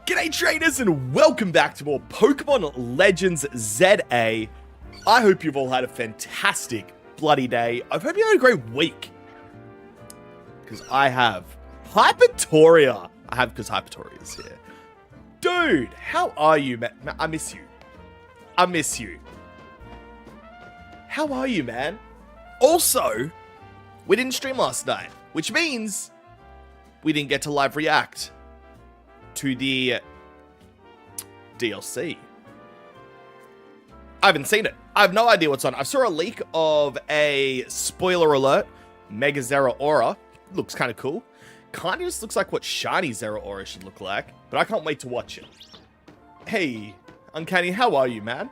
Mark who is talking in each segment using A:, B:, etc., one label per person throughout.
A: G'day traders and welcome back to more Pokemon Legends ZA. I hope you've all had a fantastic bloody day. I hope you had a great week. Because I have. Hypertoria. I have because Hypertoria's here. Dude, how are you, man? I miss you. I miss you. How are you, man? Also, we didn't stream last night, which means we didn't get to live react to the DLC. I haven't seen it. I have no idea what's on. I saw a leak of a spoiler alert, Mega Zeraora. Looks kind of cool. Kind of just looks like what shiny Zeraora should look like, but I can't wait to watch it. Hey, Uncanny, how are you, man?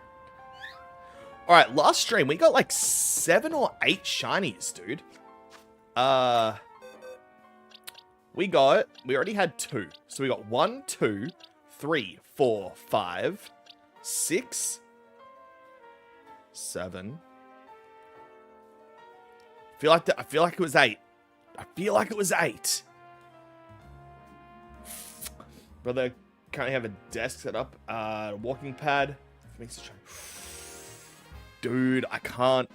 A: Alright, last stream, we got like 7 or 8 shinies, dude. We already had 2. So we got 1, 2, 3, 4, 5, 6, 7. I feel like it was 8. I feel like it was 8. Brother, currently have a desk set up, a walking pad. Dude, I can't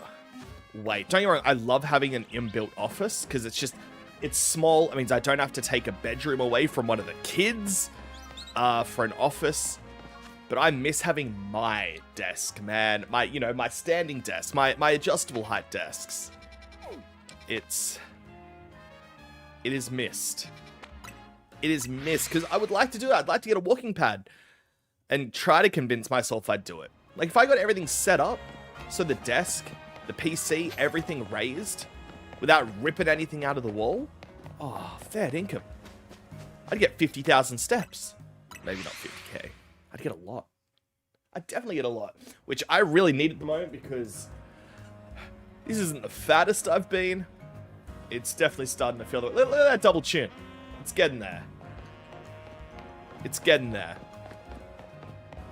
A: wait. Don't get me wrong, I love having an inbuilt office because it's small. It means I don't have to take a bedroom away from one of the kids for an office. But I miss having my desk, man. My standing desk, my adjustable height desks. It is missed. It is missed because I would like to do it. I'd like to get a walking pad and try to convince myself I'd do it. Like if I got everything set up, so the desk, the PC, everything raised, without ripping anything out of the wall, oh, fair income. I'd get 50,000 steps. Maybe not 50k. I'd get a lot. I'd definitely get a lot, which I really need at the moment because this isn't the fattest I've been. It's definitely starting to feel the way. Look at that double chin. It's getting there. It's getting there.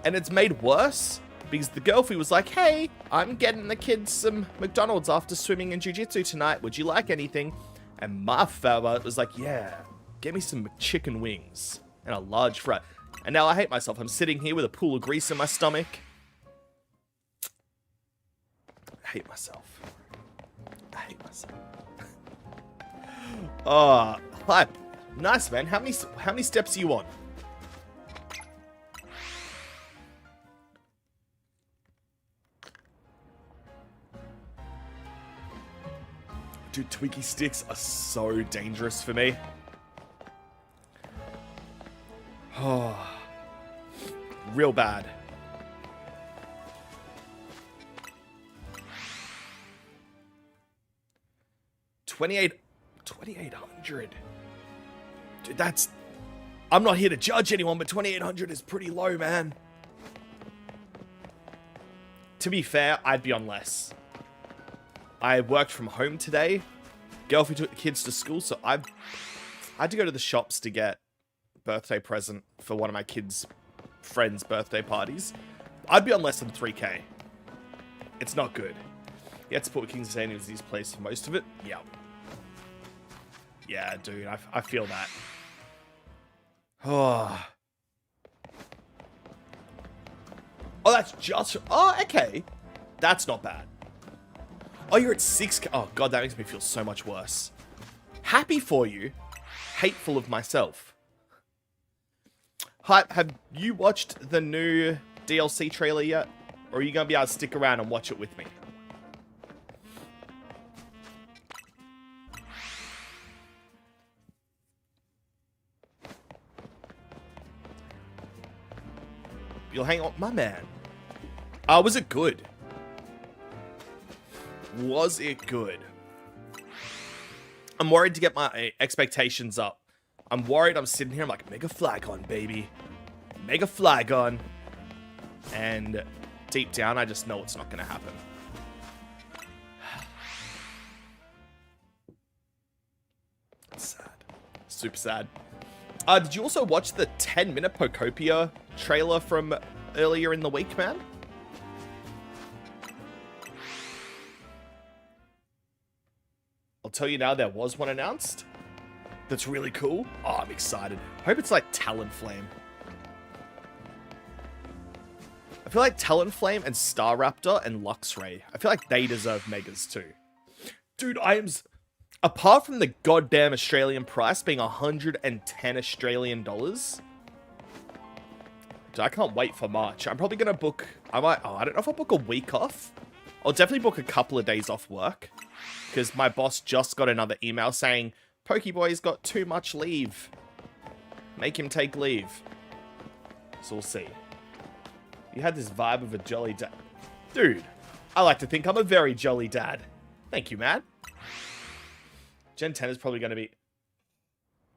A: And it's made worse because the girlfriend was like, hey, I'm getting the kids some McDonald's after swimming and jiu-jitsu tonight. Would you like anything? And my fella was like, yeah, get me some chicken wings and a large fry. And now I hate myself. I'm sitting here with a pool of grease in my stomach. I hate myself. I hate myself. Oh, hype. Nice, man. How many steps are you on? Dude, Twinkie sticks are so dangerous for me. Oh, real bad. $2,800. Dude, that's... I'm not here to judge anyone, but 2,800 is pretty low, man. To be fair, I'd be on less. I worked from home today. Girlfriend took the kids to school, so I had to go to the shops to get a birthday present for one of my kids' friends' birthday parties. I'd be on less than 3k. It's not good. You had to put King's Landing as his place for most of it. Yeah. Yeah, dude, I feel that. Oh. Oh, that's just... Oh, okay. That's not bad. Oh, you're at 6k. Oh, God, that makes me feel so much worse. Happy for you. Hateful of myself. Hype, have you watched the new DLC trailer yet? Or are you going to be able to stick around and watch it with me? You'll hang on, my man. Was it good? Was it good? I'm worried to get my expectations up. I'm worried I'm sitting here, I'm like, Mega Flagon, baby. Mega Flagon. And deep down, I just know it's not going to happen. It's sad. Super sad. Did you also watch the 10-minute Pokopia trailer from earlier in the week, man? I'll tell you now, there was one announced. that's really cool. Oh, I'm excited. I hope it's like Talonflame. feel like Talonflame and Staraptor and Luxray, I feel like they deserve Megas too. Dude, apart from the goddamn Australian price being 110 Australian dollars, dude, I can't wait for March. I'm probably going to book, I don't know if I'll book a week off. I'll definitely book a couple of days off work, because my boss just got another email saying, Pokeboy's got too much leave. Make him take leave. So we'll see. You had this vibe of a jolly dad. Dude, I like to think I'm a very jolly dad. Thank you, man. Gen 10 is probably going to be...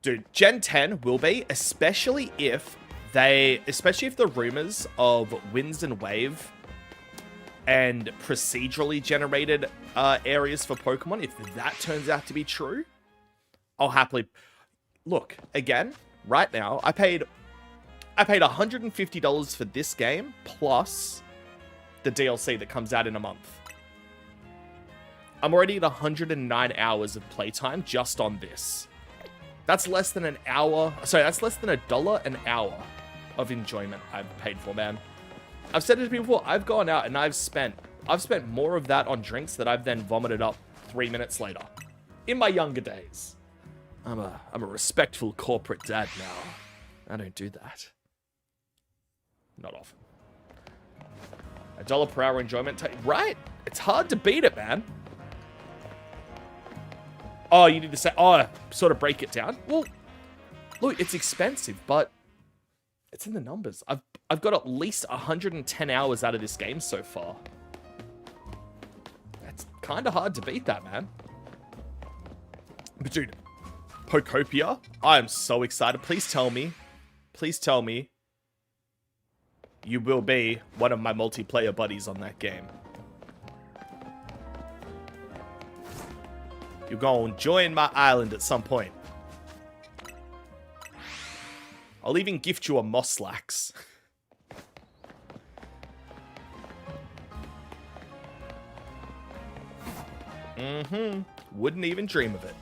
A: Dude, Gen 10 will be, especially if the rumors of Winds and Wave and procedurally generated areas for Pokemon, if that turns out to be true, I'll happily... Look, again, right now, I paid $150 for this game, plus the DLC that comes out in a month. I'm already at 109 hours of playtime just on this. That's less than an hour. Sorry, that's less than $1 an hour of enjoyment I've paid for, man. I've said it to people before. I've gone out and I've spent more of that on drinks that I've then vomited up 3 minutes later. In my younger days. I'm a respectful corporate dad now. I don't do that. Not often. $1 per hour enjoyment. Right? It's hard to beat it, man. Oh, you need to say, sort of break it down. Well, look, it's expensive, but it's in the numbers. I've got at least 110 hours out of this game so far. That's kind of hard to beat that, man. But dude, Pokopia, I am so excited. Please tell me you will be one of my multiplayer buddies on that game. You're going to join my island at some point. I'll even gift you a Mosslax. Wouldn't even dream of it.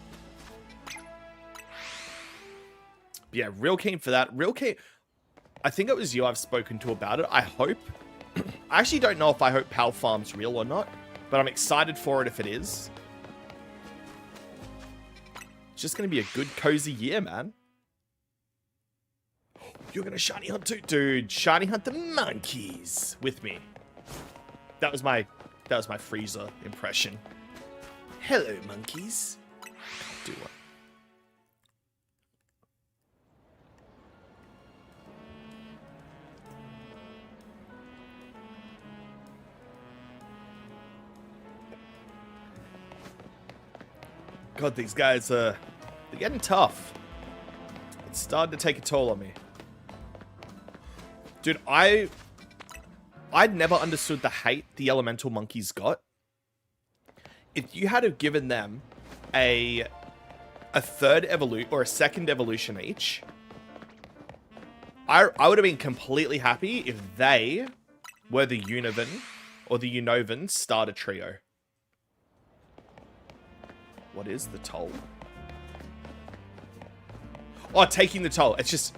A: But yeah, real keen for that. Real keen. I think it was you I've spoken to about it. I hope. I actually don't know if I hope Pal Farm's real or not, but I'm excited for it if it is. It's just going to be a good, cozy year, man. You're going to shiny hunt too? Dude, shiny hunt the monkeys with me. That was my Frieza impression. Hello, monkeys. Do what? God, these guys, they're getting tough. It's starting to take a toll on me. Dude, I'd never understood the hate the elemental monkeys got. If you had have given them a third evolution or a second evolution each, I would have been completely happy if they were the Univin or the Unovan starter trio. What is the toll? Oh, taking the toll. It's just...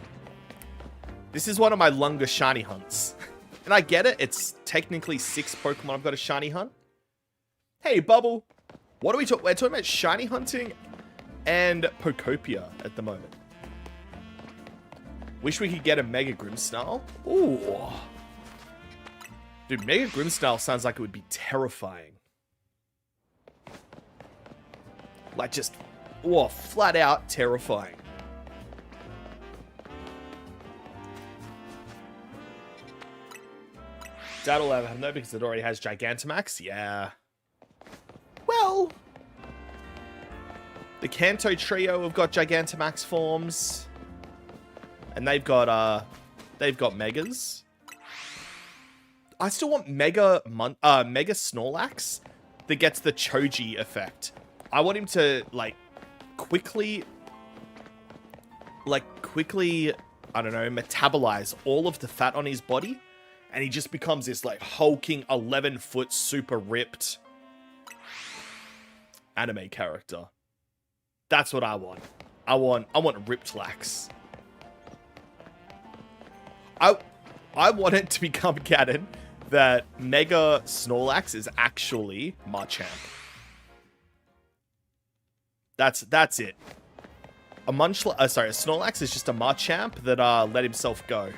A: This is one of my longer shiny hunts. And I get it. It's technically 6 Pokemon I've got a shiny hunt. Hey, Bubble. What are we talking? We're talking about shiny hunting and Pokopia at the moment. Wish we could get a Mega Grimmsnarl. Ooh. Dude, Mega Grimmsnarl sounds like it would be terrifying. Like just, flat out terrifying. That'll have no because it already has Gigantamax. Yeah. Well, the Kanto trio have got Gigantamax forms, and they've got Megas. I still want Mega Snorlax that gets the Choji effect. I want him to, quickly, I don't know, metabolize all of the fat on his body, and he just becomes this, hulking 11-foot super ripped anime character. That's what I want. I want Riptlax. I want it to become canon that Mega Snorlax is actually Machamp. That's it. A Snorlax is just a Machamp that let himself go.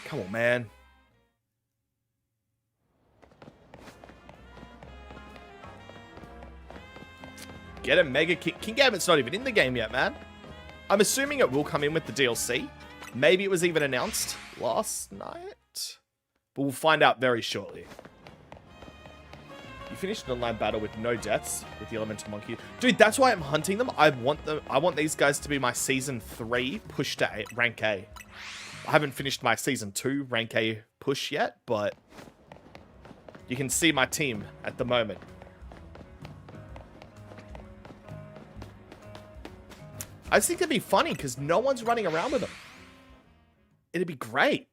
A: Come on, man. Get a Mega King Gambit's not even in the game yet, man. I'm assuming it will come in with the DLC. Maybe it was even announced last night. But we'll find out very shortly. You finished an online battle with no deaths with the elemental monkey. Dude, that's why I'm hunting them. I want these guys to be my season 3 push to rank A. I haven't finished my season 2 rank A push yet, but you can see my team at the moment. I just think it'd be funny because no one's running around with them. It'd be great.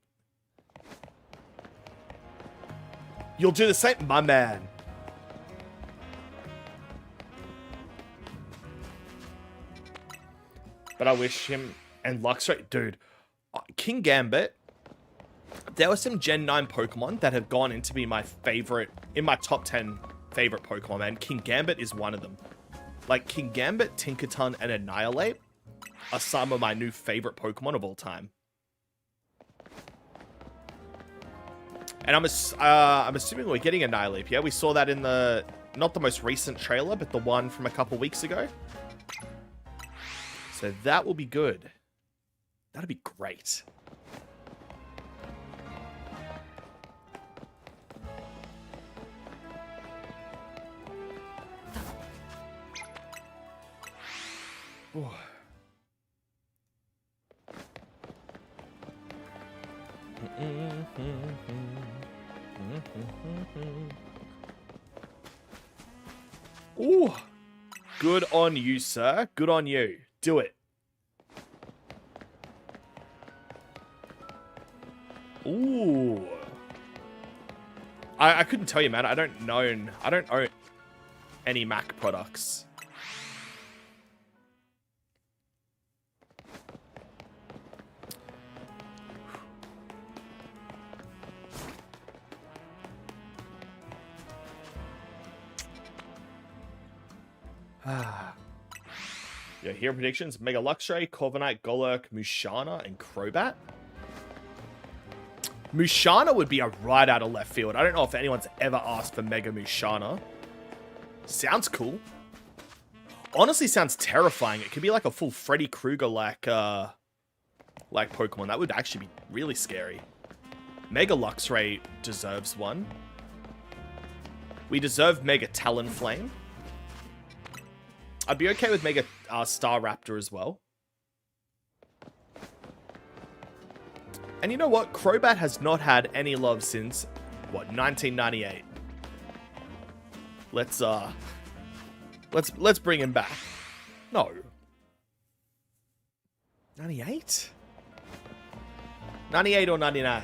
A: You'll do the same, my man. But I wish him and Luxray, dude. King Gambit. There were some Gen 9 Pokemon that have gone into be my favorite, in my top 10 favorite Pokemon, man. King Gambit is one of them. Like, King Gambit, Tinkaton, and Annihilate are some of my new favorite Pokemon of all time. And I'm assuming we're getting Annihilate, yeah? We saw that in the, not the most recent trailer, but the one from a couple weeks ago. So that will be good. That'd be great. Ooh. Ooh. Good on you, sir. Good on you. Do it. Ooh. I couldn't tell you, man. I don't own any Mac products. Yeah, here are predictions. Mega Luxray, Corviknight, Golurk, Musharna, and Crobat. Musharna would be a right out of left field. I don't know if anyone's ever asked for Mega Musharna. Sounds cool. Honestly, sounds terrifying. It could be like a full Freddy Krueger-like Pokemon. That would actually be really scary. Mega Luxray deserves one. We deserve Mega Talonflame. I'd be okay with Mega Staraptor as well. And you know what? Crobat has not had any love since, what, 1998. Let's bring him back. No. 98? 98 or 99?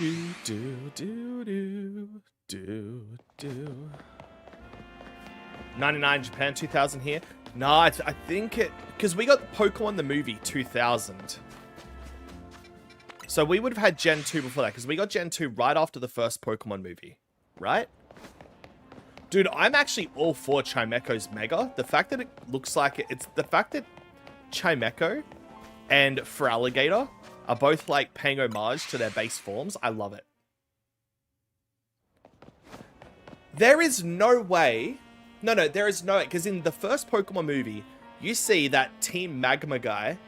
A: Do. 99 Japan, 2000 here. No, I think it, because we got Pokemon the movie 2000. So we would have had Gen 2 before that, because we got Gen 2 right after the first Pokemon movie, right? Dude, I'm actually all for Chimecho's Mega. The fact that it looks like it's the fact that Chimecho and Feraligatr are both like paying homage to their base forms. I love it. There is no way. No, there is no way. Because in the first Pokemon movie, you see that Team Magma guy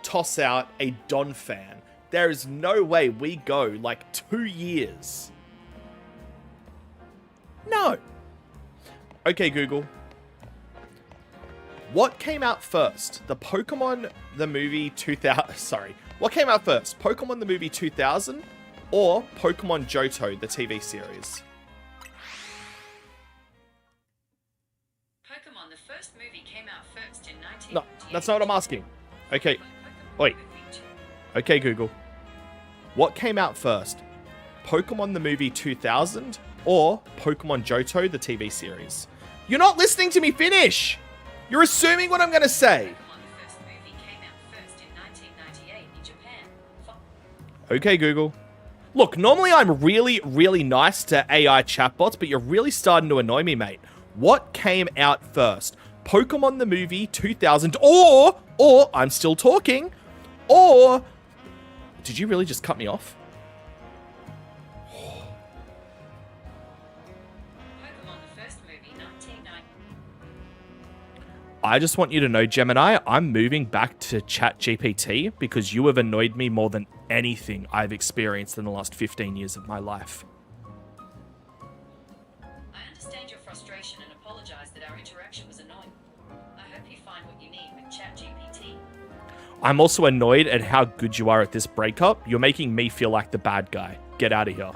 A: toss out a Donphan. There is no way we go like 2 years. No. Okay, Google. What came out first? The Pokemon the movie 2000... Sorry. What came out first? Pokemon the movie 2000 or Pokemon Johto, the TV series?
B: Pokemon, the first movie came out first in 1998.
A: No, that's not what I'm asking. Okay. Wait. Okay, Google. What came out first? Pokemon the movie 2000 or Pokemon Johto, the TV series. You're not listening to me finish! You're assuming what I'm going to say.
B: Pokemon, the first movie, came out first in 1998 in Japan.
A: Okay, Google. Look, normally I'm really, really nice to AI chatbots, but you're really starting to annoy me, mate. What came out first? Pokemon the movie 2000, or I'm still talking, or did you really just cut me off?
B: Pokemon, the first movie, 1990.
A: I just want you to know, Gemini, I'm moving back to ChatGPT because you have annoyed me more than anything I've experienced in the last 15 years of my life.
B: I understand your frustration and apologize that our interaction was annoying. I hope you find what you need with ChatGPT.
A: I'm also annoyed at how good you are at this breakup. You're making me feel like the bad guy. Get out of here.
B: I'm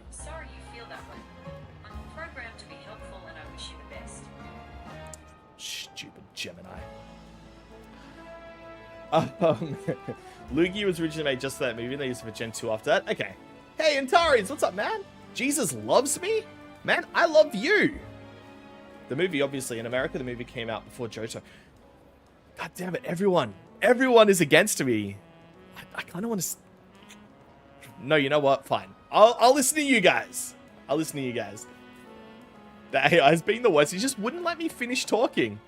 B: sorry you feel that way. I'm programmed to be helpful and I wish you the best.
A: Stupid Gemini. Luigi was originally made just for that movie, and they used it for Gen 2 after that. Okay. Hey, Antares, what's up, man? Jesus loves me? Man, I love you. The movie, obviously, in America, the movie came out before Johto. God damn it, everyone is against me. I kind of want to... No, you know what? Fine. I'll listen to you guys. The AI's being the worst. He just wouldn't let me finish talking.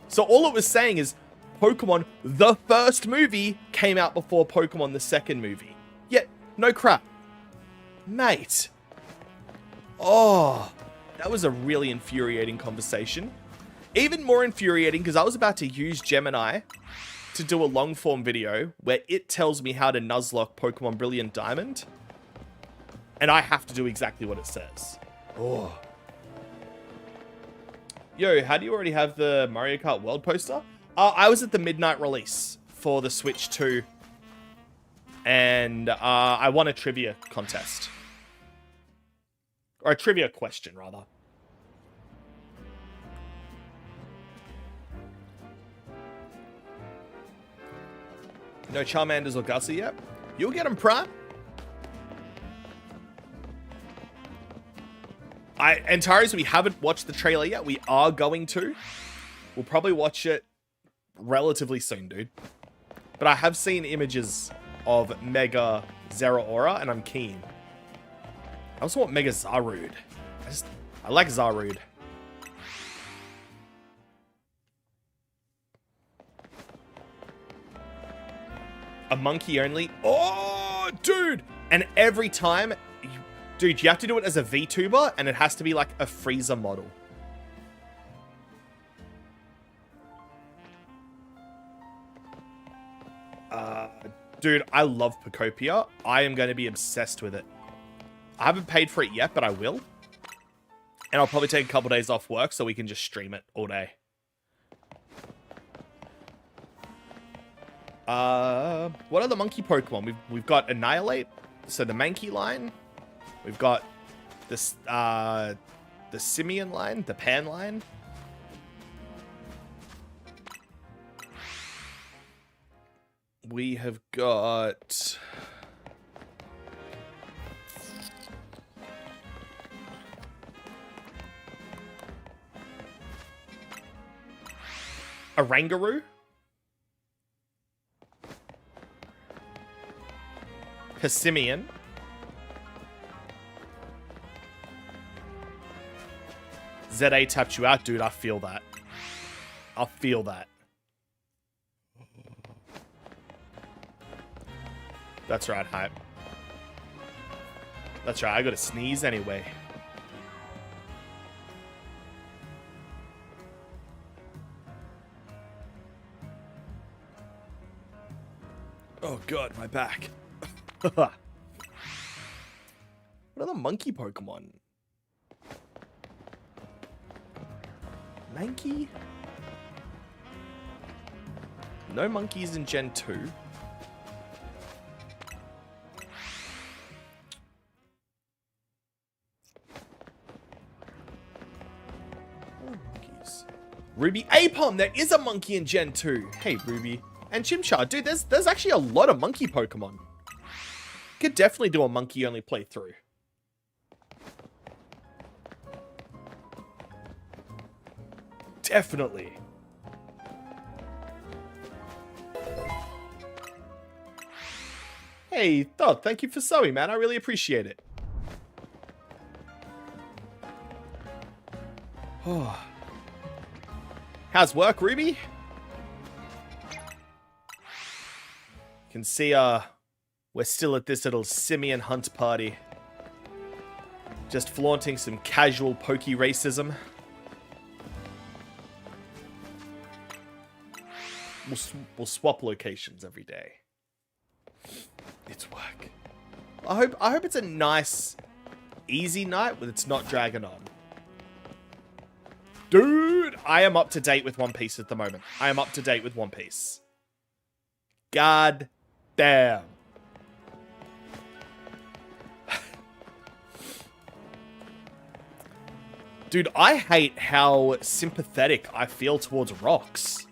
A: So all it was saying is Pokemon, the first movie, came out before Pokemon, the second movie. Yet, no crap. Mate. Oh, that was a really infuriating conversation. Even more infuriating because I was about to use Gemini to do a long form video where it tells me how to Nuzlocke Pokemon Brilliant Diamond. And I have to do exactly what it says. Oh. Yo, how do you already have the Mario Kart World poster? I was at the midnight release for the Switch 2. And I won a trivia contest. Or a trivia question, rather. No Charmanders or Gussie yet? You'll get them Prime. Antares, we haven't watched the trailer yet. We are going to. We'll probably watch it relatively soon, dude. But I have seen images of Mega Zeraora, and I'm keen. I also want Mega Zarude. I like Zarude. A monkey only. Oh, dude. And every time, dude, you have to do it as a VTuber, and it has to be like a Frieza model. Dude, I love Pokopia. I am going to be obsessed with it. I haven't paid for it yet, but I will. And I'll probably take a couple days off work so we can just stream it all day. What are the monkey Pokemon? We've got Annihilate, so the Mankey line. We've got this the Simian line, the Pan line. We have got a Rangaroo, Passimian, ZA tapped you out, dude. I feel that. I feel that. That's right, hype. That's right, I gotta sneeze anyway. Oh god, my back. What are the monkey Pokemon? Mankey? No monkeys in Gen 2. Ruby Apom, there is a monkey in Gen 2. Hey, Ruby. And Chimchar. Dude, there's actually a lot of monkey Pokemon. Could definitely do a monkey-only playthrough. Definitely. Hey, Thod, thank you for sewing, man. I really appreciate it. How's work, Ruby? You can see, we're still at this little simian hunt party. Just flaunting some casual pokey racism. We'll swap locations every day. It's work. I hope it's a nice, easy night when it's not dragging on. Dude, I am up to date with One Piece at the moment. I am up to date with One Piece. God damn. Dude, I hate how sympathetic I feel towards rocks.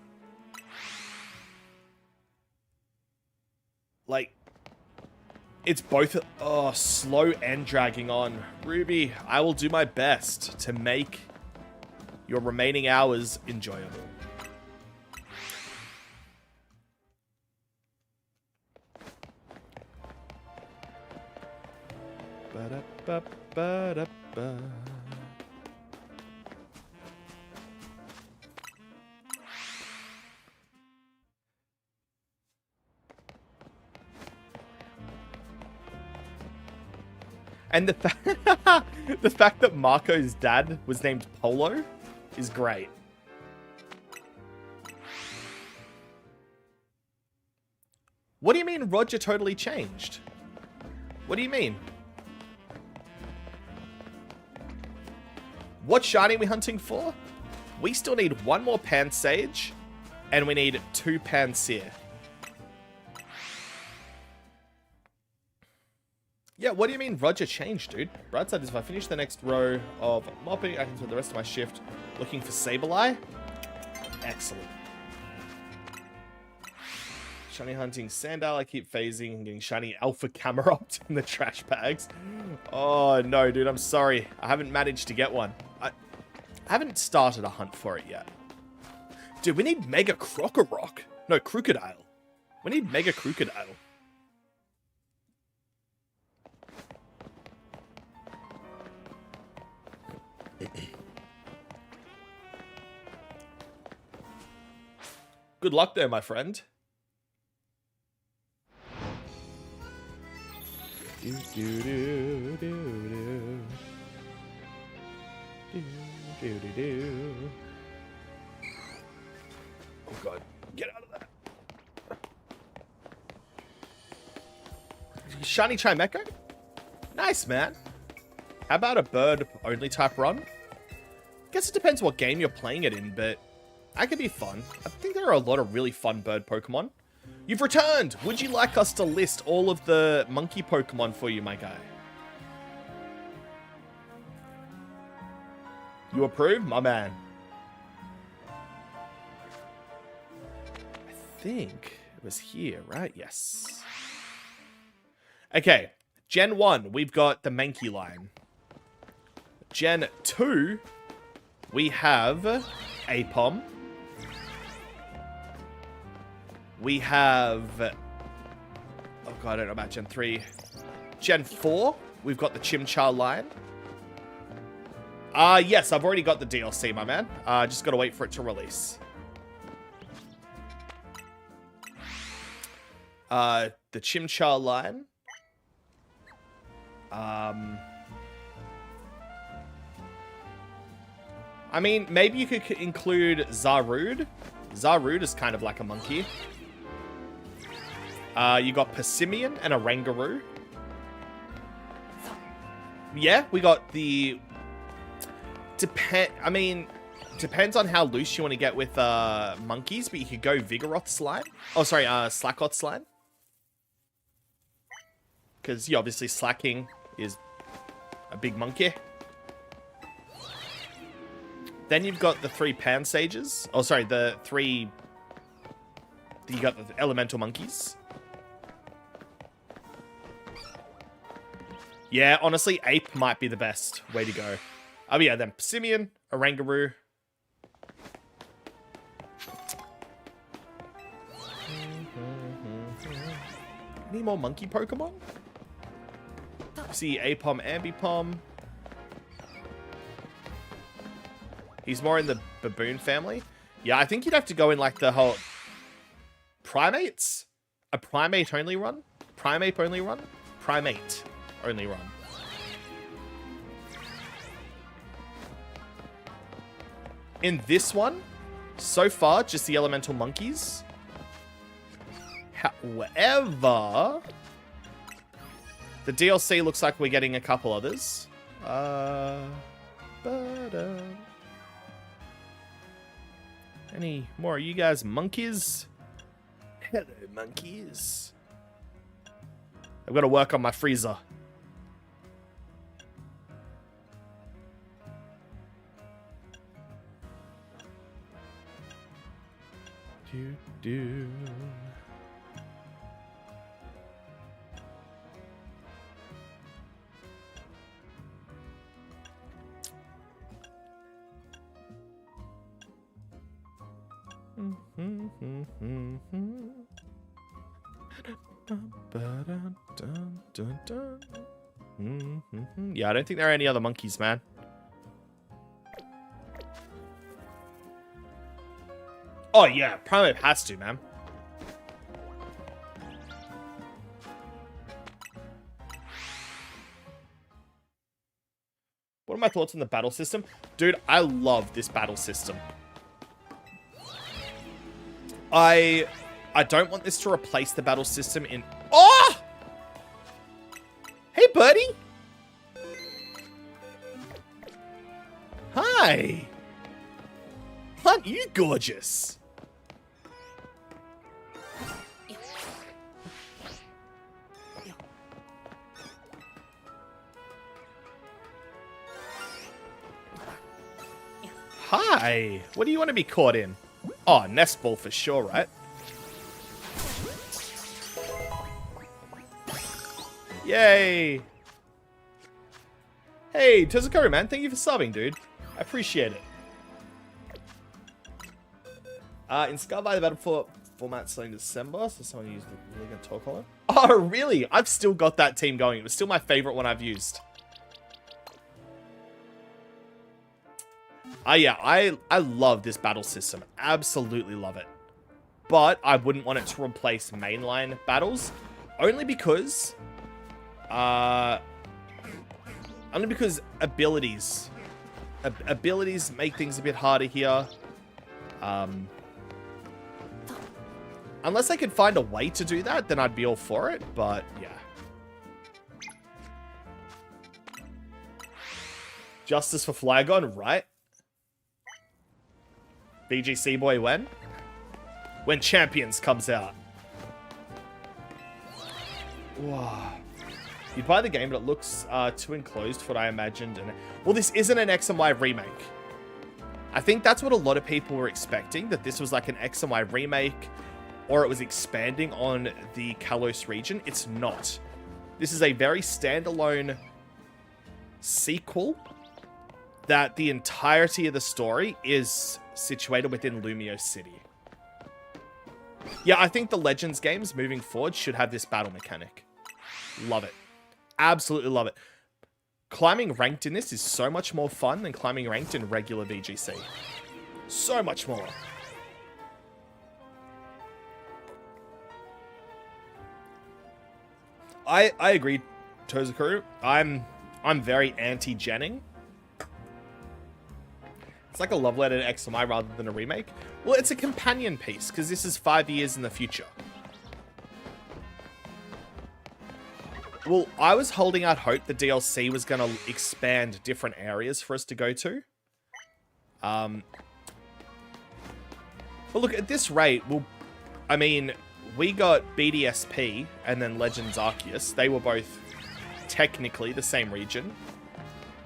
A: Like, it's both slow and dragging on. Ruby, I will do my best to make your remaining hours enjoyable. Ba-da-ba-ba-da-ba. And the fact that Marco's dad was named Polo is great. What do you mean Roger totally changed? What do you mean? What shiny are we hunting for? We still need one more Pansage, and we need 2 Pansear. Yeah, what do you mean Roger changed, dude? Brad said, if I finish the next row of mopping, I can spend the rest of my shift looking for Sableye. Excellent. Shiny hunting Sandal, I keep phasing and getting shiny Alpha Camerupt in the trash bags. Oh, no, dude, I'm sorry. I haven't managed to get one. I haven't started a hunt for it yet. Dude, we need Mega Crocorock. No, Crocodile. We need Mega Crocodile. Good luck there, my friend. Do, do, do, do, do. Do, do, do, do. Oh god, get out of that. Shiny Chimecho? Nice, man. How about a bird-only type run? Guess it depends what game you're playing it in, but that could be fun. I think there are a lot of really fun bird Pokemon. You've returned! Would you like us to list all of the monkey Pokemon for you, my guy? You approve? My man. I think it was here, right? Yes. Okay. Gen 1, we've got the Mankey line. Gen 2, we have Apom. We have... Oh god, I don't know about Gen 3. Gen 4, we've got the Chimchar line. Yes, I've already got the DLC, my man. Just gotta wait for it to release. The Chimchar line. I mean, maybe you could include Zarude. Zarude is kind of like a monkey. You got Persimmon and a Rangaroo. Yeah, we got the... I mean, depends on how loose you want to get with monkeys, but you could go Vigoroth's line. Oh, sorry, Slakoth's line. Because, yeah, obviously Slacking is a big monkey. Then you've got the 3 Pansages. Oh, sorry, the 3... You got the elemental monkeys. Yeah, honestly, ape might be the best way to go. Oh yeah, then Simeon, Orangaroo. Any more monkey Pokemon? See Apom, Ambipom. He's more in the baboon family. Yeah, I think you'd have to go in like the whole primates. A primate only run. Primate only run. Primate only run. In this one, so far, just the elemental monkeys. However, the DLC looks like we're getting a couple others. Any more of you guys monkeys? Hello, monkeys. I've got to work on my freezer. Do. Yeah, I don't think there are any other monkeys, man. Oh yeah, Primate has to, man. What are my thoughts on the battle system? Dude, I love this battle system. I don't want this to replace the battle system in... Oh! Hey, buddy! Hi! Aren't you gorgeous? Hi! What do you want to be caught in? Oh, nest ball for sure, right? Yay! Hey, Tozukuru, man. Thank you for subbing, dude. I appreciate it. In Scarby, the Battle format selling December, so someone used the really good talk on it. Oh, really? I've still got that team going. It was still my favorite one I've used. Yeah, I love this battle system. Absolutely love it. But I wouldn't want it to replace mainline battles. Only because abilities. Abilities make things a bit harder here. Unless I could find a way to do that, then I'd be all for it. But, yeah. Justice for Flygon, right? BGC boy, when? When Champions comes out. Wow. You'd buy the game, but it looks too enclosed for what I imagined. And well, this isn't an X and Y remake. I think that's what a lot of people were expecting, that this was like an X and Y remake, or it was expanding on the Kalos region. It's not. This is a very standalone sequel that the entirety of the story is situated within Lumiose City. Yeah, I think the Legends games moving forward should have this battle mechanic. Love it. Absolutely love it. Climbing ranked in this is so much more fun than climbing ranked in regular VGC. So much more. I agree, Tozukuru. I'm very anti-Jenning. It's like a love letter to XMI rather than a remake. Well, it's a companion piece, because this is 5 years in the future. Well, I was holding out hope the DLC was going to expand different areas for us to go to. But look, at this rate, I mean, we got BDSP and then Legends Arceus. They were both technically the same region.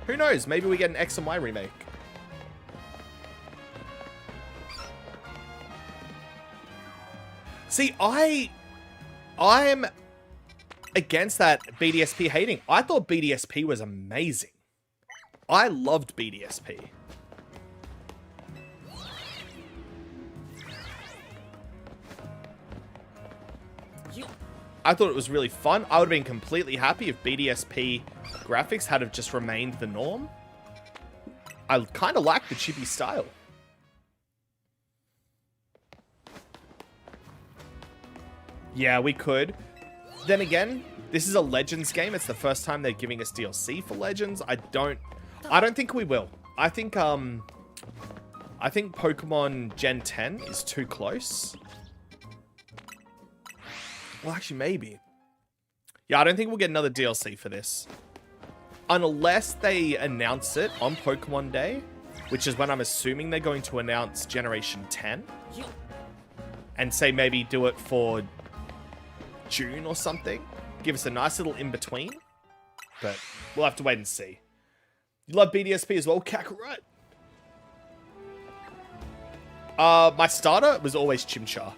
A: Who knows? Maybe we get an X and Y remake. See, I'm against that BDSP hating. I thought BDSP was amazing. I loved BDSP. I thought it was really fun. I would have been completely happy if BDSP graphics had have just remained the norm. I kind of like the chibi style. Yeah, we could. Then again, this is a Legends game. It's the first time they're giving us DLC for Legends. I don't think we will. I think Pokemon Gen 10 is too close. Well, actually, maybe. Yeah, I don't think we'll get another DLC for this. Unless they announce it on Pokemon Day, which is when I'm assuming they're going to announce Generation 10. And say maybe do it for June or something. Give us a nice little in-between. But we'll have to wait and see. You love BDSP as well, Kakarot? My starter was always Chimchar.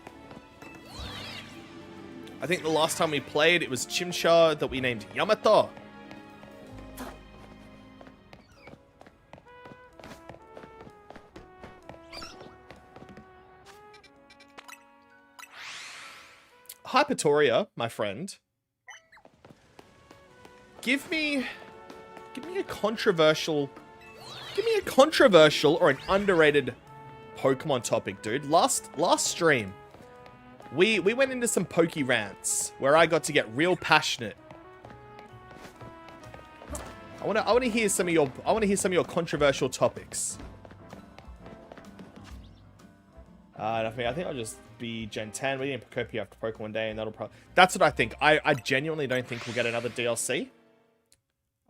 A: I think the last time we played, it was Chimchar that we named Yamato. Hypertoria, my friend. Give me a controversial or an underrated Pokemon topic, dude. Last stream, we went into some Poke rants where I got to get real passionate. I want to hear some of your controversial topics. I think I'll just be Gen 10. We need Pokemon after Pokemon Day, and that'll probably... That's what I think. I genuinely don't think we'll get another DLC.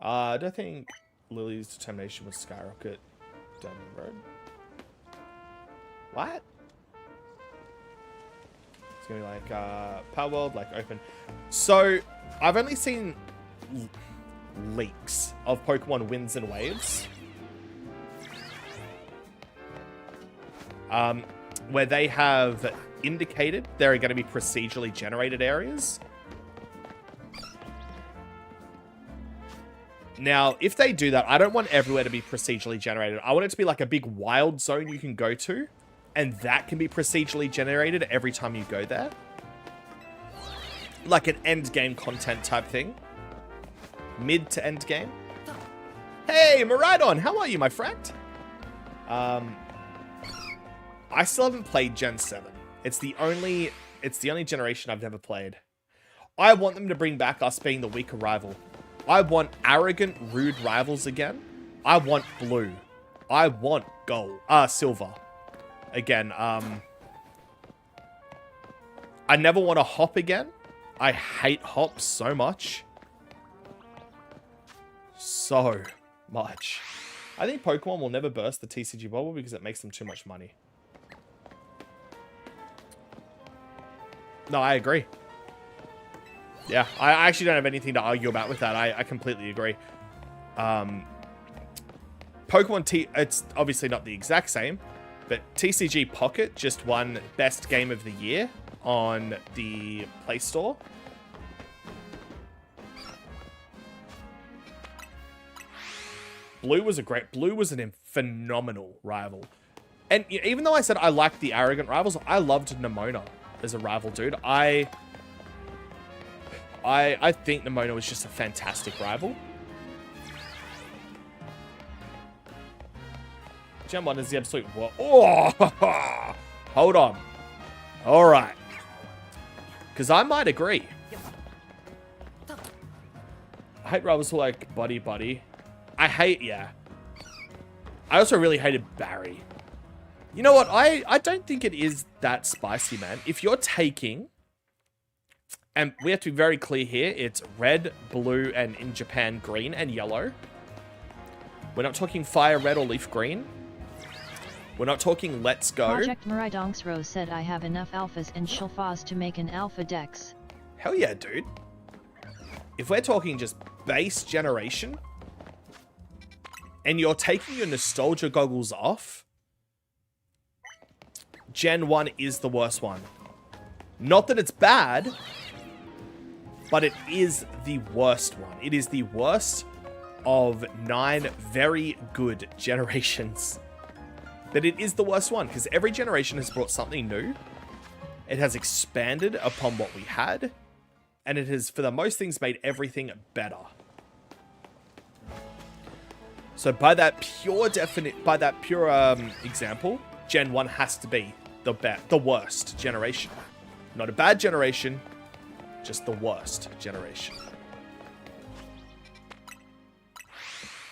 A: I don't think Lily's determination would skyrocket down the road. What? It's gonna be like Power World, like open. So I've only seen leaks of Pokemon Winds and Waves. Where they have indicated there are going to be procedurally generated areas. Now, if they do that, I don't want everywhere to be procedurally generated. I want it to be like a big wild zone you can go to, and that can be procedurally generated every time you go there. Like an end game content type thing. Mid to end game. Hey, Maridon, how are you, my friend? I still haven't played Gen 7. It's the only generation I've never played. I want them to bring back us being the weaker rival. I want arrogant, rude rivals again. I want blue. I want gold. Silver. Again, I never want to hop again. I hate hops so much. So much. I think Pokemon will never burst the TCG bubble because it makes them too much money. No, I agree. Yeah, I actually don't have anything to argue about with that. I completely agree. Pokemon T, it's obviously not the exact same, but TCG Pocket just won Best Game of the Year on the Play Store. Blue was a phenomenal rival. And even though I said I liked the arrogant rivals, I loved Nemona as a rival, dude. I think Nemona was just a fantastic rival. Gen 1 is the absolute... Oh! Hold on. All right. Because I might agree. I hate rivals who like buddy. Yeah. I also really hated Barry. You know what? I don't think it is that spicy, man. If you're taking... And we have to be very clear here. It's red, blue, and in Japan, green and yellow. We're not talking fire red or leaf green. We're not talking let's go.
C: Project Maridonksro said I have enough alphas and Shilfaz to make an alpha dex.
A: Hell yeah, dude. If we're talking just base generation, and you're taking your nostalgia goggles off, Gen 1 is the worst one. Not that it's bad. but it is the worst one. It is the worst of 9 very good generations. But it is the worst one, because every generation has brought something new. It has expanded upon what we had, and it has, for the most things, made everything better. So by that pure example, Gen 1 has to be the worst generation. Not a bad generation, just the worst generation.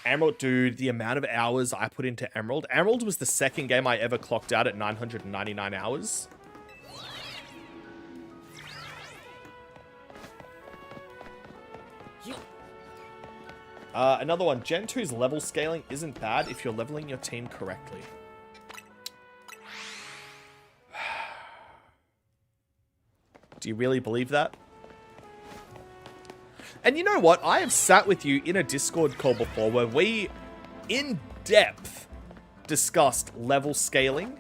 A: Emerald, dude, the amount of hours I put into Emerald. Emerald was the second game I ever clocked out at 999 hours. Another one. Gen 2's level scaling isn't bad if you're leveling your team correctly. Do you really believe that? And you know what? I have sat with you in a Discord call before where we, in depth, discussed level scaling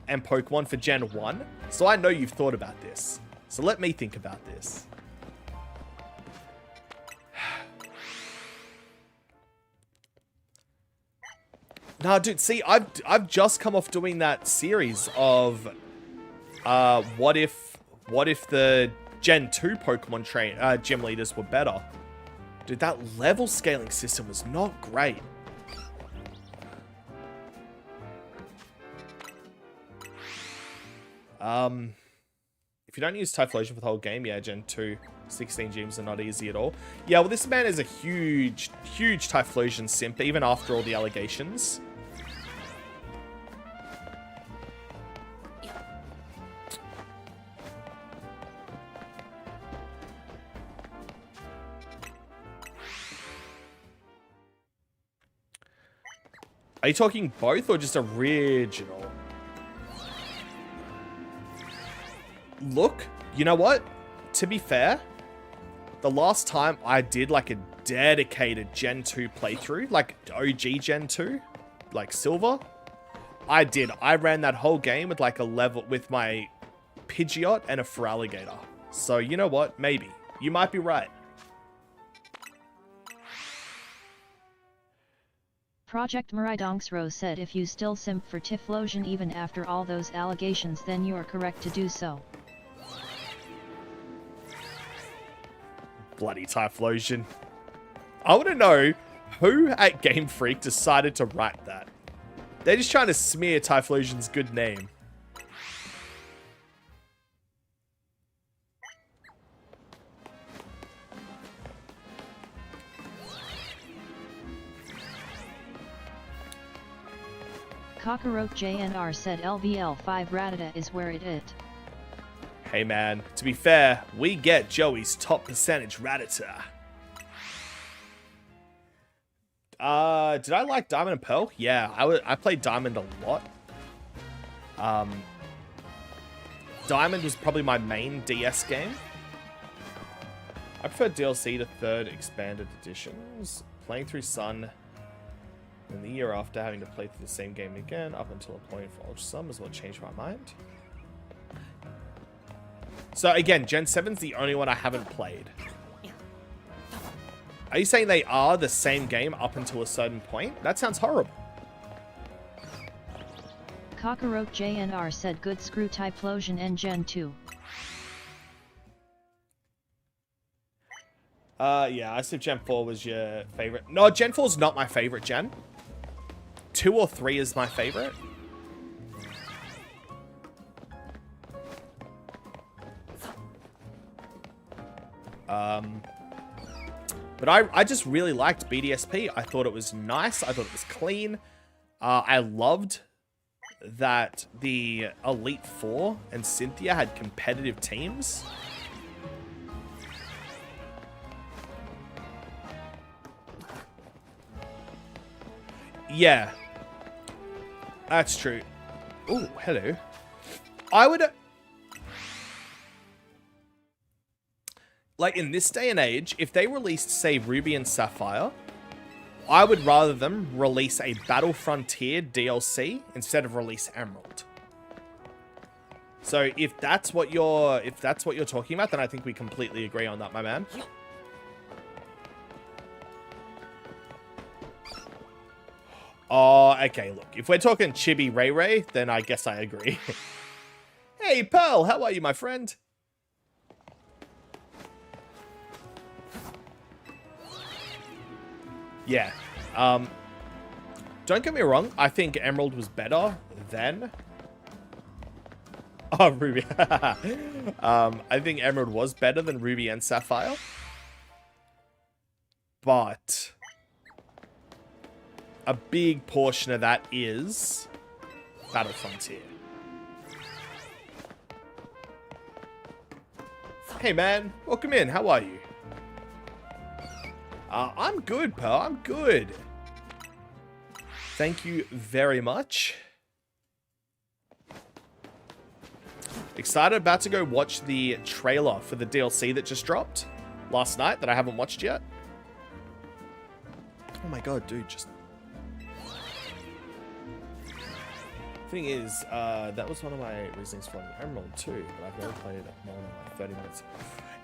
A: and Pokemon for Gen 1. So I know you've thought about this. So let me think about this. Nah, dude, see, I've just come off doing that series of what if the Gen 2 Pokemon gym leaders were better. Dude, that level scaling system was not great. If you don't use Typhlosion for the whole game, yeah, Gen 2, 16 gyms are not easy at all. Yeah, well, this man is a huge, huge Typhlosion simp, even after all the allegations. Are you talking both or just original? Look, you know what? To be fair, the last time I did like a dedicated Gen 2 playthrough, like OG Gen 2, like Silver, I ran that whole game with like a level with my Pidgeot and a Feraligatr. So you know what? Maybe. You might be right.
C: Project Maridonksro said if you still simp for Typhlosion even after all those allegations, then you are correct to do so.
A: Bloody Typhlosion. I want to know who at Game Freak decided to write that. They're just trying to smear Typhlosion's good name.
C: Cockroach JNR said LVL 5 Rattata is where it is.
A: Hey man, to be fair, we get Joey's top percentage Rattata. Did I like Diamond and Pearl? Yeah, I played Diamond a lot. Diamond was probably my main DS game. I prefer DLC to 3rd expanded editions. Playing through Sun, and the year after having to play through the same game again up until a point for Ultra Sum is what changed my mind. So again, Gen 7's the only one I haven't played. Are you saying they are the same game up until a certain point? That sounds horrible.
C: Cockroach JNR said good screw Typhlosion and Gen 2.
A: Yeah, I said Gen 4 was your favorite. No, Gen 4 is not my favorite gen. 2 or 3 is my favorite. But I just really liked BDSP. I thought it was nice. I thought it was clean. I loved that the Elite Four and Cynthia had competitive teams. Yeah. That's true. Oh, hello. I would... Like, in this day and age, if they released, say, Ruby and Sapphire, I would rather them release a Battle Frontier DLC instead of release Emerald. So if that's what you're talking about, then I think we completely agree on that, my man. Oh, okay, look. If we're talking Chibi Ray Ray, then I guess I agree. Hey, Pearl, how are you, my friend? Yeah. Don't get me wrong. I think Emerald was better than... Oh, Ruby. I think Emerald was better than Ruby and Sapphire. But... a big portion of that is Battle Frontier. Hey man, welcome in. How are you? I'm good, Pearl. I'm good. Thank you very much. Excited, about to go watch the trailer for the DLC that just dropped last night that I haven't watched yet. Oh my god, dude, just... Thing is, that was one of my reasons for the Emerald too, but I've only played it more than like 30 minutes.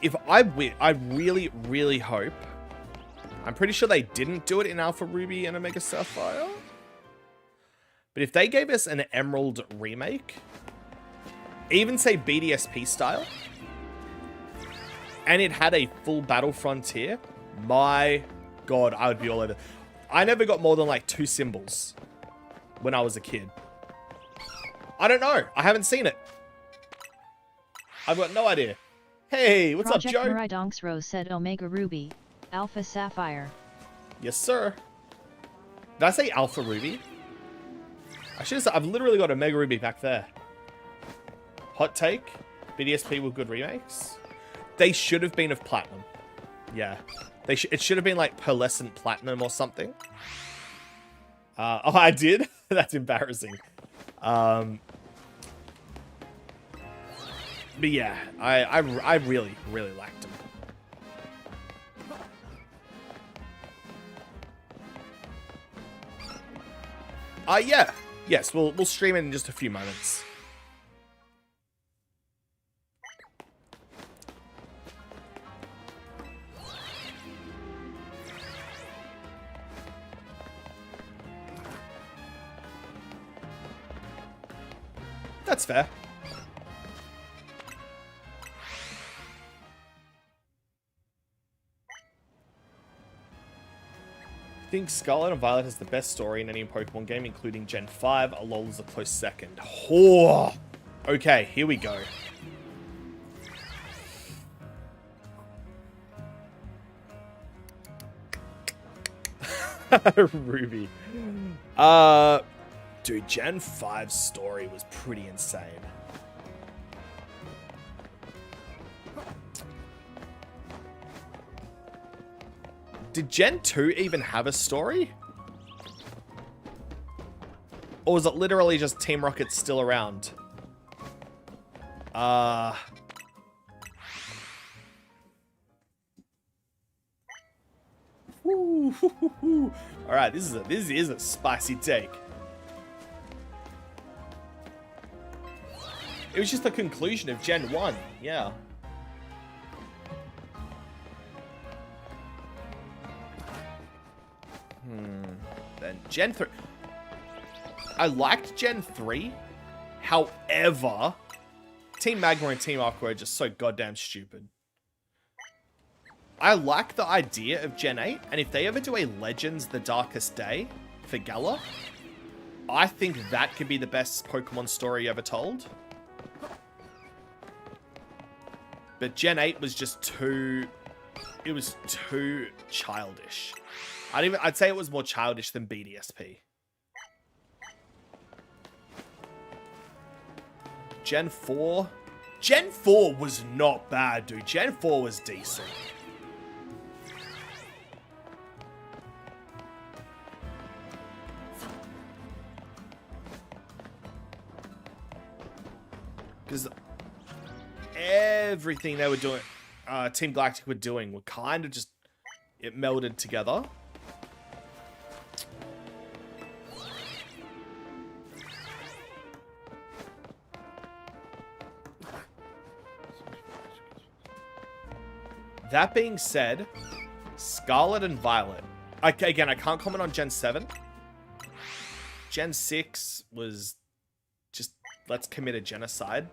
A: If I win, I really, really hope. I'm pretty sure they didn't do it in Alpha Ruby and Omega Sapphire. But if they gave us an Emerald remake, even say BDSP style, and it had a full Battle Frontier, my god, I would be all over. I never got more than like 2 symbols when I was a kid. I don't know. I haven't seen it. I've got no idea. Hey, what's
C: Project
A: up, Joe?
C: Maridonxro said Omega Ruby, Alpha Sapphire.
A: Yes, sir. Did I say Alpha Ruby? I should have said, I've literally got a Mega Ruby back there. Hot take. BDSP with good remakes. They should have been of Platinum. Yeah. It should have been like Pearlescent Platinum or something. Oh, I did? That's embarrassing. But yeah, I really, really liked him. Yeah. Yes, we'll stream it in just a few moments. That's fair. I think Scarlet and Violet has the best story in any Pokemon game, including Gen 5. Alola is a close second. Oh! Okay, here we go. Ruby. Dude, Gen 5's story was pretty insane. Did Gen 2 even have a story? Or was it literally just Team Rocket still around? Alright, this is a spicy take. It was just the conclusion of Gen 1, yeah. Then Gen 3. I liked Gen 3. However, Team Magma and Team Aqua are just so goddamn stupid. I like the idea of Gen 8, and if they ever do a Legends The Darkest Day for Galar, I think that could be the best Pokemon story ever told. But Gen 8 was just too... It was too childish. I'd say it was more childish than BDSP. Gen 4? Gen 4 was not bad, dude. Gen 4 was decent. Because everything they were doing, Team Galactic were doing, were kind of just, it melded together. That being said, Scarlet and Violet. Again, I can't comment on Gen 7. Gen 6 was just, let's commit a genocide.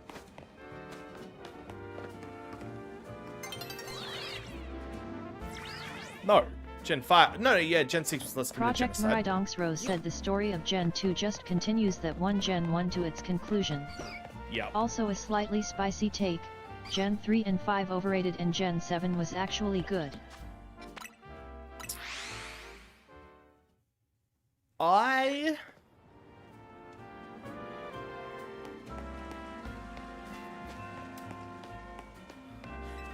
A: No. Gen 5. No, yeah, Gen 6 was let's commit a genocide.
C: Project Maridonx Rose said the story of Gen 2 just continues that one Gen 1 to its conclusion.
A: Yeah.
C: Also a slightly spicy take, Gen 3 and 5 overrated and Gen 7 was actually good.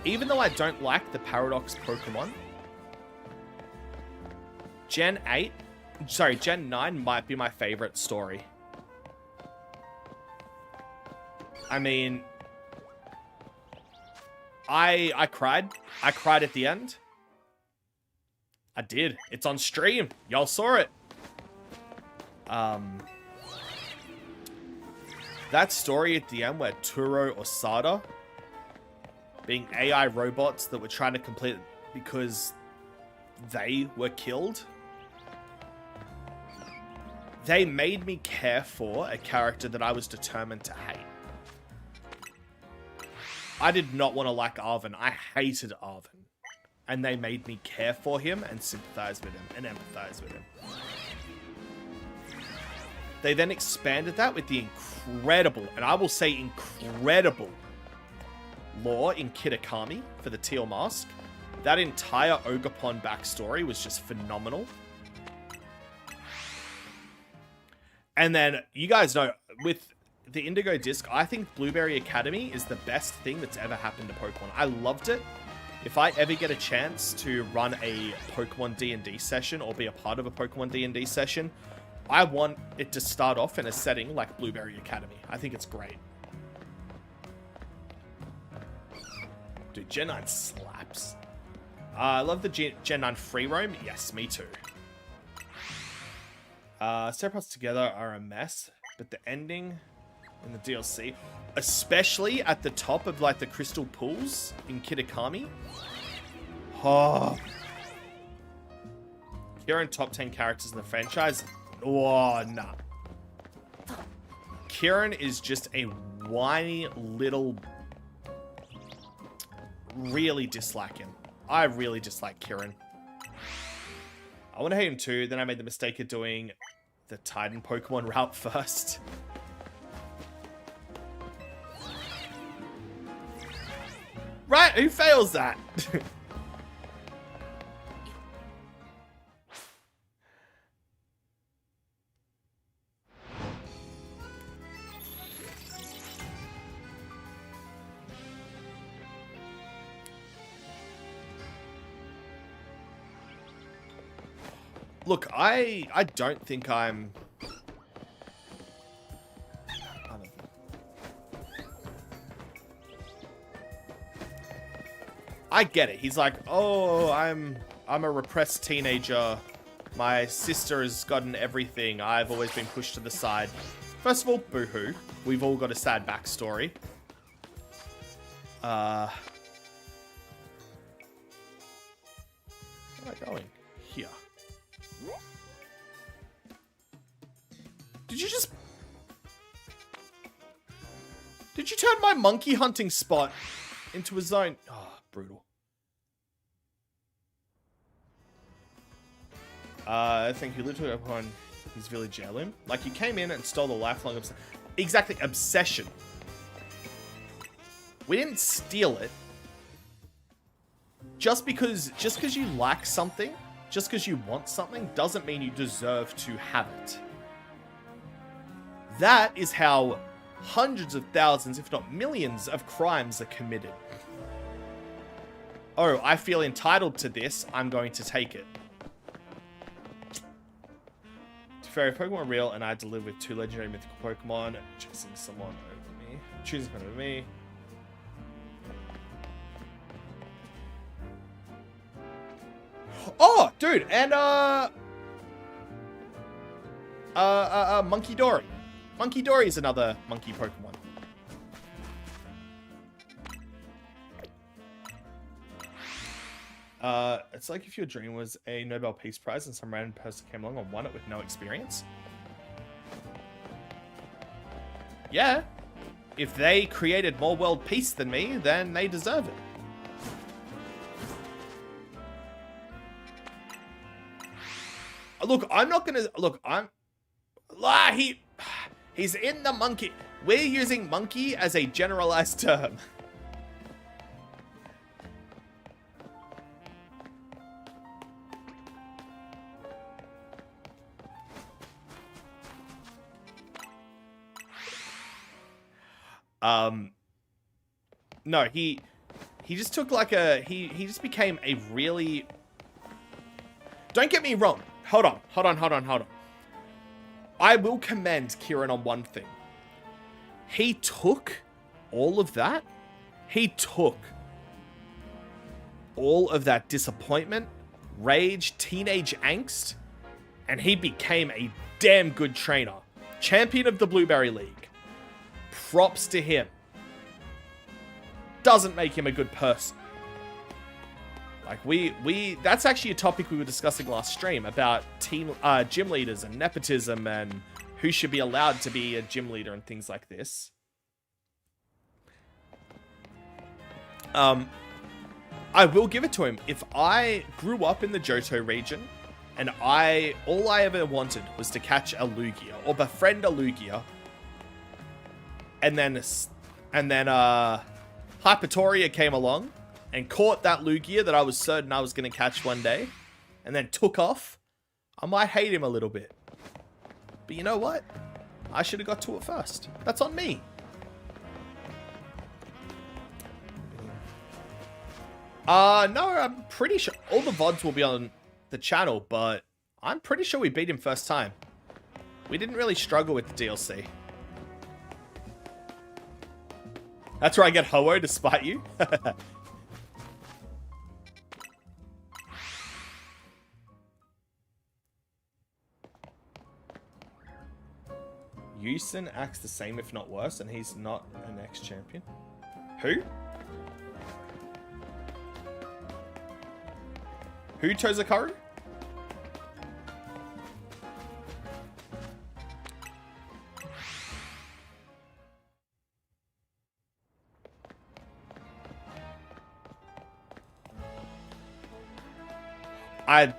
A: Even though I don't like the Paradox Pokemon, Gen 9 might be my favorite story. I mean, I cried. I cried at the end. I did. It's on stream. Y'all saw it. That story at the end where Turo or Sada being AI robots that were trying to complete it because they were killed. They made me care for a character that I was determined to hate. I did not want to like Arven. I hated Arven. And they made me care for him and sympathize with him and empathize with him. They then expanded that with the incredible, and I will say incredible, lore in Kitakami for the Teal Mask. That entire Ogerpon backstory was just phenomenal. And then, you guys know, with the Indigo Disc, I think Blueberry Academy is the best thing that's ever happened to Pokemon. I loved it. If I ever get a chance to run a Pokemon D&D session or be a part of a Pokemon D&D session, I want it to start off in a setting like Blueberry Academy. I think it's great. Dude, Gen 9 slaps. I love the Gen 9 free roam. Yes, me too. Separate together are a mess, but the ending in the DLC, especially at the top of like the crystal pools in Kitakami. Oh. Kieran, top 10 characters in the franchise. Oh, nah. Kieran is just a whiny little... Really dislike him. I really dislike Kieran. I want to hate him too. Then I made the mistake of doing the Titan Pokemon route first. Right? Who fails that? Look, I don't think I'm... I get it. He's like, oh, I'm a repressed teenager. My sister has gotten everything. I've always been pushed to the side. First of all, boo-hoo. We've all got a sad backstory. Where am I going? Here. Did you turn my monkey hunting spot into a zone? Oh, brutal. I think you literally upon his village heirloom. Like, you came in and stole the lifelong obsession. Exactly, obsession. We didn't steal it. Just because you like something, just because you want something, doesn't mean you deserve to have it. That is how hundreds of thousands, if not millions, of crimes are committed. Oh, I feel entitled to this. I'm going to take it. To fair, Pokemon are real, and I had to live with 2 legendary mythical Pokemon, choosing someone over me. Choosing someone over me. Oh, dude, and Monkey Dory. Monkey Dory is another monkey Pokemon. It's like if your dream was a Nobel Peace Prize and some random person came along and won it with no experience. Yeah. If they created more world peace than me, then they deserve it. Look, I'm not gonna... Look, I'm... He's in the monkey. We're using monkey as a generalized term. No, he just took like a... He just became a really... Don't get me wrong. Hold on. I will commend Kieran on one thing. He took all of that. He took all of that disappointment, rage, teenage angst, and he became a damn good trainer. Champion of the Blueberry League. Props to him. Doesn't make him a good person. Like, that's actually a topic we were discussing last stream about gym leaders and nepotism and who should be allowed to be a gym leader and things like this. I will give it to him. If I grew up in the Johto region and all I ever wanted was to catch a Lugia or befriend a Lugia, and then Hypertoria came along and caught that Lugia that I was certain I was going to catch one day, and then took off, I might hate him a little bit. But you know what? I should have got to it first. That's on me. No, I'm pretty sure all the VODs will be on the channel, but I'm pretty sure we beat him first time. We didn't really struggle with the DLC. That's where I get Ho-Oh to spite you. Yusin acts the same, if not worse, and he's not an ex-champion. Who? Who, Tozakaru?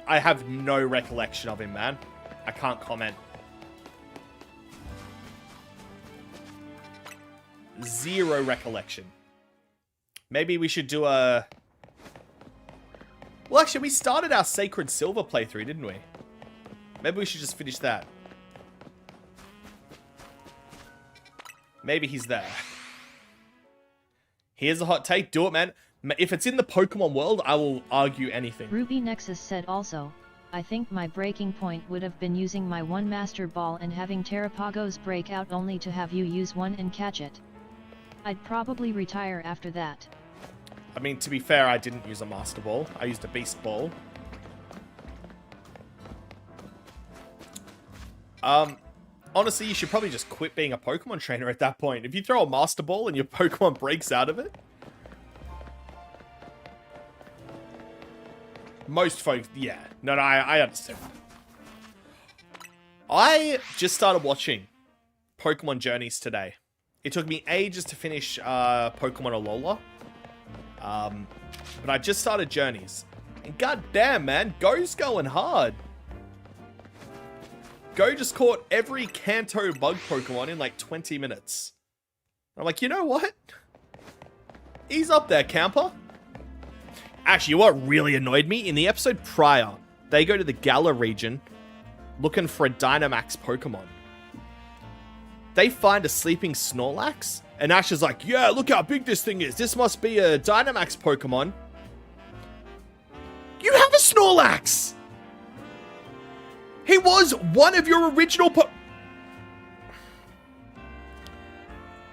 A: I have no recollection of him, man. I can't comment. Zero recollection. Maybe we should do a... Well, actually, we started our Sacred Silver playthrough, didn't we? Maybe we should just finish that. Maybe he's there. Here's a hot take. Do it, man. If it's in the Pokemon world, I will argue anything.
C: Ruby Nexus said also, I think my breaking point would have been using my one Master Ball and having Terrapagos break out only to have you use one and catch it. I'd probably retire after that.
A: I mean, to be fair, I didn't use a Master Ball. I used a Beast Ball. Honestly, you should probably just quit being a Pokemon trainer at that point. If you throw a Master Ball and your Pokemon breaks out of it. Most folks, yeah. No, I understand. I just started watching Pokemon Journeys today. It took me ages to finish Pokemon Alola. But I just started Journeys. And goddamn, man, Go's going hard. Go just caught every Kanto bug Pokemon in like 20 minutes. I'm like, you know what? Ease up there, camper. Actually, what really annoyed me, in the episode prior, they go to the Galar region looking for a Dynamax Pokemon. They find a sleeping Snorlax, and Ash is like, yeah, look how big this thing is. This must be a Dynamax Pokemon. You have a Snorlax! He was one of your original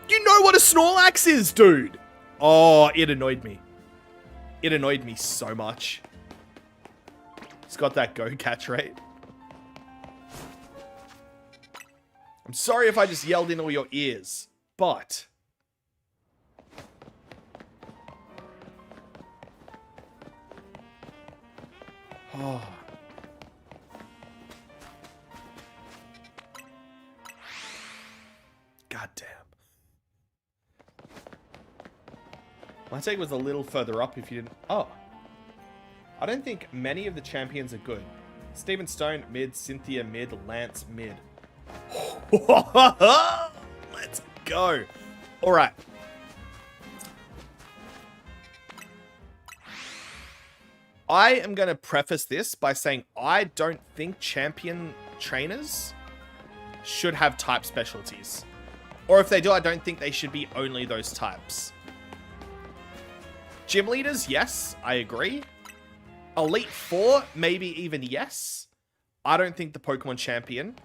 A: You know what a Snorlax is, dude! Oh, it annoyed me. It annoyed me so much. It's got that go catch rate. I'm sorry if I just yelled in all your ears, but... Oh. God damn. My take was a little further up if you didn't... Oh. I don't think many of the champions are good. Steven Stone, mid. Cynthia, mid. Lance, mid. Let's go. All right. I am going to preface this by saying I don't think champion trainers should have type specialties. Or if they do, I don't think they should be only those types. Gym leaders, yes, I agree. Elite Four, maybe even yes. I don't think the Pokemon champion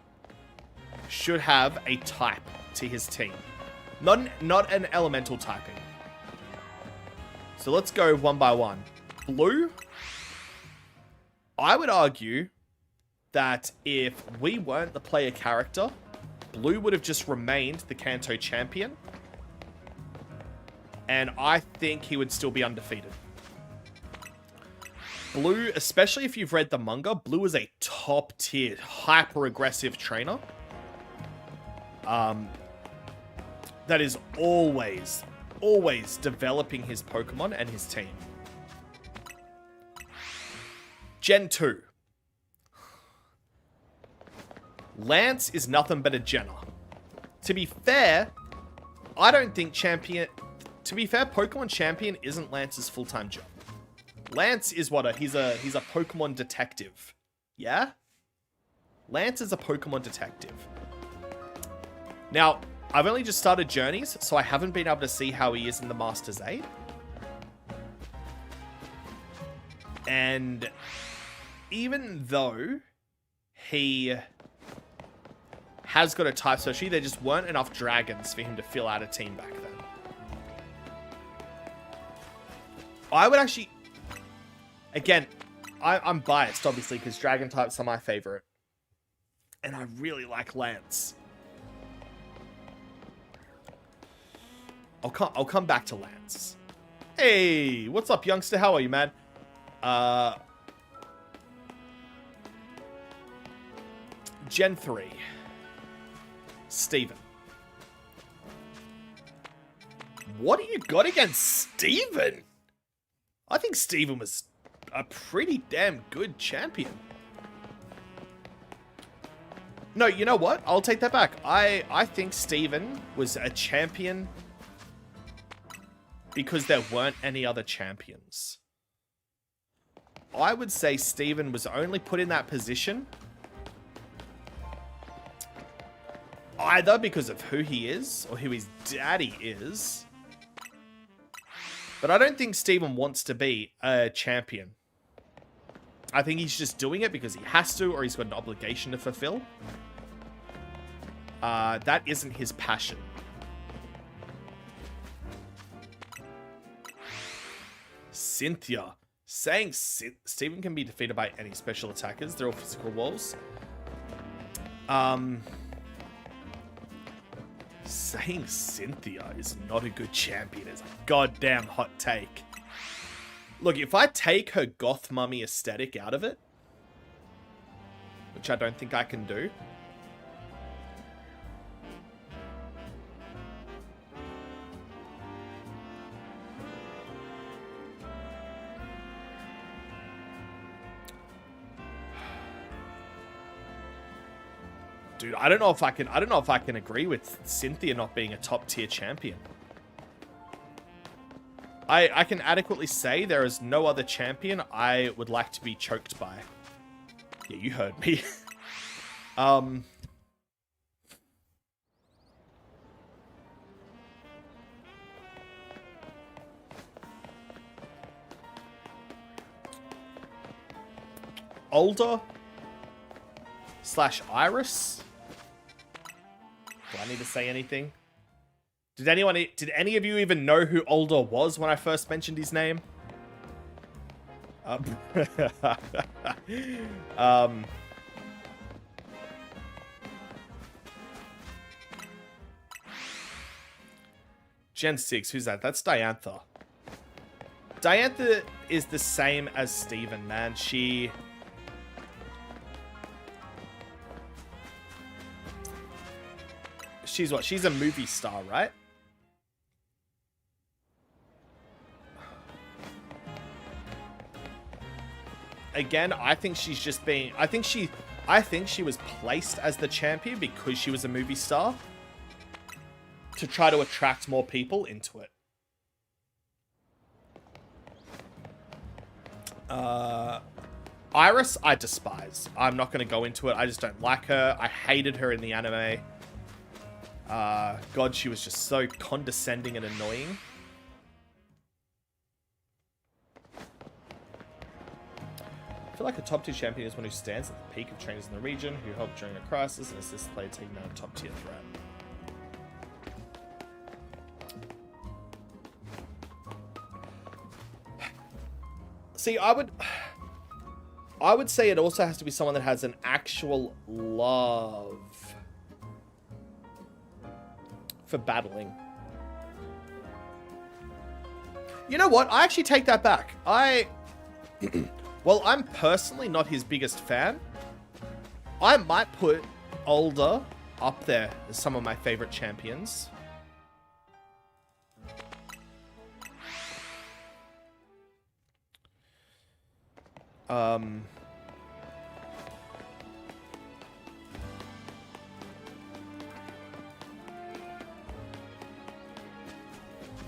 A: should have a type to his team. Not an elemental typing. So let's go one by one. Blue. I would argue that if we weren't the player character, Blue would have just remained the Kanto champion. And I think he would still be undefeated. Blue, especially if you've read the manga, Blue is a top tier, hyper aggressive trainer. That is always developing his Pokemon and his team. Gen 2. Lance is nothing but a Jenner. To be fair, I don't think Pokemon Champion isn't Lance's full-time job. Lance is he's a Pokemon detective. Yeah? Lance is a Pokemon detective. Now, I've only just started Journeys, so I haven't been able to see how he is in the Master's Aid. And even though he has got a type specialty, there just weren't enough dragons for him to fill out a team back then. I would actually... Again, I'm biased, obviously, because dragon types are my favorite. And I really like Lance. I'll come back to Lance. Hey, what's up, youngster? How are you, man? Gen 3. Steven. What do you got against Steven? I think Steven was a pretty damn good champion. No, you know what? I'll take that back. I think Steven was a champion because there weren't any other champions. I would say Steven was only put in that position either because of who he is or who his daddy is. But I don't think Steven wants to be a champion. I think he's just doing it because he has to or he's got an obligation to fulfill. That isn't his passion. Cynthia. Saying Steven can be defeated by any special attackers. They're all physical walls. Saying Cynthia is not a good champion is a goddamn hot take. Look, if I take her goth mummy aesthetic out of it, which I don't think I can do, dude, I don't know if I can agree with Cynthia not being a top tier champion. I can adequately say there is no other champion I would like to be choked by. Yeah, you heard me. Older / Iris. Do I need to say anything? Did any of you even know who Older was when I first mentioned his name? Gen 6, who's that? That's Diantha. Diantha is the same as Steven, man. She She's what? She's a movie star, right? Again, I think she's just being... I think she was placed as the champion because she was a movie star to try to attract more people into it. Iris, I despise. I'm not going to go into it. I just don't like her. I hated her in the anime. God, she was just so condescending and annoying. I feel like a top tier champion is one who stands at the peak of trainers in the region, who help during a crisis and assists players taking down a top tier threat. See, I would say it also has to be someone that has an actual love for battling. You know what? I actually take that back. Well, I'm personally not his biggest fan. I might put Older up there as some of my favorite champions.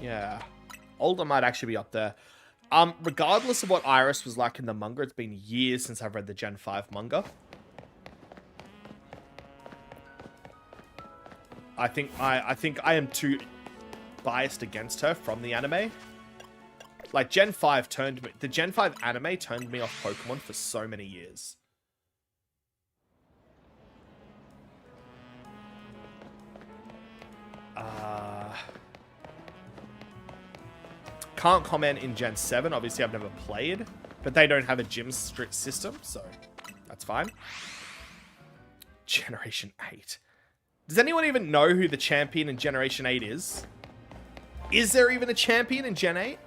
A: Yeah. Older might actually be up there. Regardless of what Iris was like in the manga, it's been years since I've read the Gen 5 manga. I think I am too biased against her from the anime. Like, Gen 5 turned me... The Gen 5 anime turned me off Pokemon for so many years. Can't comment in Gen 7. Obviously, I've never played. But they don't have a gym strict system, so that's fine. Generation 8. Does anyone even know who the champion in Generation 8 is? Is there even a champion in Gen 8?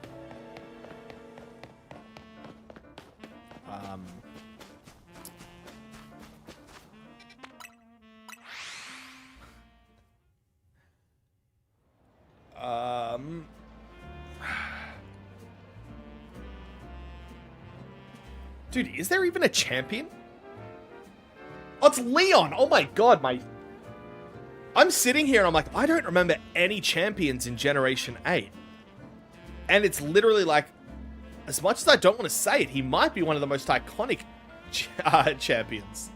A: Dude, is there even a champion? Oh, it's Leon! Oh my god, I'm sitting here and I'm like, I don't remember any champions in Generation 8. And it's literally like, as much as I don't want to say it, he might be one of the most iconic champions.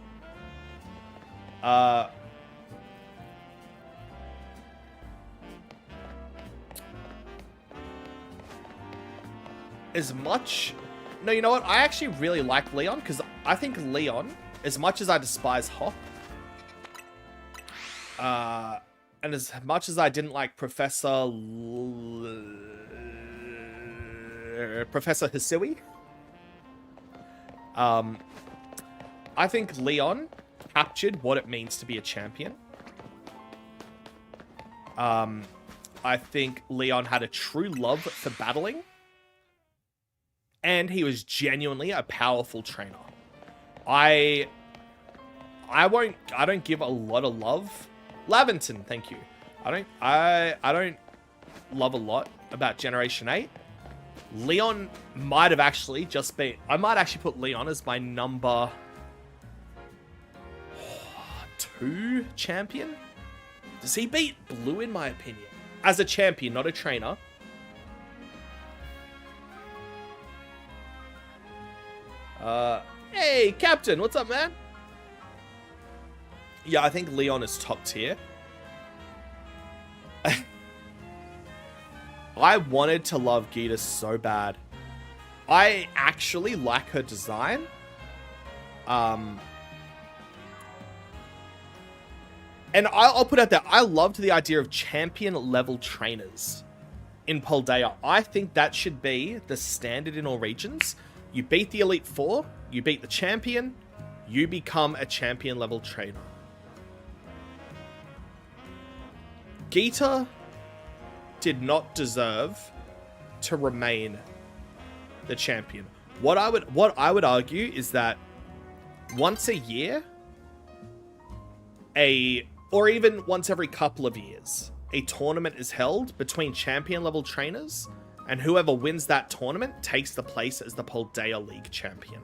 A: As much... No, you know what? I actually really like Leon, because I think Leon, as much as I despise Hop, and as much as I didn't like Professor Hisui, I think Leon captured what it means to be a champion. I think Leon had a true love for battling. And he was genuinely a powerful trainer. I don't give a lot of love. Laventon, thank you. I don't love a lot about Generation 8. Leon might have actually just been... I might actually put Leon as my number 2 champion. Does he beat Blue in my opinion? As a champion, not a trainer. Hey, Captain, what's up, man? Yeah, I think Leon is top tier. I wanted to love Gita so bad. I actually like her design. And I'll put out there, I loved the idea of champion level trainers in Paldea. I think that should be the standard in all regions. You beat the Elite Four, you beat the champion, you become a champion level trainer. Gita did not deserve to remain the champion. What I would argue is that once a year, a or even once every couple of years, a tournament is held between champion level trainers, and whoever wins that tournament takes the place as the Paldea League champion.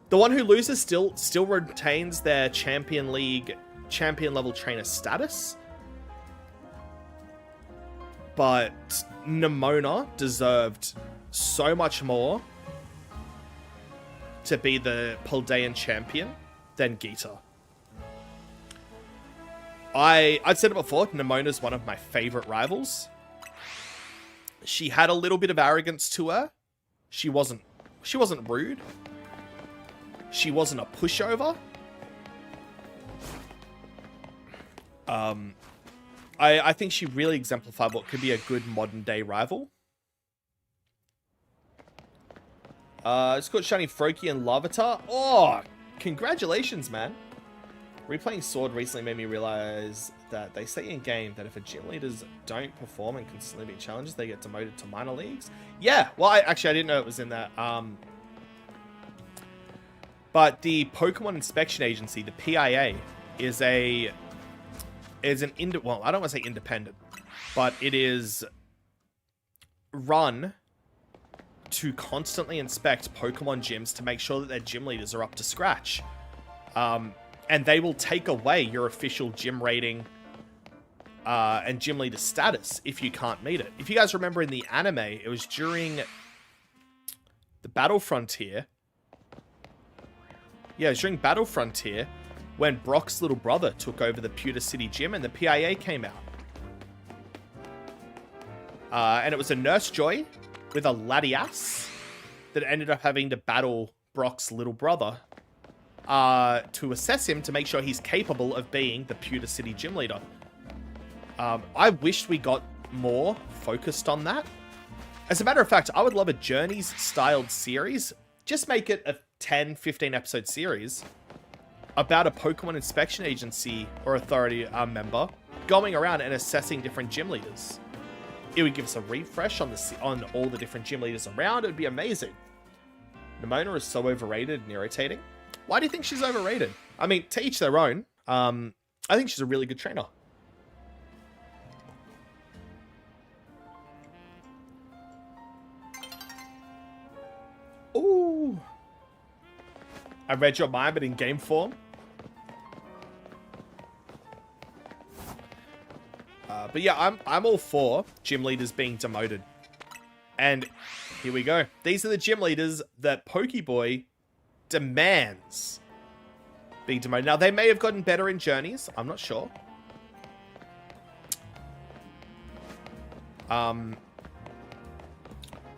A: The one who loses still retains their Champion League champion level trainer status, but Nemona deserved so much more to be the Paldean champion than Gita. I'd said it before, Nemona's one of my favorite rivals. She had a little bit of arrogance to her. She wasn't rude. She wasn't a pushover. I think she really exemplified what could be a good modern day rival. It's got Shiny Froakie and Larvitar. Oh, congratulations, man. Replaying Sword recently made me realize that they say in game that if a gym leaders don't perform and consistently beat challenges, they get demoted to minor leagues. Yeah, well, I didn't know it was in that. But the Pokemon Inspection Agency, the PIA, is an well, I don't want to say independent, but it is run to constantly inspect Pokemon gyms to make sure that their gym leaders are up to scratch. And they will take away your official gym rating and gym leader status if you can't meet it. If you guys remember in the anime, it was during the Battle Frontier. Yeah, it was during Battle Frontier when Brock's little brother took over the Pewter City gym and the PIA came out. And it was a Nurse Joy with a Latias that ended up having to battle Brock's little brother to assess him to make sure he's capable of being the Pewter City gym leader. I wish we got more focused on that. As a matter of fact, I would love a Journeys-styled series. Just make it a 10, 15 episode series about a Pokemon Inspection Agency or Authority member going around and assessing different gym leaders. It would give us a refresh on all the different gym leaders around. It would be amazing. Nemona is so overrated and irritating. Why do you think she's overrated? I mean, to each their own. I think she's a really good trainer. Ooh. I read your mind, but in game form. But yeah, I'm all for gym leaders being demoted. And here we go. These are the gym leaders that Pokeboy demands being demoted. Now, they may have gotten better in Journeys. I'm not sure.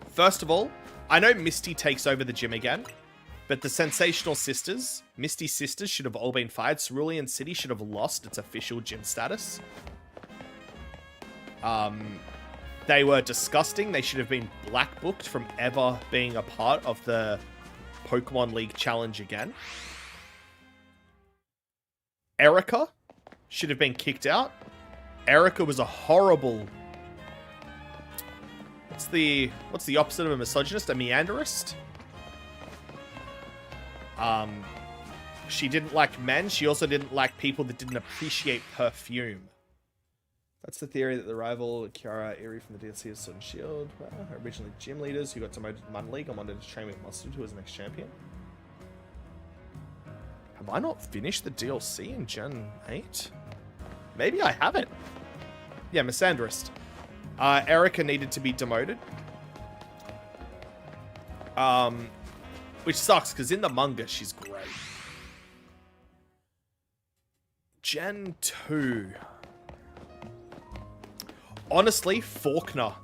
A: First of all, I know Misty takes over the gym again, but the Sensational Sisters, Misty's sisters, should have all been fired. Cerulean City should have lost its official gym status. They were disgusting. They should have been blackbooked from ever being a part of the Pokemon League Challenge again. Erica should have been kicked out. Erica was a horrible... What's the opposite of a misogynist? A meanderist? She didn't like men. She also didn't like people that didn't appreciate perfume. That's the theory that the rival Kiara Erie from the DLC of Sword and Shield are originally gym leaders who got demoted to Minor League and wanted to train with Mustard, who was the next champion. Have I not finished the DLC in Gen 8? Maybe I haven't. Yeah, misandrist. Erica needed to be demoted. Which sucks, because in the manga, she's great. Gen 2. Honestly, Faulkner.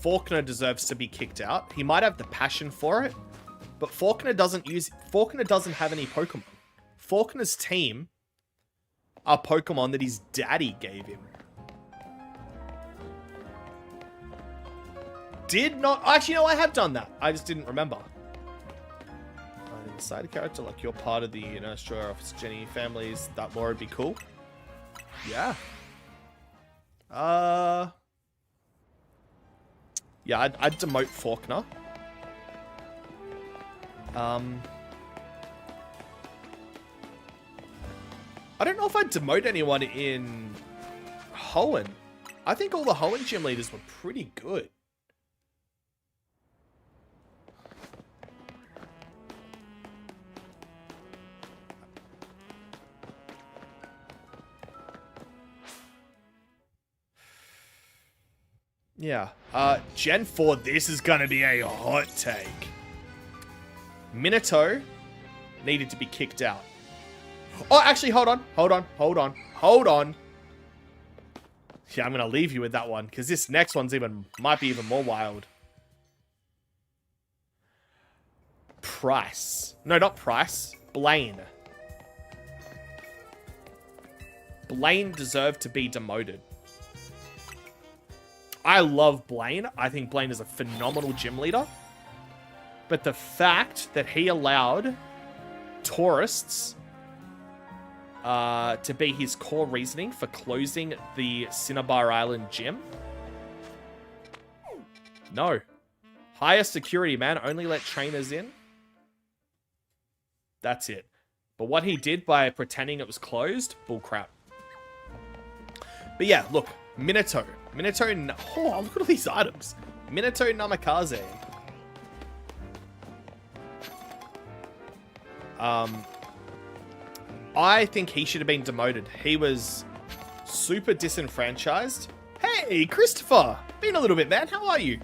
A: Faulkner deserves to be kicked out. He might have the passion for it, but Faulkner doesn't have any Pokemon. Faulkner's team are Pokemon that his daddy gave him. Actually, no, I have done that. I just didn't remember. Finding a side character like you're part of the Nurse Joy Office Jenny families, that lore would be cool. Yeah. Yeah, I'd demote Faulkner. I don't know if I'd demote anyone in Hoenn. I think all the Hoenn gym leaders were pretty good. Yeah. Gen 4, this is going to be a hot take. Minato needed to be kicked out. Oh, actually, hold on. Yeah, I'm going to leave you with that one, because this next one's might be even more wild. Price. No, not Price. Blaine. Blaine deserved to be demoted. I love Blaine. I think Blaine is a phenomenal gym leader. But the fact that he allowed tourists to be his core reasoning for closing the Cinnabar Island gym. No. Higher security, man. Only let trainers in. That's it. But what he did by pretending it was closed, bullcrap. But yeah, look. Minato. Oh, look at all these items. Minato Namikaze. I think he should have been demoted. He was super disenfranchised. Hey, Christopher! Been a little bit, man. How are you?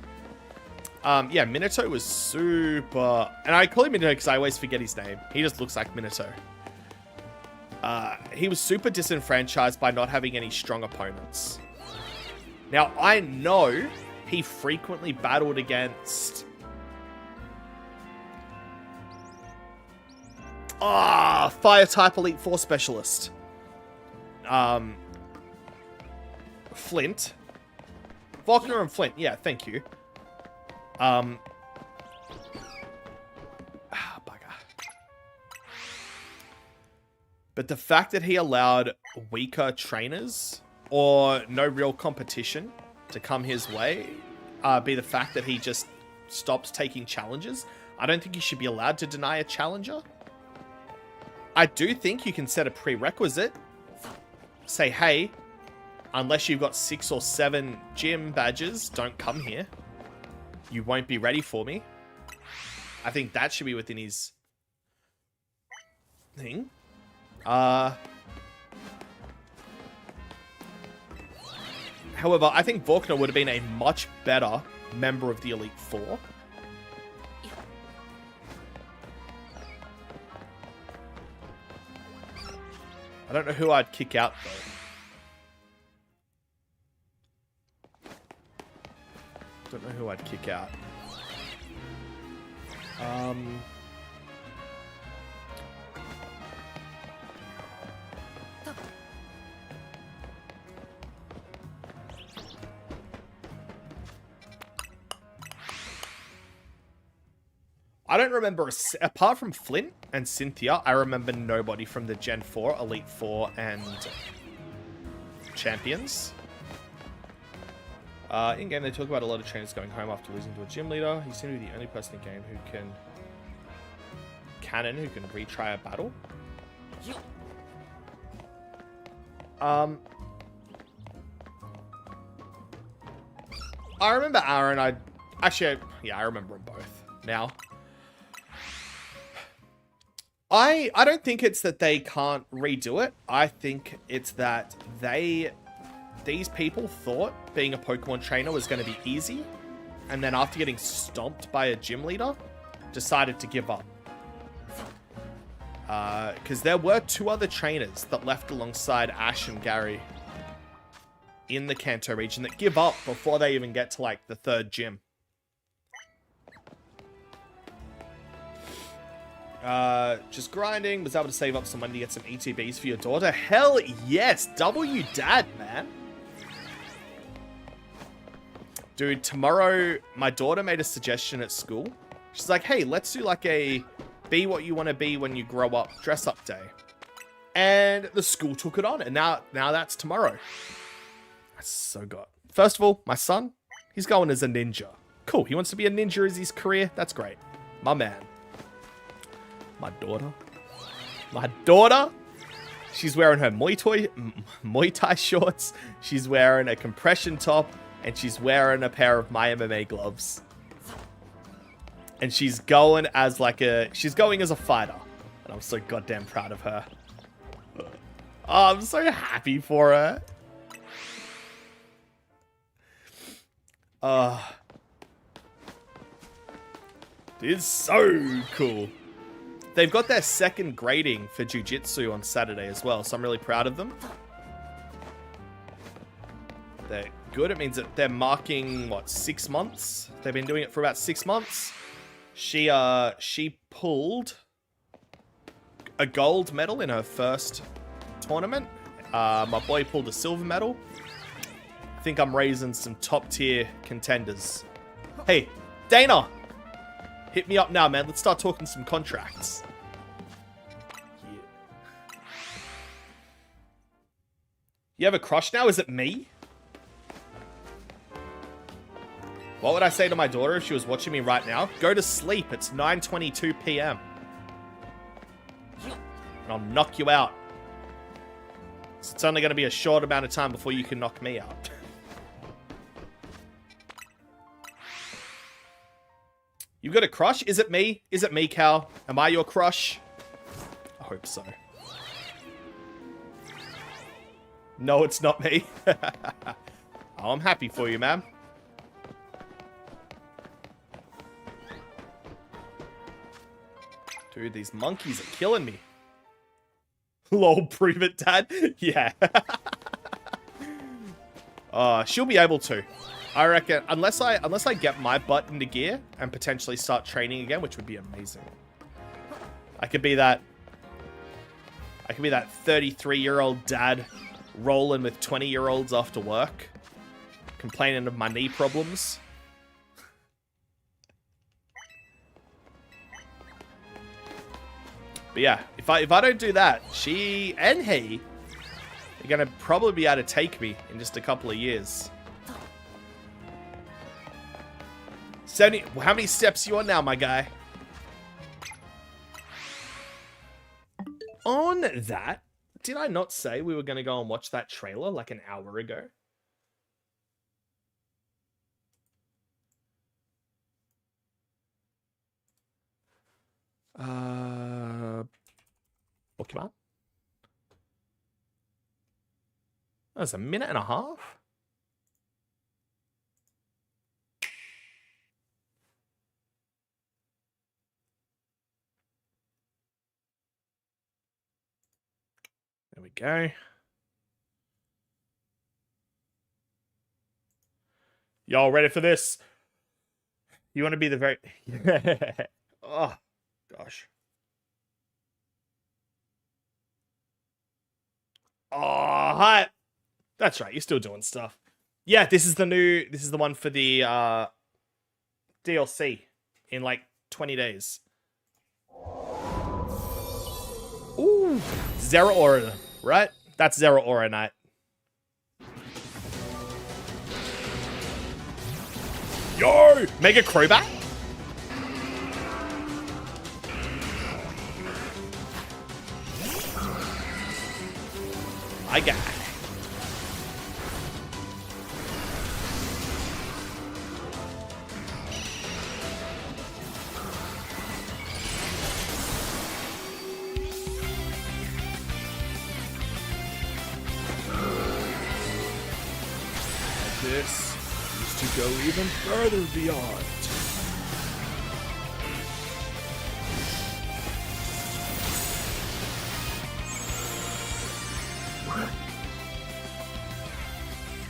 A: Yeah, Minato was super... And I call him Minato because I always forget his name. He just looks like Minato. He was super disenfranchised by not having any strong opponents. Now, I know he frequently battled against... Fire-type Elite Four Specialist. Flint. Volkner and Flint. Yeah, thank you. Bugger. But the fact that he allowed weaker trainers or no real competition to come his way, be the fact that he just stops taking challenges. I don't think you should be allowed to deny a challenger. I do think you can set a prerequisite. Say, hey, unless you've got 6 or 7 gym badges, don't come here. You won't be ready for me. I think that should be within his thing. However, I think Volkner would have been a much better member of the Elite Four. I don't know who I'd kick out, though. Don't know who I'd kick out. I don't remember, apart from Flint and Cynthia, I remember nobody from the Gen 4, Elite 4, and Champions. In-game, they talk about a lot of trainers going home after losing to a gym leader. He seems to be the only person in game who can retry a battle. I remember Aaron. I remember them both now. I don't think it's that they can't redo it. I think it's that these people thought being a Pokemon trainer was going to be easy, and then after getting stomped by a gym leader, decided to give up. Because there were 2 other trainers that left alongside Ash and Gary in the Kanto region that give up before they even get to, like, the 3rd gym. Just grinding. Was able to save up some money to get some ETBs for your daughter. Hell yes. W dad, man. Dude, tomorrow, my daughter made a suggestion at school. She's like, hey, let's do like a be what you want to be when you grow up dress up day. And the school took it on. And now that's tomorrow. That's so good. First of all, my son, he's going as a ninja. Cool. He wants to be a ninja as his career. That's great. My man. My daughter. She's wearing her Muay Thai shorts. She's wearing a compression top. And she's wearing a pair of my MMA gloves. And she's going as she's going as a fighter. And I'm so goddamn proud of her. Oh, I'm so happy for her. It's so cool. They've got their second grading for jiu-jitsu on Saturday as well, so I'm really proud of them. They're good. It means that they're marking, what, 6 months? They've been doing it for about 6 months. She pulled a gold medal in her first tournament. My boy pulled a silver medal. I think I'm raising some top-tier contenders. Hey, Dana! Hit me up now, man. Let's start talking some contracts. Yeah. You have a crush now? Is it me? What would I say to my daughter if she was watching me right now? Go to sleep. It's 9:22 p.m. And I'll knock you out. So it's only going to be a short amount of time before you can knock me out. You got a crush? Is it me? Is it me, Cal? Am I your crush? I hope so. No, it's not me. Oh, I'm happy for you, man. Dude, these monkeys are killing me. Lol, prove it, Dad. Yeah. She'll be able to. I reckon, unless I get my butt into gear and potentially start training again, which would be amazing. I could be that 33-year-old dad rolling with 20-year-olds after work, complaining of my knee problems. But yeah, if I don't do that, she and he are gonna probably be able to take me in just a couple of years. 70. How many steps you on now, my guy? On that, did I not say we were gonna go and watch that trailer like an hour ago? Pokemon? That's a minute and a half? There we go. Y'all ready for this? You want to be the very... Oh, gosh. Oh, hi. That's right. You're still doing stuff. Yeah, this is the one for the DLC in like 20 days. Ooh, Zeraora, right? That's Zeraora Knight. Yo! Mega Crobat? I got it. This is to go even further beyond.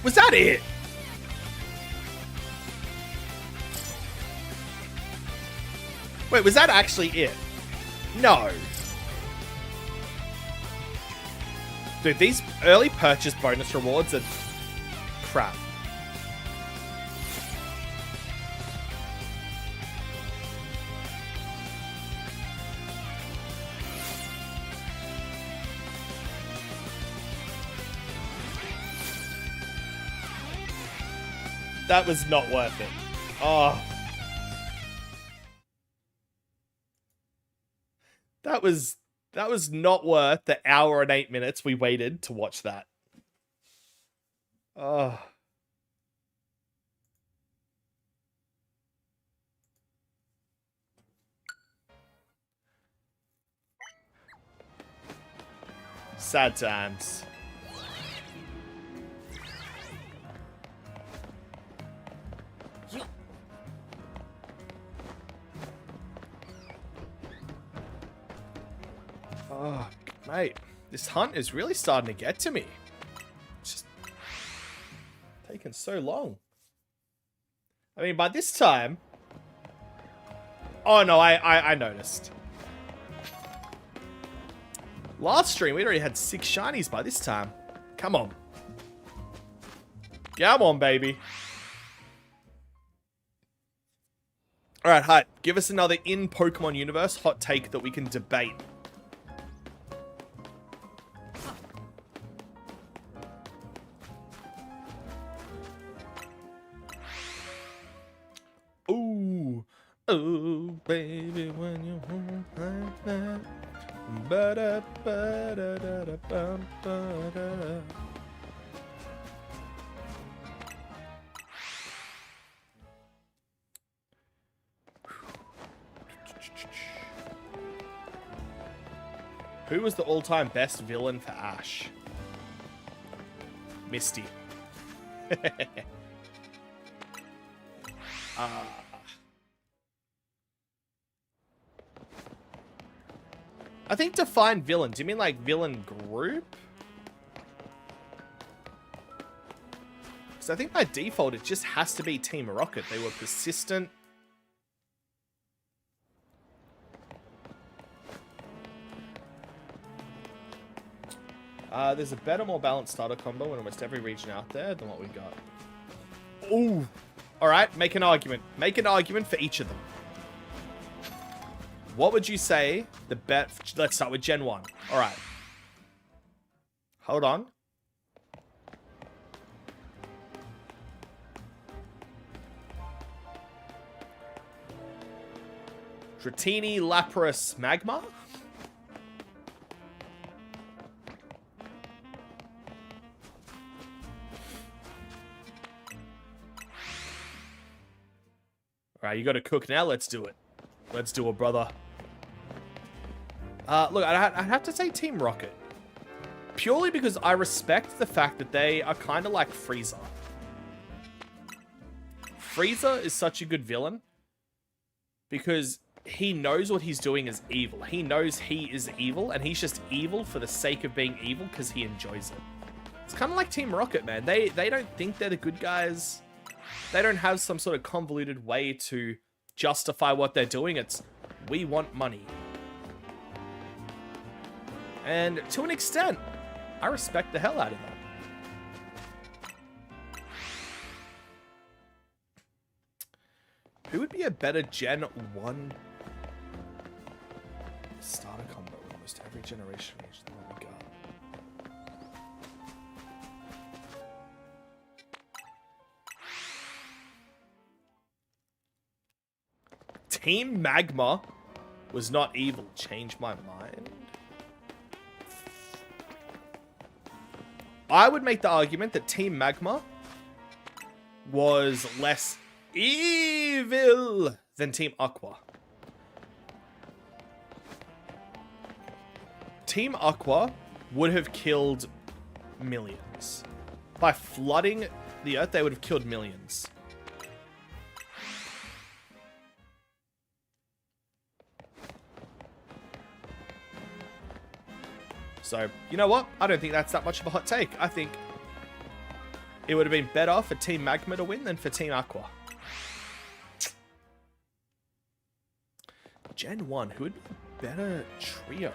A: Was that it? Wait, was that actually it? No. Dude, these early purchase bonus rewards are crap. That was not worth it. Oh. That was That was not worth the hour and 8 minutes we waited to watch that. Oh. Sad times. Oh, mate. This hunt is really starting to get to me. It's just taking so long. I mean, by this time... Oh, no, I noticed. Last stream, we'd already had 6 shinies by this time. Come on. Come on, baby. Alright, Hut. Give us another in Pokemon universe hot take that we can debate. Ooh. Oh, baby, when you hold like that. Ba-da, ba-da, da, da, bum, ba-da. Who was the all-time best villain for Ash? Misty. I think define villain. Do you mean like villain group? Because I think by default it just has to be Team Rocket. They were persistent. There's a better, more balanced starter combo in almost every region out there than what we got. Ooh. Alright, make an argument. Make an argument for each of them. What would you say the bet... Let's start with Gen 1. Alright. Hold on. Dratini, Lapras, Magma? Alright, you got to cook now. Let's do it. Let's do it, brother. Look, I'd have to say Team Rocket. Purely because I respect the fact that they are kind of like Frieza. Frieza is such a good villain because he knows what he's doing is evil. He knows he is evil, and he's just evil for the sake of being evil because he enjoys it. It's kind of like Team Rocket, man. They don't think they're the good guys. They don't have some sort of convoluted way to justify what they're doing. It's, we want money. And to an extent, I respect the hell out of that. Who would be a better Gen 1 starter combo in almost every generation range than what we got? Team Magma was not evil. Change my mind. I would make the argument that Team Magma was less evil than Team Aqua. Team Aqua would have killed millions. By flooding the earth, they would have killed millions. So, you know what? I don't think that's that much of a hot take. I think it would have been better for Team Magma to win than for Team Aqua. Gen 1, who would be a better trio?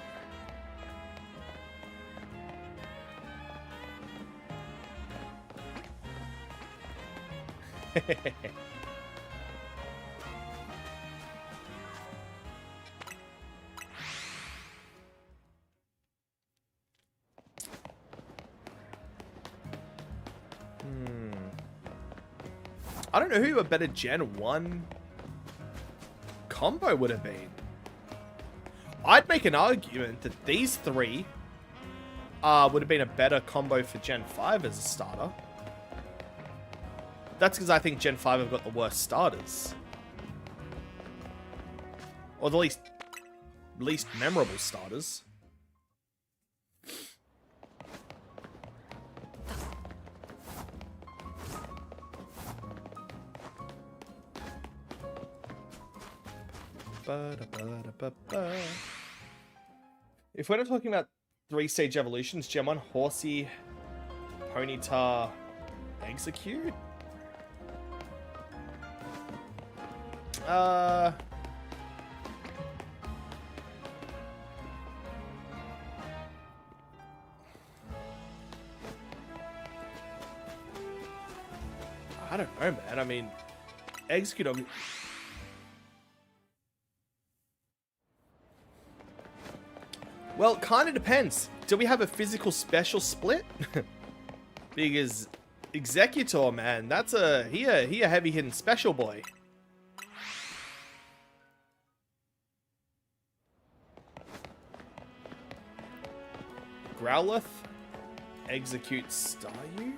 A: I don't know who a better Gen 1 combo would have been. I'd make an argument that these three would have been a better combo for Gen 5 as a starter. That's because I think Gen 5 have got the worst starters. Or the least memorable starters. If we're not talking about 3-stage evolutions, Gen 1, Horsey, Ponyta, Execute? I don't know, man. I mean, Execute on me. Well, it kind of depends. Do we have a physical special split? Because Executor, man, that's he a heavy hitting special boy. Growlithe, Execute Staryu.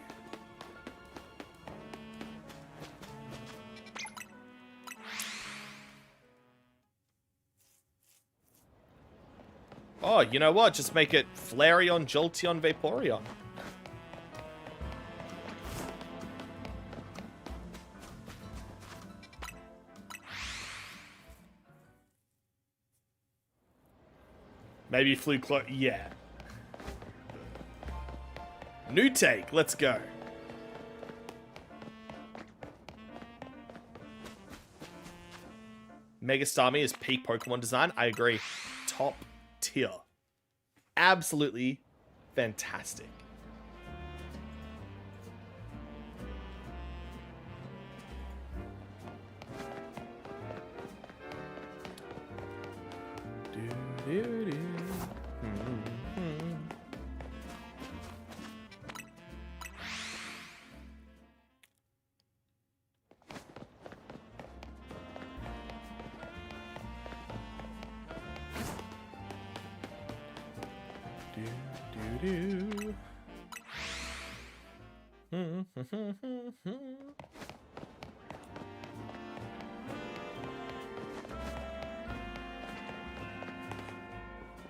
A: Oh, you know what? Just make it Flareon, Jolteon, Vaporeon. Maybe Fluklo. Yeah. New take. Let's go. Mega Starmie is peak Pokemon design. I agree. Top tier. Absolutely fantastic.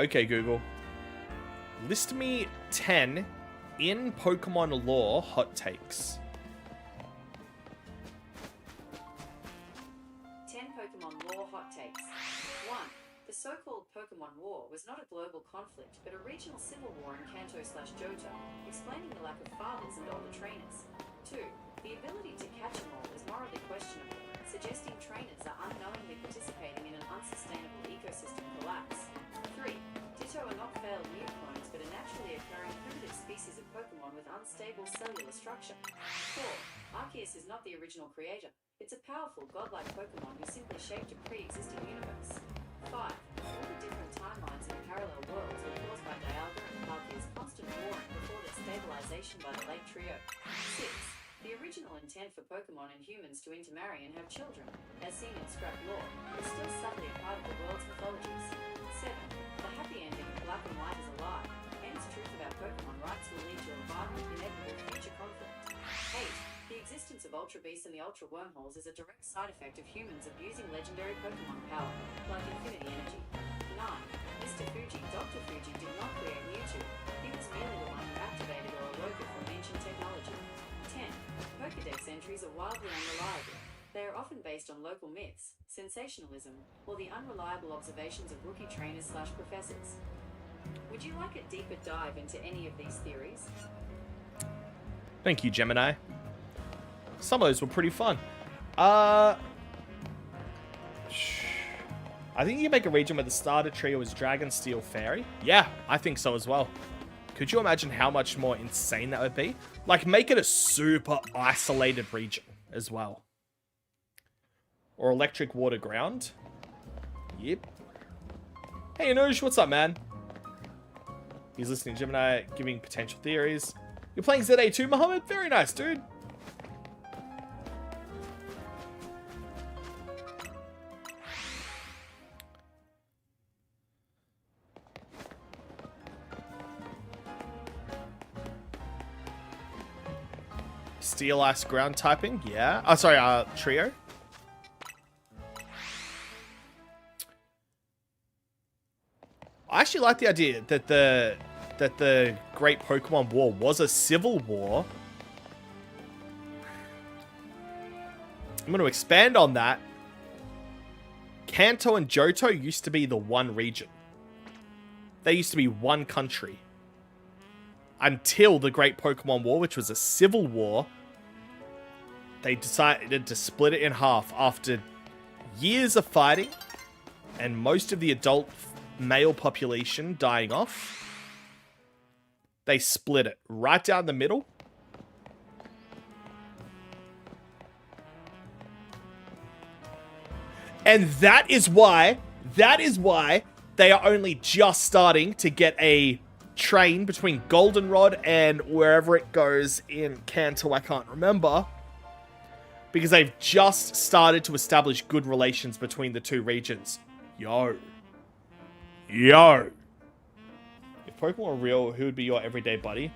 A: Okay, Google. List me 10 in Pokemon lore hot takes.
B: 10 Pokemon lore hot takes. 1. The so-called Pokemon War was not a global conflict, but a regional civil war in Kanto/Johto, explaining the lack of fathers and older trainers. 2. The ability to catch them all is morally questionable, suggesting trainers are unknowingly participating in an unsustainable ecosystem collapse. 3. Ditto are not failed new clones, but a naturally occurring primitive species of Pokemon with unstable cellular structure. 4. Arceus is not the original creator. It's a powerful, godlike Pokemon who simply shaped a pre-existing universe. 5. All the different timelines in parallel worlds were caused by Dialga and Palkia's constant warring before their stabilization by the Lake Trio. 6. The original intent for Pokemon and humans to intermarry and have children, as seen in scrap lore, is still subtly a part of the world's mythologies. 7. The happy ending of Black and White is a lie. Hence, truth about Pokemon rights will lead to a violent, inevitable future conflict. 8. The existence of Ultra Beasts and the Ultra Wormholes is a direct side effect of humans abusing legendary Pokemon power, like Infinity Energy. 9. Mr. Fuji, Dr. Fuji, did not create Mewtwo. He was merely the one who activated or awoke it from ancient technology. 10. Pokédex entries are wildly unreliable. They are often based on local myths, sensationalism, or the unreliable observations of rookie trainers/professors. Would you like a deeper dive into any of these theories?
A: Thank you, Gemini. Some of those were pretty fun. I think you can make a region where the starter trio is Dragon, Steel, Fairy. Yeah, I think so as well. Could you imagine how much more insane that would be? Like, make it a super isolated region as well. Or Electric, Water, Ground. Yep. Hey, Anuj, what's up, man? He's listening to Gemini, giving potential theories. You're playing ZA too, Mohammed? Very nice, dude. Steel, Ice, Ground typing, yeah. Oh, sorry, Trio. I actually like the idea that the Great Pokemon War was a civil war. I'm going to expand on that. Kanto and Johto used to be the one region. They used to be one country. Until the Great Pokemon War, which was a civil war, they decided to split it in half after years of fighting and most of the adult male population dying off. They split it right down the middle. And that is why they are only just starting to get a train between Goldenrod and wherever it goes in Kanto, I can't remember. Because they've just started to establish good relations between the two regions. Yo. If Pokemon were real, who would be your everyday buddy?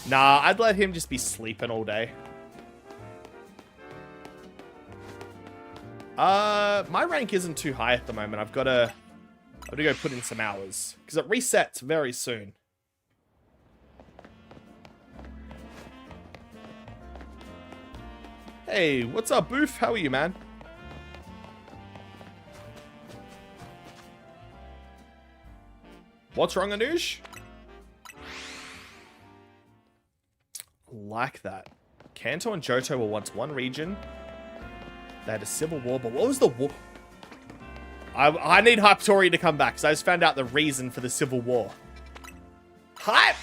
A: Nah, I'd let him just be sleeping all day. My rank isn't too high at the moment. I've got to go put in some hours. Because it resets very soon. Hey, what's up, Boof? How are you, man? What's wrong, Anush? Like that. Kanto and Johto were once one region. They had a civil war, but what was the war? I need Hypatoria to come back, because I just found out the reason for the civil war. Hypatoria!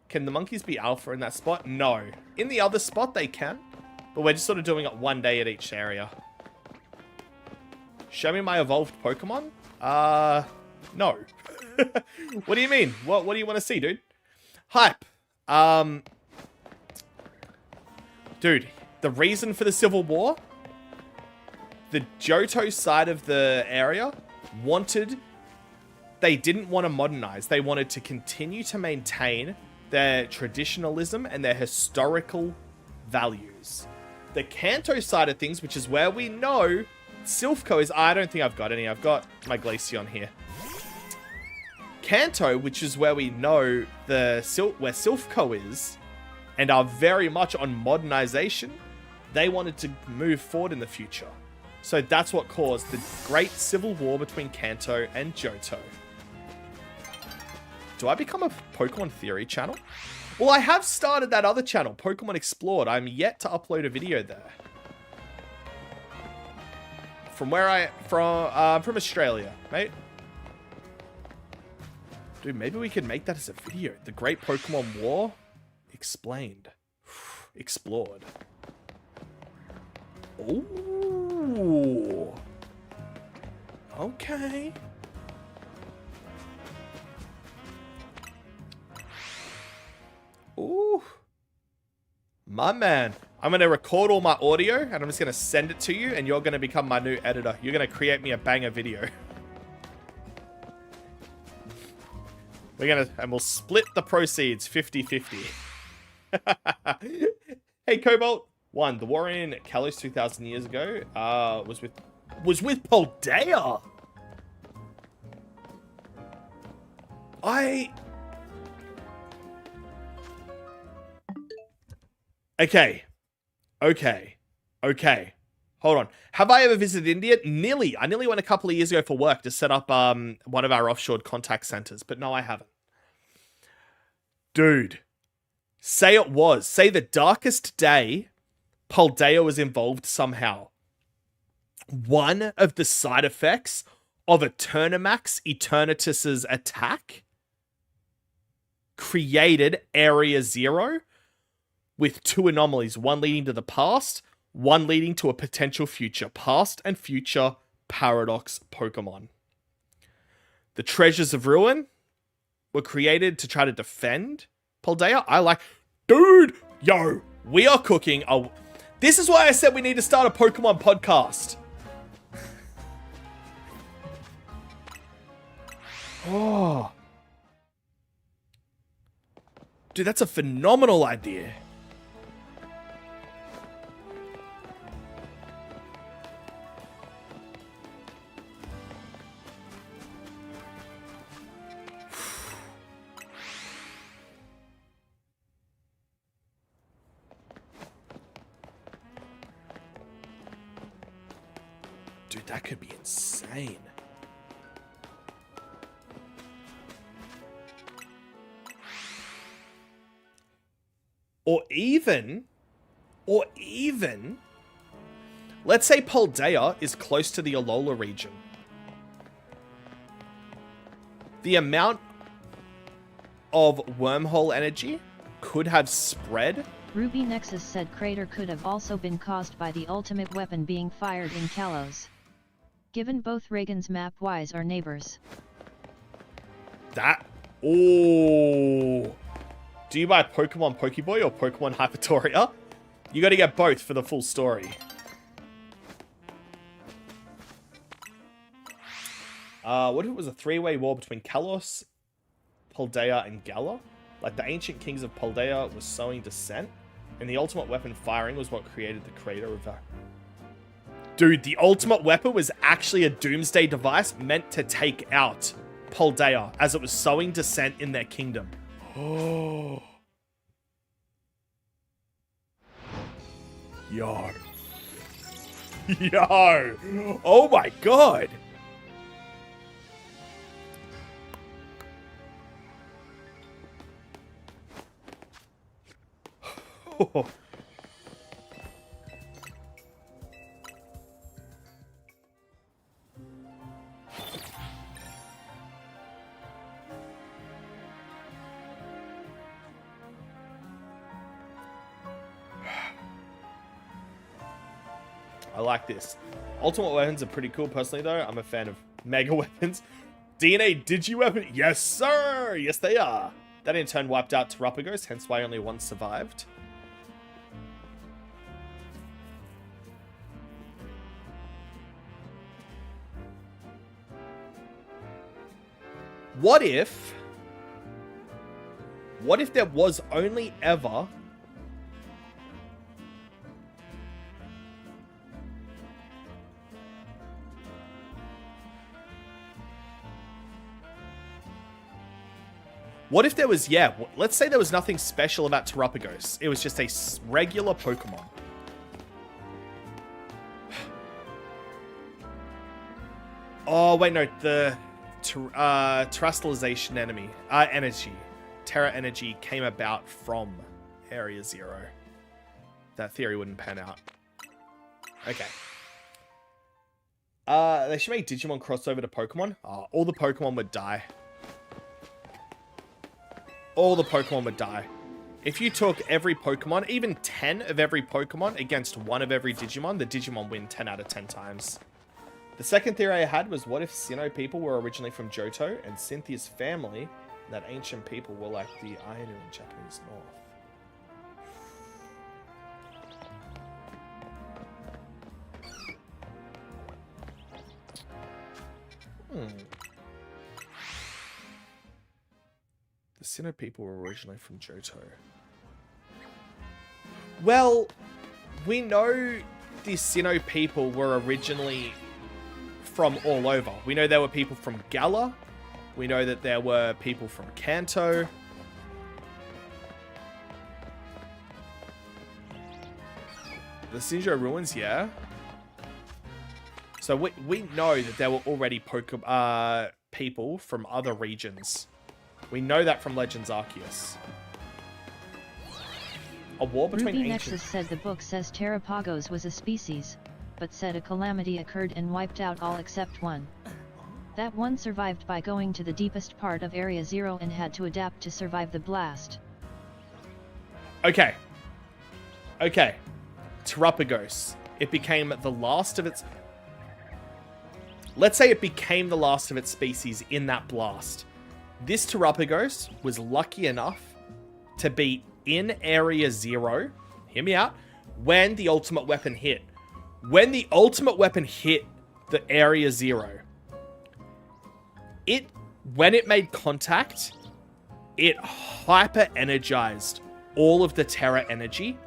A: Can the monkeys be alpha in that spot? No. In the other spot, they can. But we're just sort of doing it one day at each area. Show me my evolved Pokemon? No. What do you mean? What do you want to see, dude? Hype. Dude, the reason for the Civil War? The Johto side of the area they didn't want to modernize. They wanted to continue to maintain their traditionalism and their historical values. The Kanto side of things, which is where we know Silphco is... I don't think I've got any. I've got my Glaceon here. Kanto, which is where we know where Silphco is, and are very much on modernization, they wanted to move forward in the future. So that's what caused the great civil war between Kanto and Johto. Do I become a Pokemon Theory channel? Well, I have started that other channel, Pokemon Explored. I'm yet to upload a video there. From Australia, mate. Dude, maybe we could make that as a video. The Great Pokemon War explained. Explored. Ooh. Okay. Ooh. My man. I'm going to record all my audio and I'm just going to send it to you and you're going to become my new editor. You're going to create me a banger video. And we'll split the proceeds 50-50. Hey, Cobalt. One, the war in Kalos 2,000 years ago was with Paldea. Okay. Hold on. Have I ever visited India? Nearly. I nearly went a couple of years ago for work to set up one of our offshore contact centers, but no, I haven't. Dude, say it was. Say the darkest day, Paldea was involved somehow. One of the side effects of Eternamax Eternatus's attack created Area Zero with two anomalies, one leading to the past, one leading to a potential future. Past and future paradox Pokemon. The Treasures of Ruin were created to try to defend Paldea. Dude, yo, we are cooking. This is why I said we need to start a Pokemon podcast. Oh. Dude, that's a phenomenal idea. Dude, that could be insane. Or even, let's say Paldea is close to the Alola region. The amount of wormhole energy could have spread.
C: Ruby Nexus said crater could have also been caused by the ultimate weapon being fired in Kalos. Given both Reagan's map-wise are neighbors.
A: That... Oh... Do you buy Pokemon Pokeboy or Pokemon Hypertoria? You gotta get both for the full story. What if it was a three-way war between Kalos, Paldea, and Galar? Like the ancient kings of Paldea was sowing dissent, and the ultimate weapon firing was what created the crater of that. Dude, the ultimate weapon was actually a doomsday device meant to take out Paldea as it was sowing dissent in their kingdom. Oh. Yo. Yo. Oh my god. Oh. I like this. Ultimate weapons are pretty cool personally though. I'm a fan of mega weapons. DNA Digi-weapon? Yes, sir! Yes, they are. That in turn wiped out Terapagos, hence why only one survived. What if there was only ever what if there was, yeah, let's say there was nothing special about Terapagos. It was just a regular Pokemon. Oh, wait, no, the terrestrialization energy, Terra energy came about from Area Zero. That theory wouldn't pan out. Okay. They should make Digimon crossover to Pokemon. All the Pokemon would die. All the Pokemon would die. If you took every Pokemon, even 10 of every Pokemon against one of every Digimon, the Digimon win 10 out of 10 times. The second theory I had was, what if Sinnoh people were originally from Johto and Cynthia's family, that ancient people were like the Ainu in Japanese North? The Sinnoh people were originally from Johto. Well, we know the Sinnoh people were originally from all over. We know there were people from Galar. We know that there were people from Kanto. The Sinjo ruins, yeah. So we know that there were already people from other regions. We know that from Legends Arceus. A war between
C: Ruby
A: ancient...
C: Nexus said the book says Terrapagos was a species, but said a calamity occurred and wiped out all except one. That one survived by going to the deepest part of Area Zero and had to adapt to survive the blast.
A: Okay. Okay. Terrapagos. It became the last of its... Let's say it became the last of its species in that blast. This Terrapagos was lucky enough to be in Area Zero, hear me out, when the ultimate weapon hit. When the ultimate weapon hit the Area Zero, it when it made contact, it hyper-energized all of the Terra energy,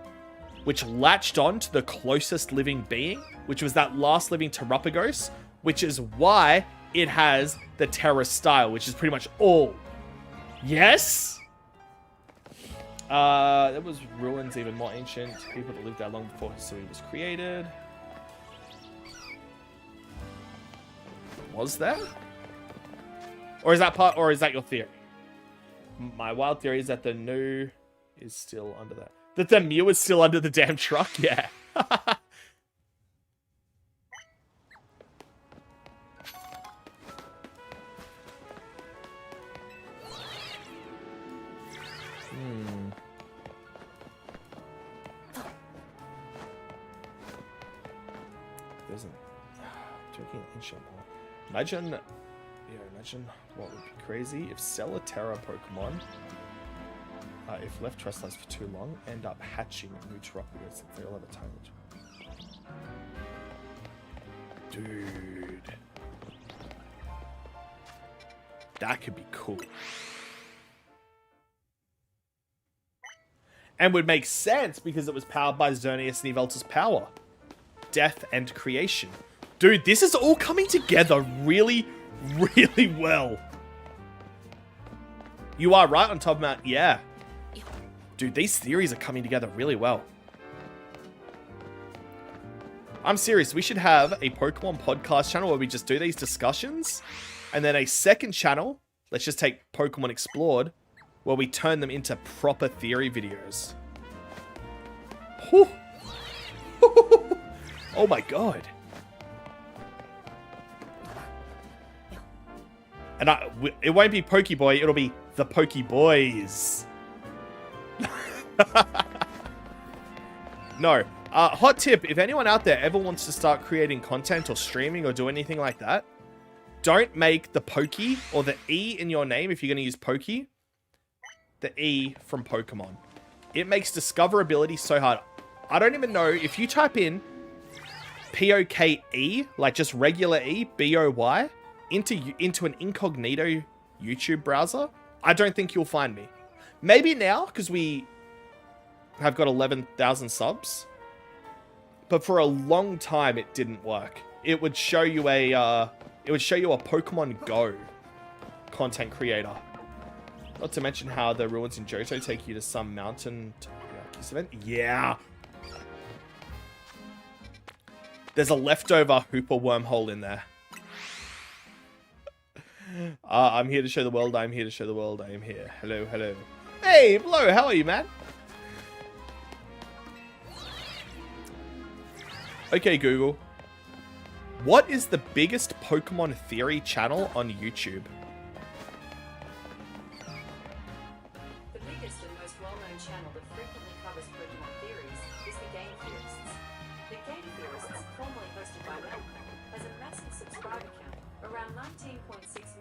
A: which latched on to the closest living being, which was that last living Terrapagos, which is why it has the Terra style, which is pretty much all. Yes? There was ruins even more ancient. People that lived there long before history was created. Was there? Or is that part, or is that your theory? My wild theory is that the new is still under that. That the Mew is still under the damn truck? Yeah. There's an drinking ancient more. Imagine what would be crazy if sell a Terra Pokemon, if left restless for too long, end up hatching new Terrapagos if they all have a tail. Dude. That could be cool. And would make sense because it was powered by Xerneas and Yveltal's power. Death and creation. Dude, this is all coming together really, really well. You are right on top of Mount. Yeah. Dude, these theories are coming together really well. I'm serious. We should have a Pokemon podcast channel where we just do these discussions. And then a second channel, let's just take Pokemon Explored, where we turn them into proper theory videos. Whew. Oh my god. And it won't be Pokeboy, it'll be the Pokeboys. No. Hot tip, if anyone out there ever wants to start creating content or streaming or do anything like that, don't make the Pokey or the E in your name, if you're going to use Pokey, the E from Pokemon. It makes discoverability so hard. I don't even know, if you type in P-O-K-E, like just regular E, B-O-Y, into an incognito YouTube browser, I don't think you'll find me. Maybe now, because we have got 11,000 subs. But for a long time, it didn't work. It would show you a Pokemon Go content creator. Not to mention how the ruins in Johto take you to some mountain event. Yeah. There's a leftover Hooper wormhole in there. I'm here to show the world. I'm here to show the world. I am here. Hello, hello. Hey, hello. How are you, man? Okay, Google. What is the biggest Pokemon theory channel on YouTube?
B: The biggest and most well-known channel that frequently covers Pokemon theories is the Game Theorists. The Game Theorists, formerly hosted by Melka, has a massive subscriber count, around 19.6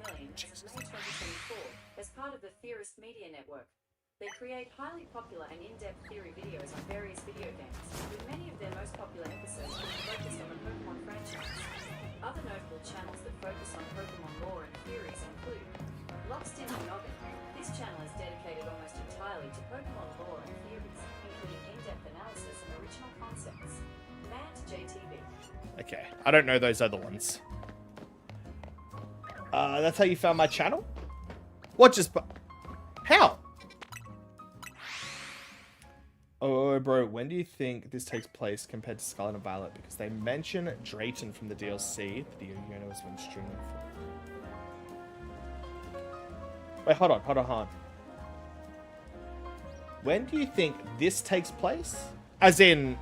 B: million as of May 2024, as part of the Theorist Media Network. They create highly popular and in-depth theory videos on various video games, with many of their most popular episodes being focused on the Pokemon franchise. Other notable channels that focus on Pokemon lore and theories include Lost in the Noggin. This channel is dedicated almost entirely to Pokemon lore and theories, including in-depth analysis and original concepts. Mad JTV.
A: Okay, I don't know those other ones. That's how you found my channel? What just... How? Oh, bro, when do you think this takes place compared to Scarlet and Violet? Because they mention Drayton from the DLC that the Yono has been streaming for. Wait, hold on. When do you think this takes place? As in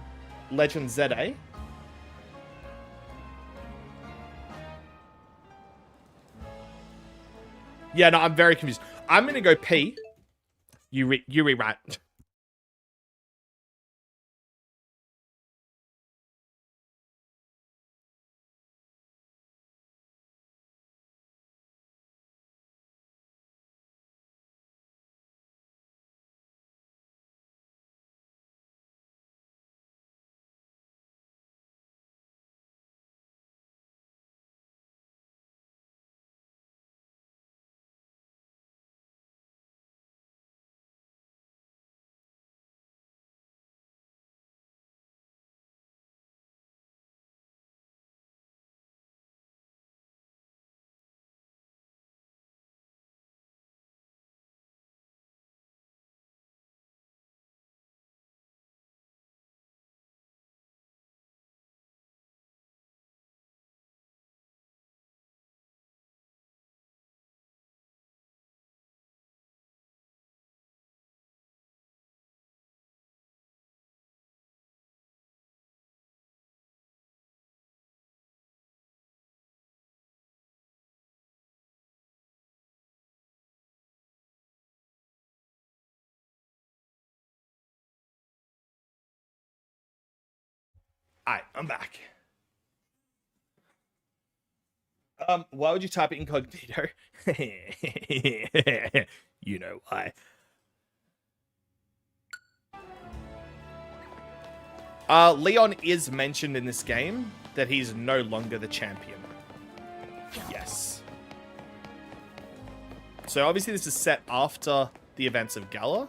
A: Legend ZA? Yeah, no, I'm very confused. I'm gonna go pee. You rewrite. Alright, I'm back. Why would you type it incognito? You know why. Leon is mentioned in this game that he's no longer the champion. Yes. So obviously this is set after the events of Galar.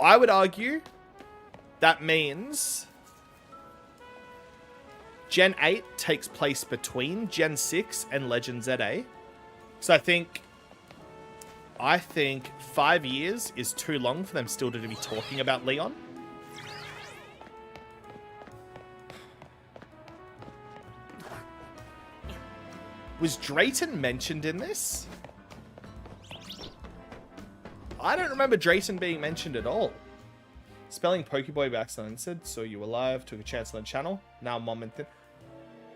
A: I would argue that means Gen 8 takes place between Gen 6 and Legend ZA. So I think 5 years is too long for them still to be talking about Leon. Was Drayton mentioned in this? I don't remember Drayton being mentioned at all. Spelling Pokeboy by accident said, so you were live, took a chance on the channel. Now mom and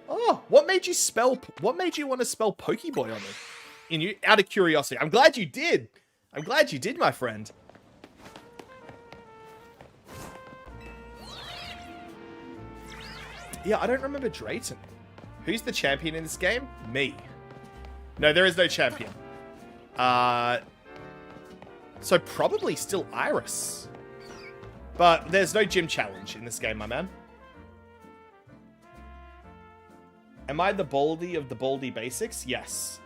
A: oh, what made you want to spell Pokeboy on me? Out of curiosity. I'm glad you did. I'm glad you did, my friend. Yeah, I don't remember Drayton. Who's the champion in this game? Me. No, there is no champion. So probably still Iris. But there's no gym challenge in this game, my man. Am I the Baldy of the Baldy Basics? Yes.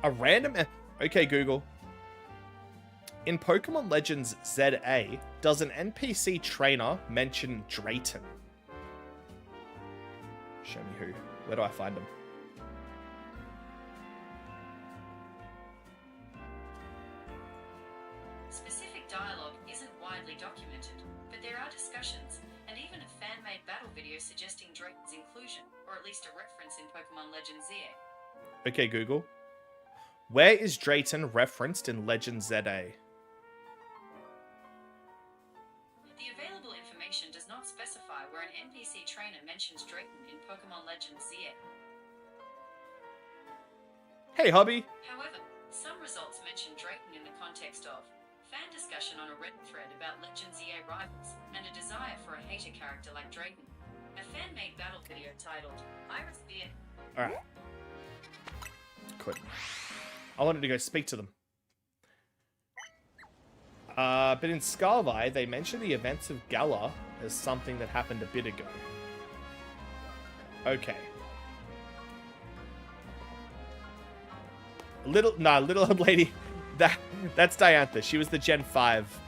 A: A random... Okay, Google. In Pokemon Legends ZA, does an NPC trainer mention Drayton? Show me who. Where do I find him?
B: Specific dialogue isn't widely documented, but there are discussions, and even a fan-made battle video suggesting Drayton's inclusion, or at least a reference in Pokemon Legends ZA.
A: Okay, Google. Where is Drayton referenced in Legends ZA?
B: The available information does not specify where an NPC trainer mentions Drayton in Pokemon Legends ZA.
A: Hey, hubby.
B: However, some results mention Drayton in the context of fan discussion on a Reddit thread about Legends ZA rivals and a desire for a hater character like Drayton. A fan-made battle video titled Iris Beard.
A: Alright. Cool. I wanted to go speak to them. But in Scarvi, they mention the events of Galar as something that happened a bit ago. Okay. Little old lady. That's Diantha. She was the Gen 5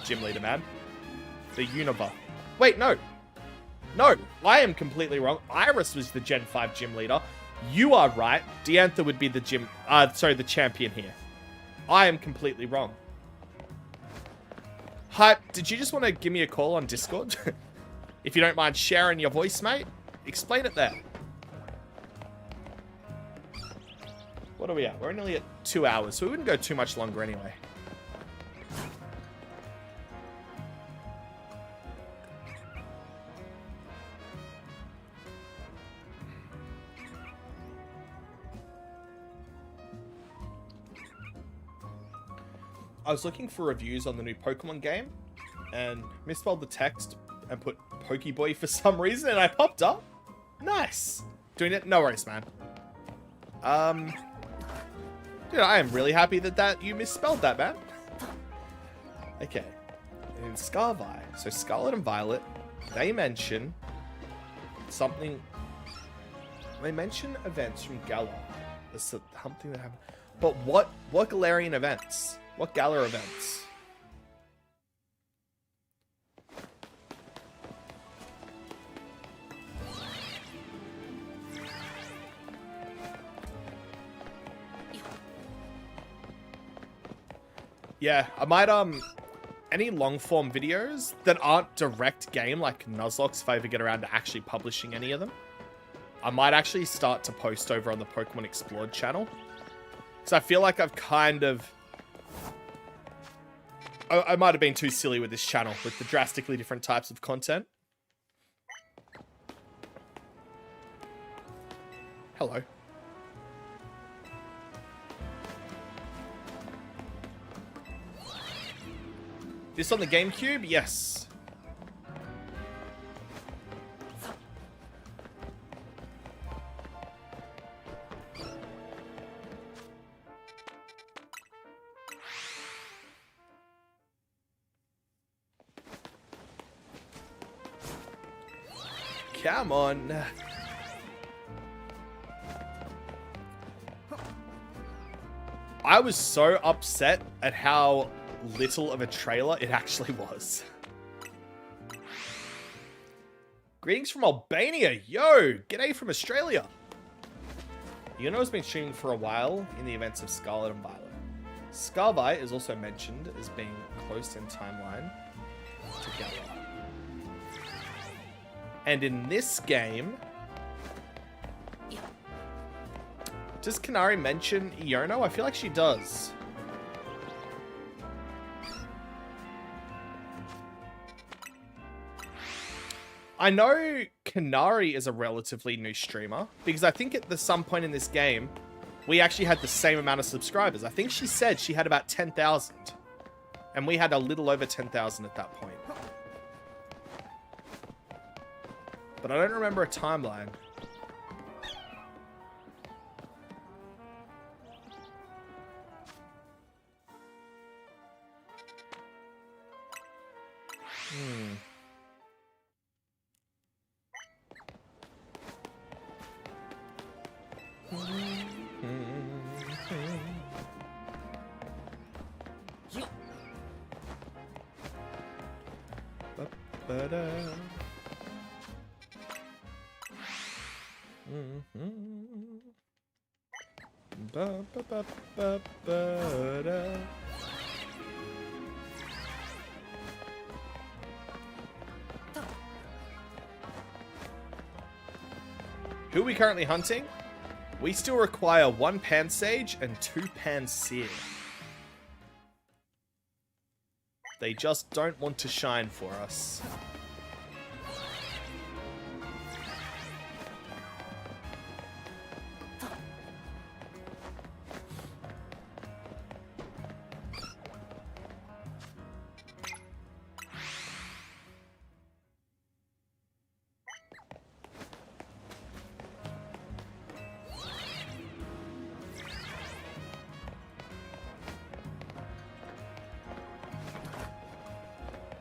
A: gym leader, man. The Unova. Wait, no. No, I am completely wrong. Iris was the Gen 5 gym leader. You are right. Diantha would be the the champion here. I am completely wrong. Hype, did you just want to give me a call on Discord? If you don't mind sharing your voice, mate, explain it there. What are we at? We're nearly at 2 hours, so we wouldn't go too much longer anyway. I was looking for reviews on the new Pokemon game and misspelled the text and put Pokeboy for some reason and I popped up. Nice. Doing it? No worries, man. Dude, I am really happy that you misspelled that, man. Okay. In Scarvi, so Scarlet and Violet, they mention something. They mention events from Galar. There's something that happened. But what Galarian events? What Galar events? Yeah, I might, any long form videos that aren't direct game, like Nuzlocke, if I ever get around to actually publishing any of them, I might actually start to post over on the Pokemon Explored channel. Because I feel like I've kind of... I might have been too silly with this channel, with the drastically different types of content. Hello. This on the GameCube? Yes. Come on. I was so upset at how little of a trailer it actually was. Greetings from Albania. Yo, g'day from Australia. Yuno has been streaming for a while in the events of Scarlet and Violet. Scarvite is also mentioned as being close in timeline to Gala. And in this game, does Kanari mention Iono? I feel like she does. I know Kanari is a relatively new streamer because I think at some point in this game, we actually had the same amount of subscribers. I think she said she had about 10,000 and we had a little over 10,000 at that point. But I don't remember a timeline. Who are we currently hunting? We still require 1 Pansage and 2 Pansear. They just don't want to shine for us.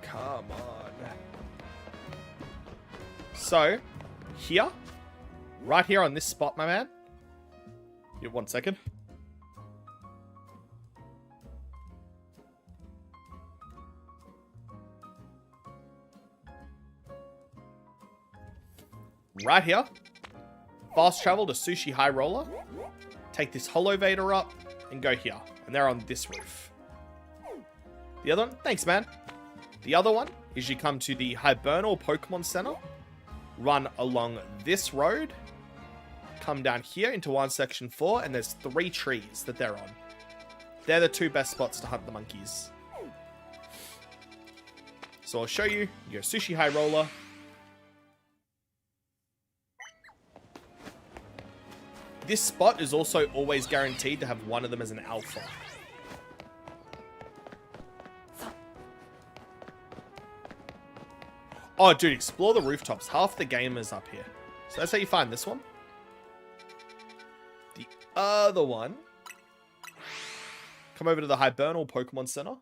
A: Come on. So, here, right here on this spot, my man. Yeah, 1 second. Right here, fast travel to Sushi High Roller, take this Holovator up, and go here. And they're on this roof. The other one, thanks, man. The other one is you come to the Hibernal Pokemon Center, run along this road, come down here into 1 section 4, and there's 3 trees that they're on. They're the 2 best spots to hunt the monkeys. So I'll show you. You go Sushi High Roller. This spot is also always guaranteed to have one of them as an alpha. Oh, dude, explore the rooftops. Half the game is up here. So that's how you find this one. The other one. Come over to the Hibernal Pokemon Center.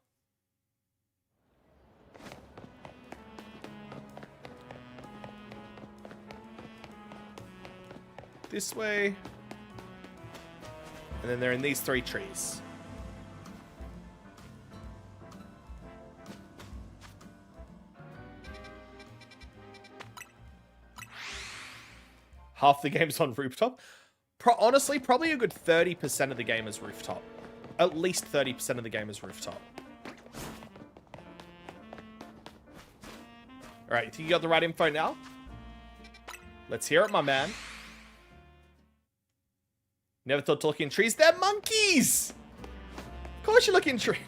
A: This way. And then they're in these 3 trees. Half the game's on rooftop. Honestly, probably a good 30% of the game is rooftop. At least 30% of the game is rooftop. Alright, you think you got the right info now? Let's hear it, my man. Never thought to look in trees. They're monkeys! Of course you look in trees.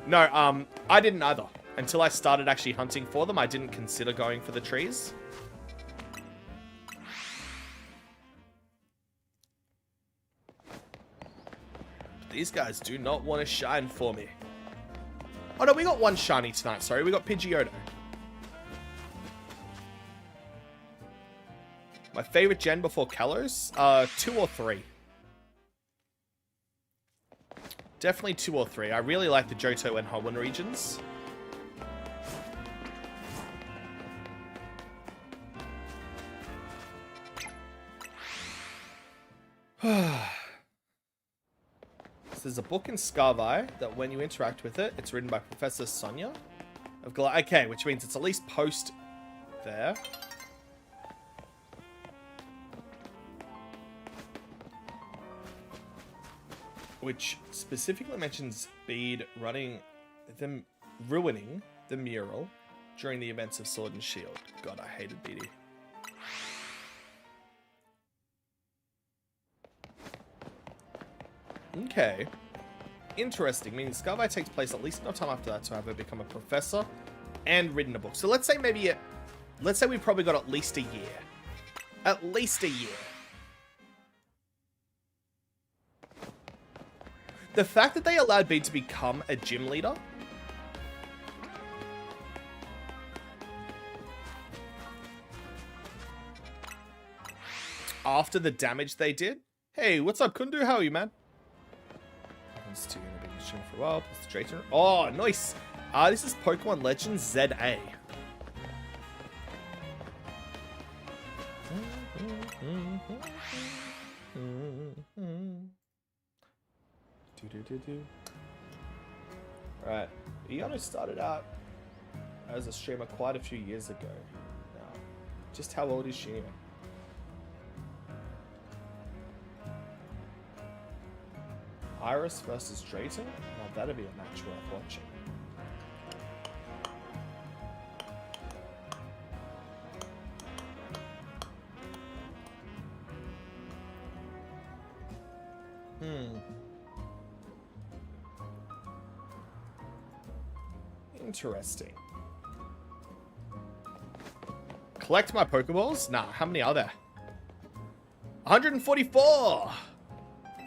A: No, I didn't either. Until I started actually hunting for them, I didn't consider going for the trees. These guys do not want to shine for me. Oh no, we got 1 shiny tonight. Sorry, we got Pidgeotto. My favorite gen before Kalos? 2 or 3. Definitely 2 or 3. I really like the Johto and Hoenn regions. So there's a book in Scarvi that when you interact with it, it's written by Professor Sonia of okay, which means it's at least post there. Which specifically mentions Bede ruining the mural during the events of Sword and Shield. God, I hated Bede. Okay. Interesting, meaning Scarvi takes place at least enough time after that to have her become a professor and written a book. So let's say let's say we probably got at least a year. At least a year. The fact that they allowed Bede to become a gym leader after the damage they did. Hey, what's up, Kundu? How are you, man? This is gonna be machine for a while. Plus the Drayton. Oh, nice. This is Pokemon Legends ZA. Right. Iano started out as a streamer quite a few years ago. Now, just how old is she anyway? Iris versus Drayton? Now that'd be a match worth watching. Interesting. Collect my Pokeballs? Nah, how many are there? 144!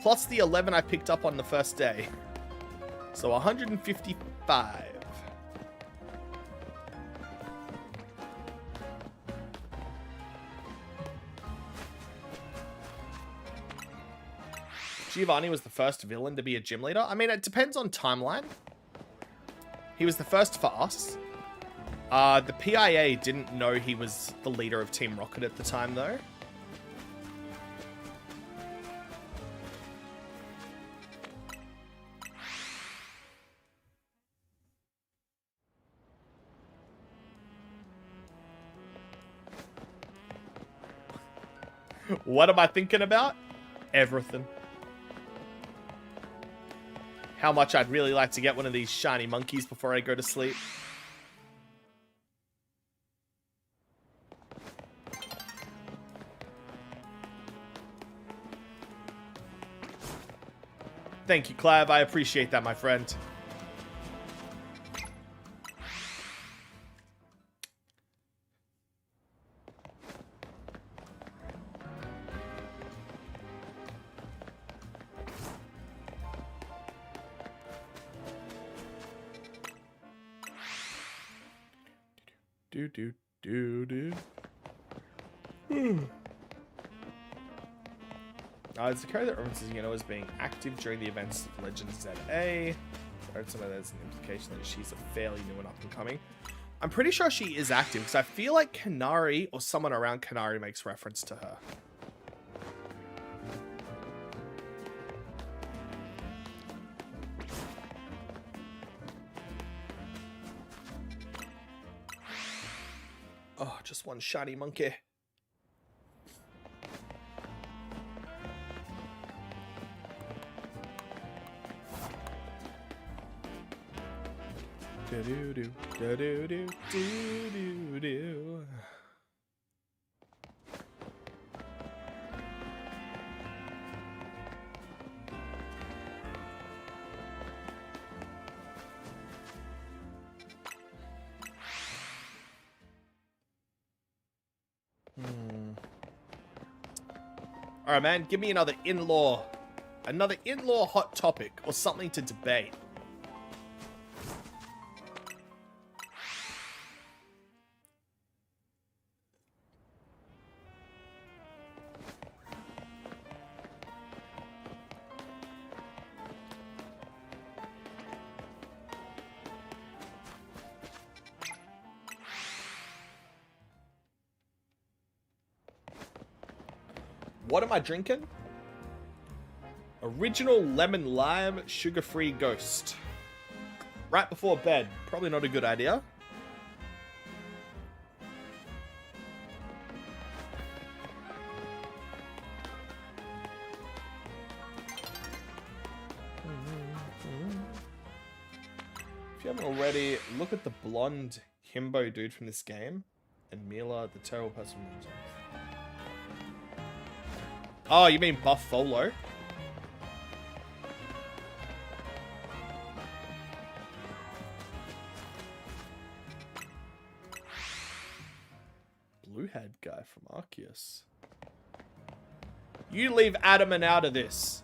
A: Plus the 11 I picked up on the first day. So 155. Giovanni was the first villain to be a gym leader. I mean, it depends on timeline. He was the first for us. The PIA didn't know he was the leader of Team Rocket at the time, though. What am I thinking about? Everything. How much I'd really like to get one of these shiny monkeys before I go to sleep. Thank you, Clav. I appreciate that, my friend. It's a code that references as being active during the events of Legends ZA. I heard some of that's an implication that she's a fairly new and up and coming. I'm pretty sure she is active because I feel like Kanari or someone around Kanari makes reference to her. Oh, just one shiny monkey. Do-do-do, do-do-do, do-do-do. Alright, man, give me another in-law hot topic or something to debate. What am I drinking? Original lemon lime sugar-free ghost. Right before bed. Probably not a good idea. If you haven't already, look at the blonde himbo dude from this game. And Mila, the terrible person from themselves. Oh, you mean Buffalo? Blue-head guy from Arceus. You leave Adamant out of this.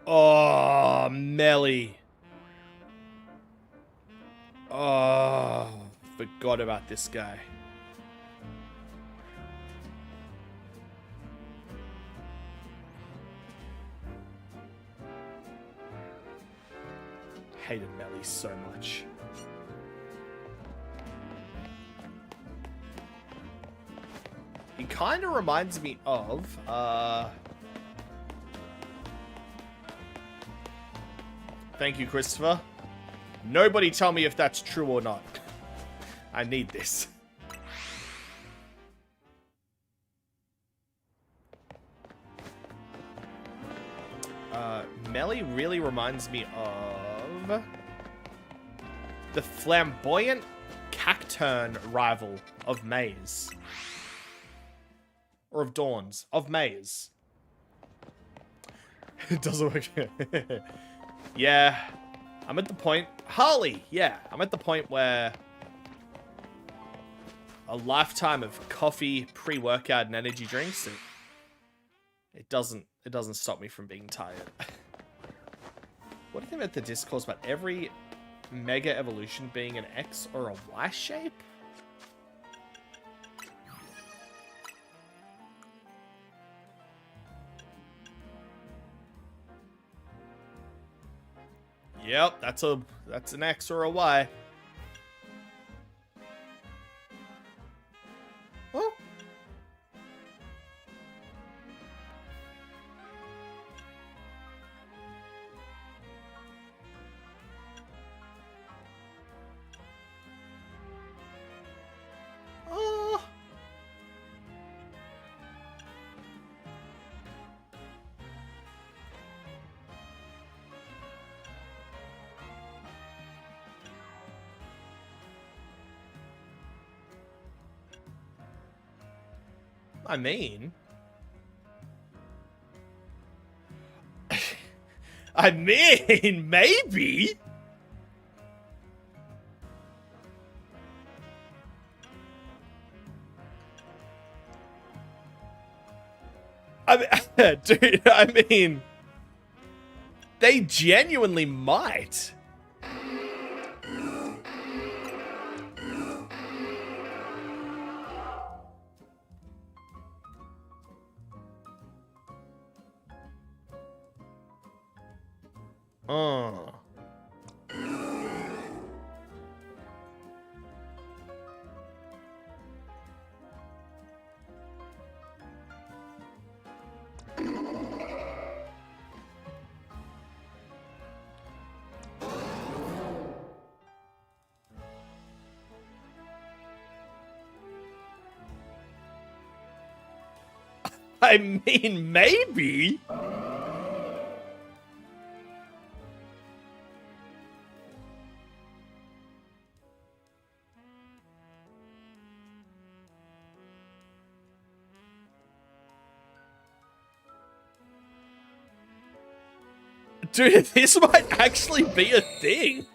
A: Oh, Melly. Oh, forgot about this guy. Hated Melly so much. He kind of reminds me of, thank you, Christopher. Nobody tell me if that's true or not. I need this. Melly really reminds me of the flamboyant Cacturn rival of Maze. Or of Dawn's. Of Maze. It doesn't work. Yeah. I'm at the point... Harley! Yeah. I'm at the point where... a lifetime of coffee, pre-workout, and energy drinks. It doesn't stop me from being tired. What do you think about the discourse about every Mega Evolution being an X or a Y shape? Yep, that's an X or a Y. Oh. Oh. I mean... maybe? Dude, I mean... they genuinely might. I mean, maybe. Dude, this might actually be a thing.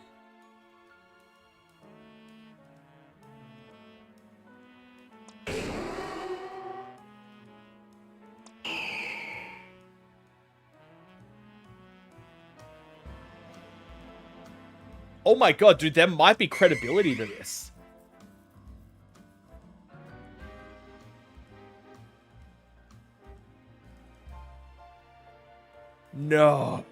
A: Oh my god, dude, there might be credibility to this. No.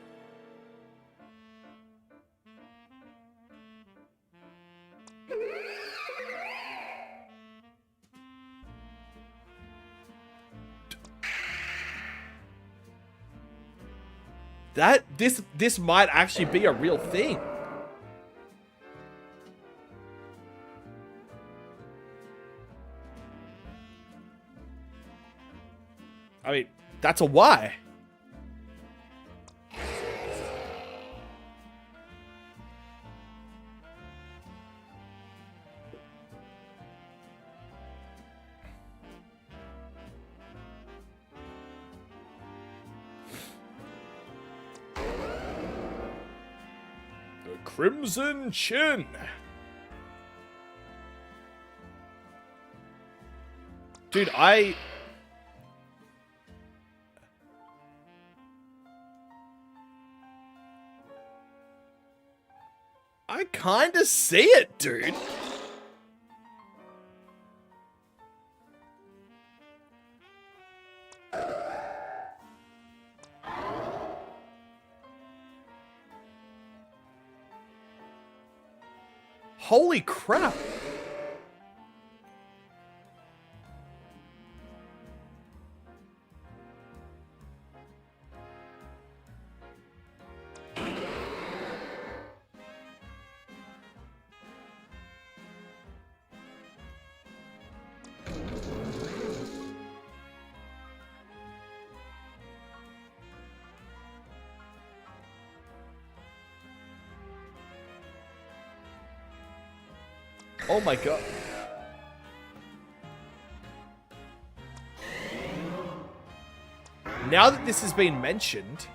A: This might actually be a real thing. I mean, that's a why. The Crimson Chin. Dude, I kind of see it, dude. Holy crap. Oh my god. Now that this has been mentioned,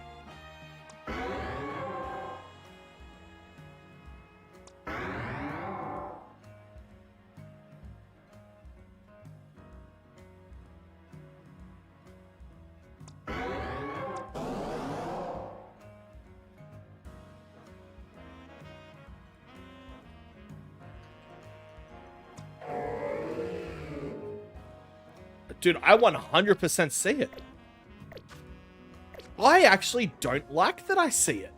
A: dude, I 100% see it. I actually don't like that I see it.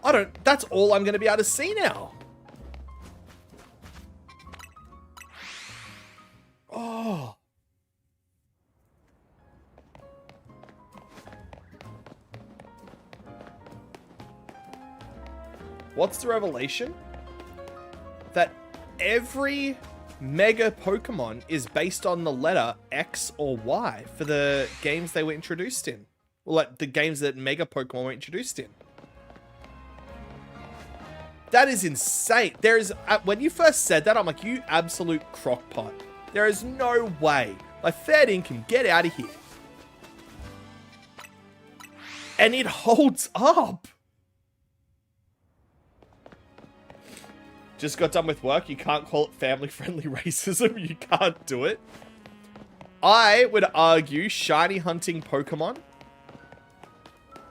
A: I don't... That's all I'm going to be able to see now. Oh. What's the revelation? That every Mega Pokemon is based on the letter X or Y for the games they were introduced in. Well, like the games that Mega Pokemon were introduced in. That is insane. There is, when you first said that, I'm like, you absolute crockpot. There is no way. Like, Fair can get out of here. And it holds up. Just got done with work. You can't call it family-friendly racism. You can't do it. I would argue shiny hunting Pokemon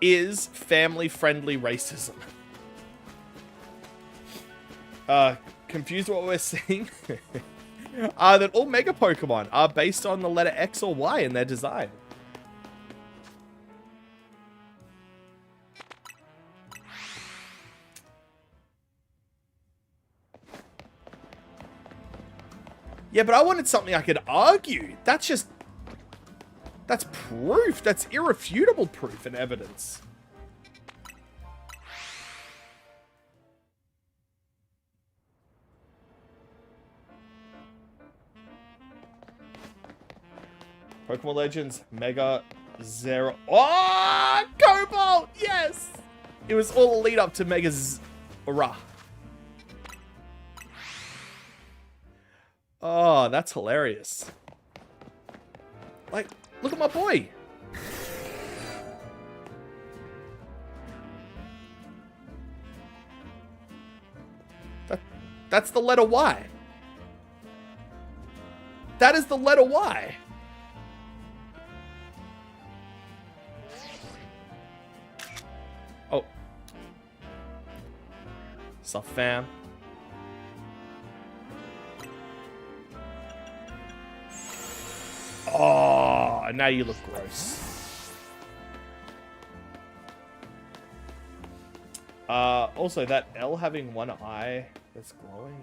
A: is family-friendly racism. Confused what we're saying? That all Mega Pokemon are based on the letter X or Y in their design. Yeah, but I wanted something I could argue. That's just... That's proof. That's irrefutable proof and evidence. Pokemon Legends Mega Zero. Oh, Cobalt! Yes! It was all a lead up to Mega Zera. Oh, that's hilarious. Like, look at my boy. That's the letter Y. That is the letter Y. Oh. Sup, fam? Oh, now you look gross. Also, that L having one eye that's glowing.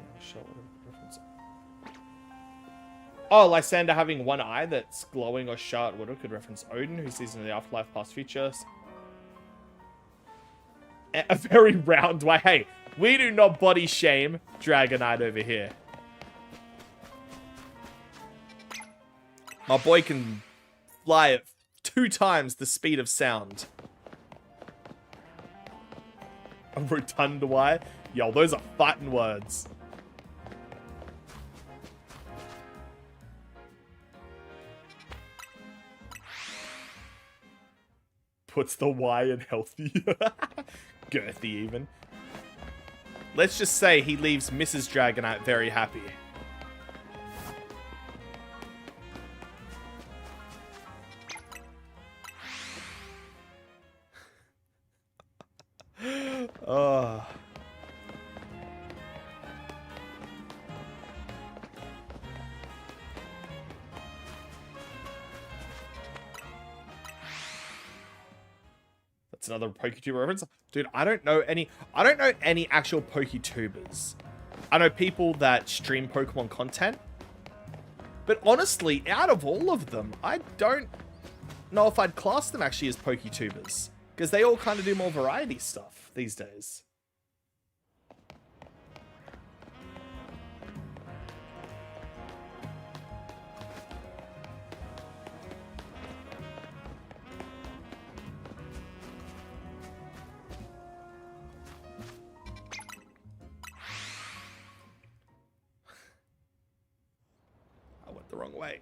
A: Oh, Lysander having one eye that's glowing or shot widow could reference Odin, who sees in the afterlife, past, futures. A very round way. Hey, we do not body shame Dragonite over here. My boy can fly at 2 times the speed of sound. A rotund Y? Yo, those are fighting words. Puts the Y in healthy. Girthy, even. Let's just say he leaves Mrs. Dragonite very happy. Oh. That's another PokeTuber reference. Dude, I don't know any actual PokeTubers. I know people that stream Pokemon content. But honestly, out of all of them, I don't know if I'd class them actually as PokeTubers. Because they all kind of do more variety stuff these days. I went the wrong way.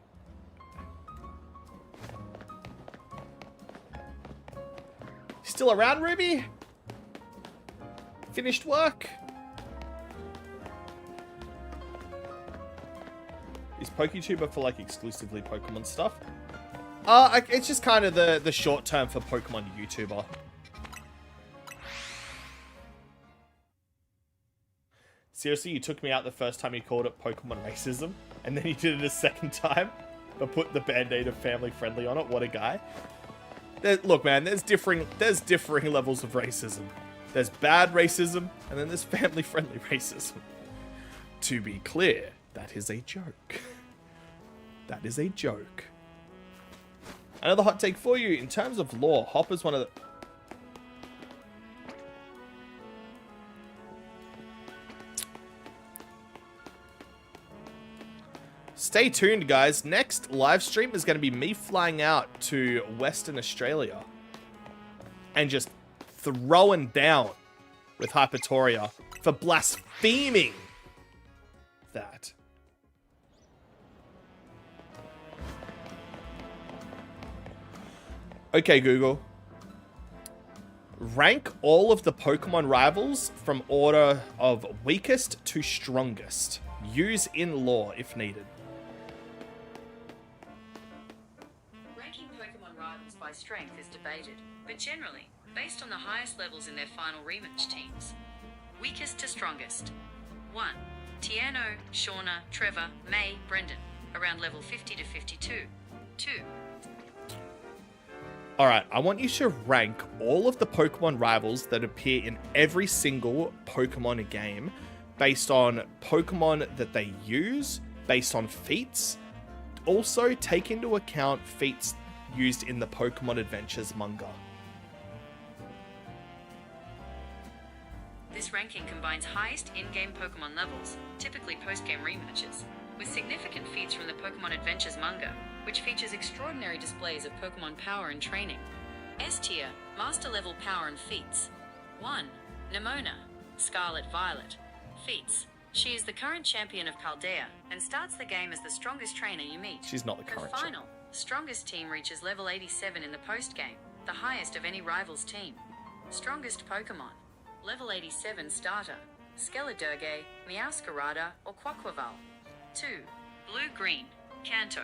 A: Still around, Ruby? Finished work? Is PokeTuber for like exclusively Pokemon stuff? It's just kind of the short term for Pokemon YouTuber. Seriously, you took me out the first time you called it Pokemon racism, and then you did it a second time, but put the band-aid of family friendly on it. What a guy. Look, man, there's differing levels of racism. There's bad racism, and then there's family-friendly racism. To be clear, that is a joke. That is a joke. Another hot take for you. In terms of lore, Hopper's one of the... Stay tuned, guys. Next live stream is going to be me flying out to Western Australia and just throwing down with Hypertoria for blaspheming that. Okay, Google. Rank all of the Pokemon rivals from order of weakest to strongest. Use in lore if needed.
B: Strength is debated, but generally, based on the highest levels in their final rematch teams. Weakest to strongest. 1. Tiano, Shauna, Trevor, May, Brendan, around level 50 to 52. 2.
A: Alright, I want you to rank all of the Pokemon rivals that appear in every single Pokemon game based on Pokemon that they use, based on feats. Also, take into account feats used in the Pokemon Adventures manga.
B: This ranking combines highest in-game Pokemon levels, typically post-game rematches, with significant feats from the Pokemon Adventures manga, which features extraordinary displays of Pokemon power and training. S tier, master level power and feats. 1. Nimona, Scarlet Violet. Feats. She is the current champion of Chaldea, and starts the game as the strongest trainer you meet.
A: She's not the current champion.
B: Final. Strongest team reaches level 87 in the post-game, the highest of any rival's team. Strongest Pokemon. Level 87 starter. Skeledurge, Meowscarada, or Quaquaval. 2. Blue-Green. Kanto.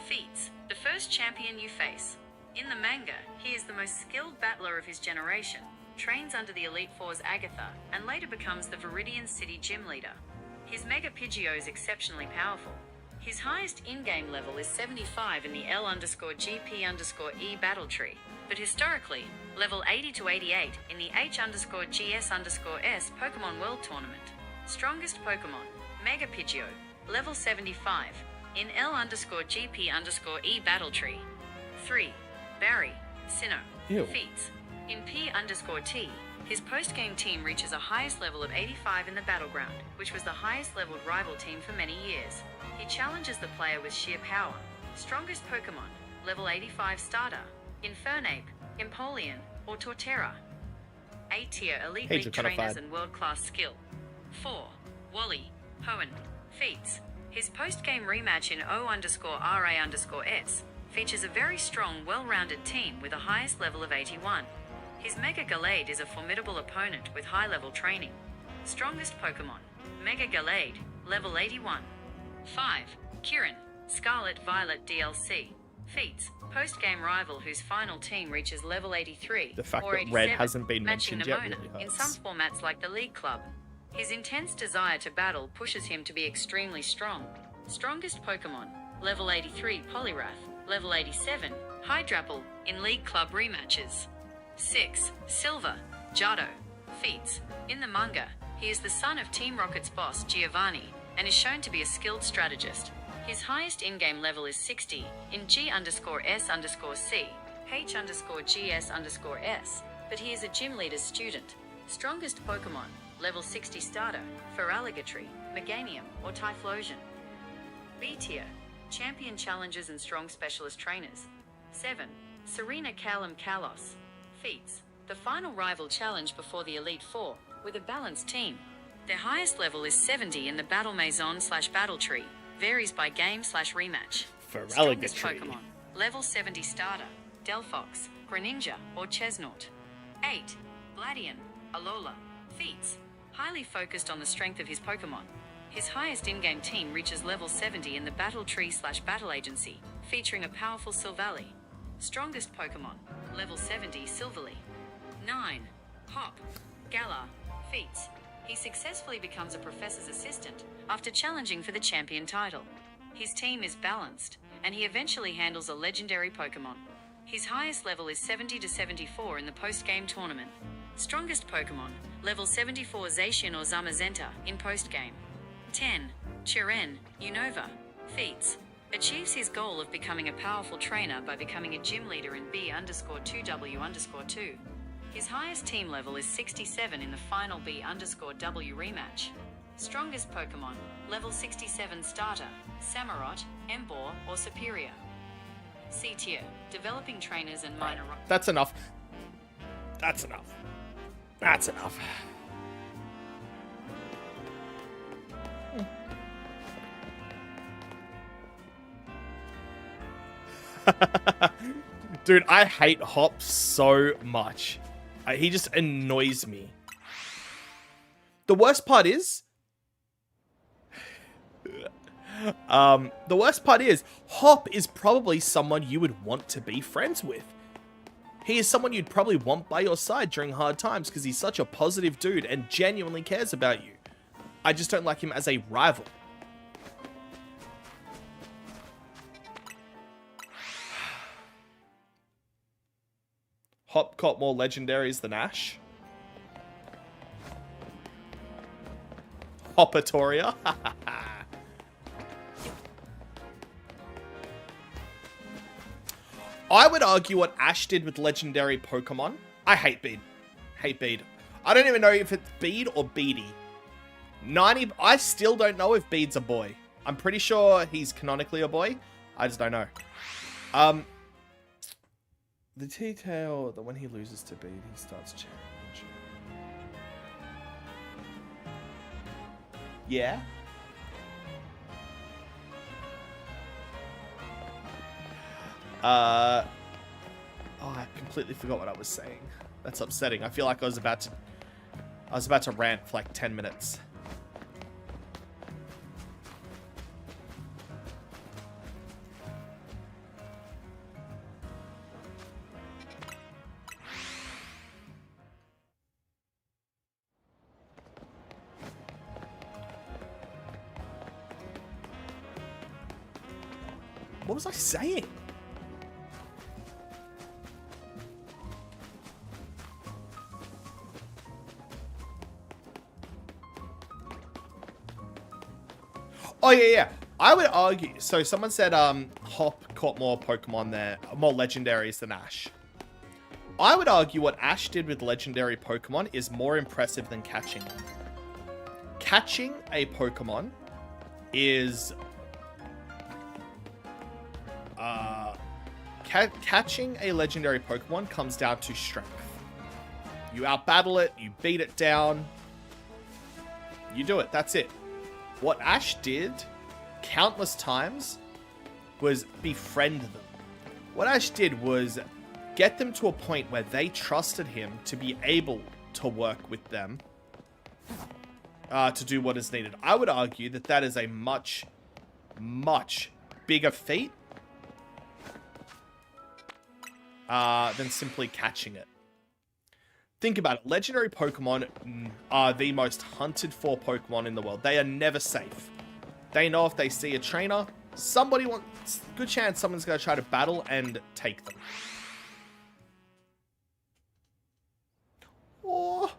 B: Feats. The first champion you face. In the manga, he is the most skilled battler of his generation, trains under the Elite Four's Agatha, and later becomes the Viridian City gym leader. His Mega Pidgeot is exceptionally powerful. His highest in-game level is 75 in the L_GP_E battle tree, but historically, level 80 to 88 in the H_GS_S Pokemon World Tournament. Strongest Pokemon, Mega Pidgeot, level 75, in L_GP_E battle tree. 3. Barry, Sinnoh,
A: Ew.
B: feats. In P_T, his post-game team reaches a highest level of 85 in the Battleground, which was the highest leveled rival team for many years. He challenges the player with sheer power. Strongest Pokemon, level 85 starter, Infernape, Empoleon, or Torterra. A-tier elite
A: Pages
B: league
A: are kinda
B: trainers
A: fine.
B: and world-class skill. 4. Wally, Hoenn, feats. His post-game rematch in O_RA_S features a very strong, well-rounded team with a highest level of 81. His Mega Gallade is a formidable opponent with high-level training. Strongest Pokemon, Mega Gallade, level 81. 5. Kieran, Scarlet Violet DLC, feats. Post-game rival whose final team reaches level 83
A: The fact
B: or
A: that
B: 87,
A: Red hasn't been
B: matching
A: mentioned yet
B: Nimona
A: really
B: in
A: hurts.
B: some formats like the League Club. His intense desire to battle pushes him to be extremely strong. Strongest Pokemon, level 83 Poliwrath, level 87 Hydrapple in League Club rematches. 6. Silver, Jado, feats. In the manga, he is the son of Team Rocket's boss Giovanni and is shown to be a skilled strategist. His highest in-game level is 60 in G_S_C, H_GS_S, but he is a gym leader's student. Strongest Pokemon, level 60 starter, Feraligatry, Meganium, or Typhlosion. B tier, champion challengers and strong specialist trainers. 7. Serena Kalos, feats. The final rival challenge before the Elite Four, with a balanced team. Their highest level is 70 in the Battle Maison/Battle Tree, varies by game/rematch. Strongest
A: Feraligatry.
B: Pokemon, level 70 starter, Delphox, Greninja, or Chesnaught. 8. Gladion, Alola, feats. Highly focused on the strength of his Pokemon. His highest in-game team reaches level 70 in the Battle Tree/Battle Agency, featuring a powerful Silvally. Strongest Pokemon, level 70 Silverly. 9. Hop, Galar, feats. He successfully becomes a professor's assistant after challenging for the champion title. His team is balanced, and he eventually handles a legendary Pokemon. His highest level is 70 to 74 in the post-game tournament. Strongest Pokemon, level 74 Zacian or Zamazenta in post-game. 10. Chiren, Unova, feats. Achieves his goal of becoming a powerful trainer by becoming a gym leader in B_2W_2. His highest team level is 67 in the final B_W rematch. Strongest Pokemon, level 67 starter, Samurott, Emboar, or Superior. C tier, developing trainers and minor...
A: That's enough. That's enough. That's enough. Dude, I hate Hop so much. He just annoys me. The worst part is... Hop is probably someone you would want to be friends with. He is someone you'd probably want by your side during hard times because he's such a positive dude and genuinely cares about you. I just don't like him as a rival. Hop caught more legendaries than Ash. Hoppatoria. I would argue what Ash did with legendary Pokemon. I hate Bead. Hate Bead. I don't even know if it's Bead or Beady. I still don't know if Bead's a boy. I'm pretty sure he's canonically a boy. I just don't know. The detail that when he loses to Bead, he starts changing. Yeah? Oh, I completely forgot what I was saying. That's upsetting. I feel like I was about to rant for like 10 minutes. What was I saying? Oh, yeah. I would argue... So, someone said Hop caught more Pokemon there, more legendaries than Ash. I would argue what Ash did with legendary Pokemon is more impressive than catching them. Catching a Pokemon is... catching a legendary Pokemon comes down to strength. You outbattle it, you beat it down, you do it, that's it. What Ash did countless times was befriend them. What Ash did was get them to a point where they trusted him to be able to work with them to do what is needed. I would argue that that is a much, much bigger feat than simply catching it. Think about it. Legendary Pokemon are the most hunted for Pokemon in the world. They are never safe. They know if they see a trainer, good chance someone's going to try to battle and take them. Oh,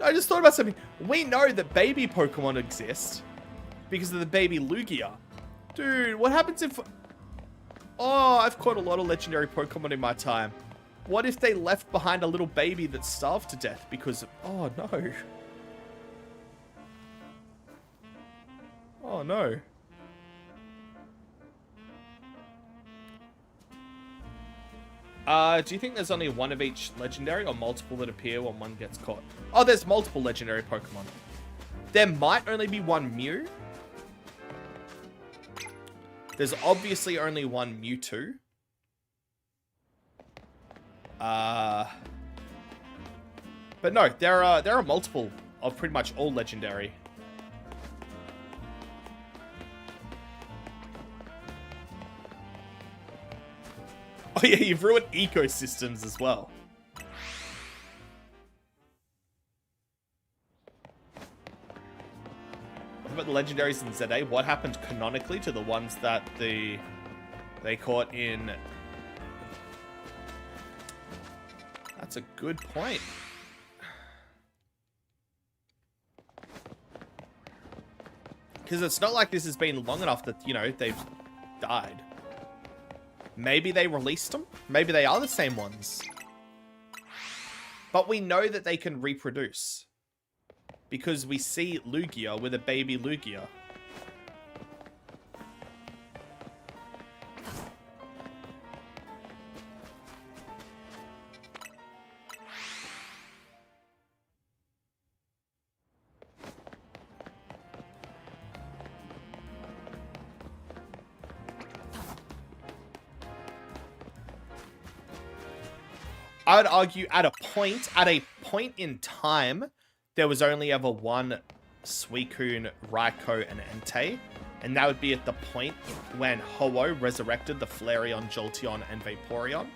A: I just thought about something. We know that baby Pokemon exist because of the baby Lugia. Dude, what happens if... Oh, I've caught a lot of legendary Pokemon in my time. What if they left behind a little baby that starved to death because of... Oh, no. Oh, no. Do you think there's only one of each legendary or multiple that appear when one gets caught? Oh, there's multiple legendary Pokemon. There might only be one Mew. There's obviously only one Mewtwo. But no, there are multiple of pretty much all legendary. Oh yeah, you've ruined ecosystems as well. What about the legendaries in ZA? What happened canonically to the ones that they caught in... That's a good point. Because it's not like this has been long enough that, you know, they've died. Maybe they released them. Maybe they are the same ones. But we know that they can reproduce. Because we see Lugia with a baby Lugia. I would argue at a point in time, there was only ever one Suicune, Raikou, and Entei. And that would be at the point when Ho-Oh resurrected the Flareon, Jolteon, and Vaporeon.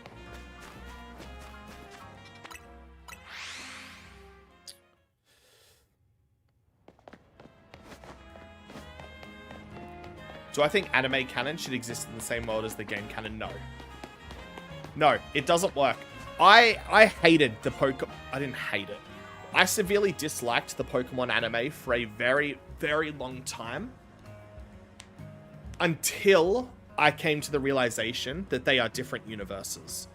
A: Do I think anime canon should exist in the same world as the game canon? No. No, it doesn't work. I hated the Pokemon... I didn't hate it. I severely disliked the Pokemon anime for a very, very long time. Until I came to the realization that they are different universes.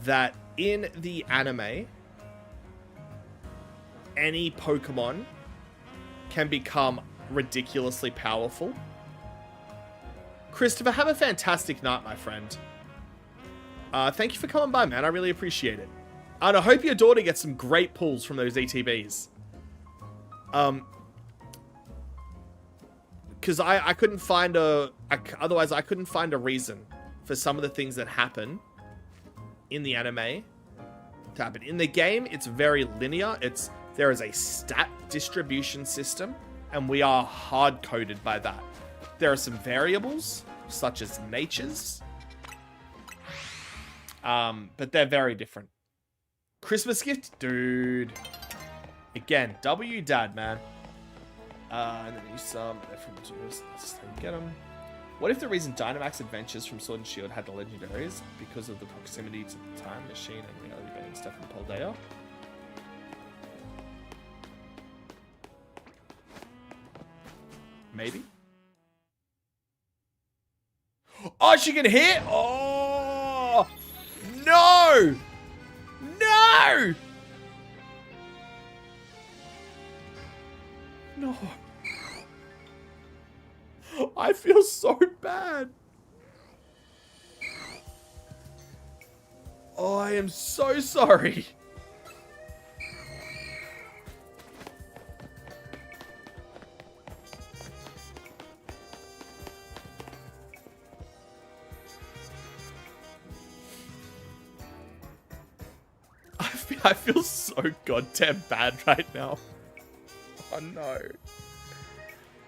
A: That in the anime, any Pokemon can become ridiculously powerful. Christopher, have a fantastic night, my friend. Thank you for coming by, man. I really appreciate it. And I hope your daughter gets some great pulls from those ETBs. Because I couldn't find otherwise I couldn't find a reason for some of the things that happen in the anime to happen. In the game, it's very linear. There is a stat distribution system, and we are hard-coded by that. There are some variables, such as natures, but they're very different. Christmas gift? Dude. Again, W dad, man. And then you sub from let's get them. What if the reason Dynamax Adventures from Sword and Shield had the legendaries? Because of the proximity to the Time Machine and reality bending stuff from Paldea? Maybe? Oh, she can hit! Oh! No! No! No. I feel so bad. Oh, I am so sorry. I feel so goddamn bad right now. Oh no.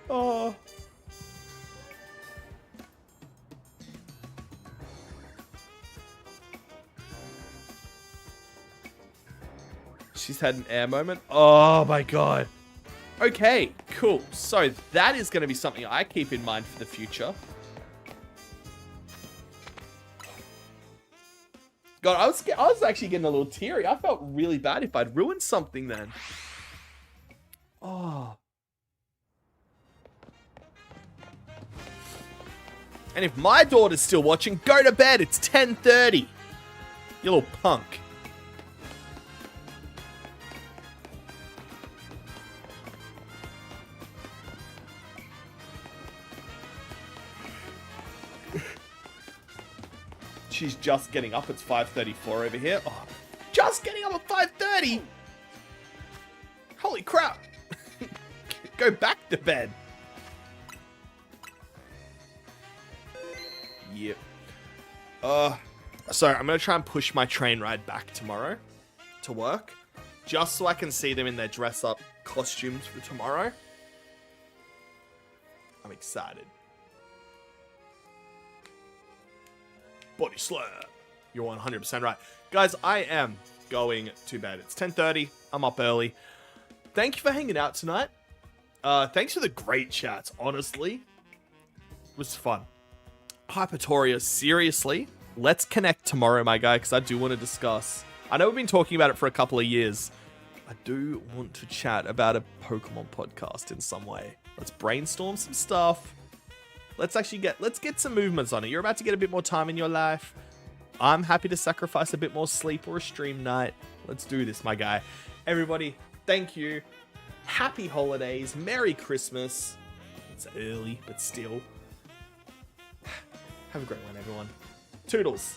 A: Oh. She's had an air moment. Oh my god. Okay, cool. So that is going to be something I keep in mind for the future. God, I was actually getting a little teary. I felt really bad if I'd ruined something then. Oh. And if my daughter's still watching, go to bed. It's 10:30. You little punk. She's just getting up. It's 5:34 over here. Oh, just getting up at 5:30. Holy crap. Go back to bed. Yep. So I'm going to try and push my train ride back tomorrow to work. Just so I can see them in their dress-up costumes for tomorrow. I'm excited. Body slam. You're 100% right. Guys, I am going to bed. It's 10:30. I'm up early. Thank you for hanging out tonight. Thanks for the great chats, honestly. It was fun. Hypertoria, seriously, let's connect tomorrow, my guy, because I do want to discuss. I know we've been talking about it for a couple of years. I do want to chat about a Pokemon podcast in some way. Let's brainstorm some stuff. Let's get some movements on it. You're about to get a bit more time in your life. I'm happy to sacrifice a bit more sleep or a stream night. Let's do this, my guy. Everybody, thank you. Happy holidays. Merry Christmas. It's early, but still. Have a great one, everyone. Toodles.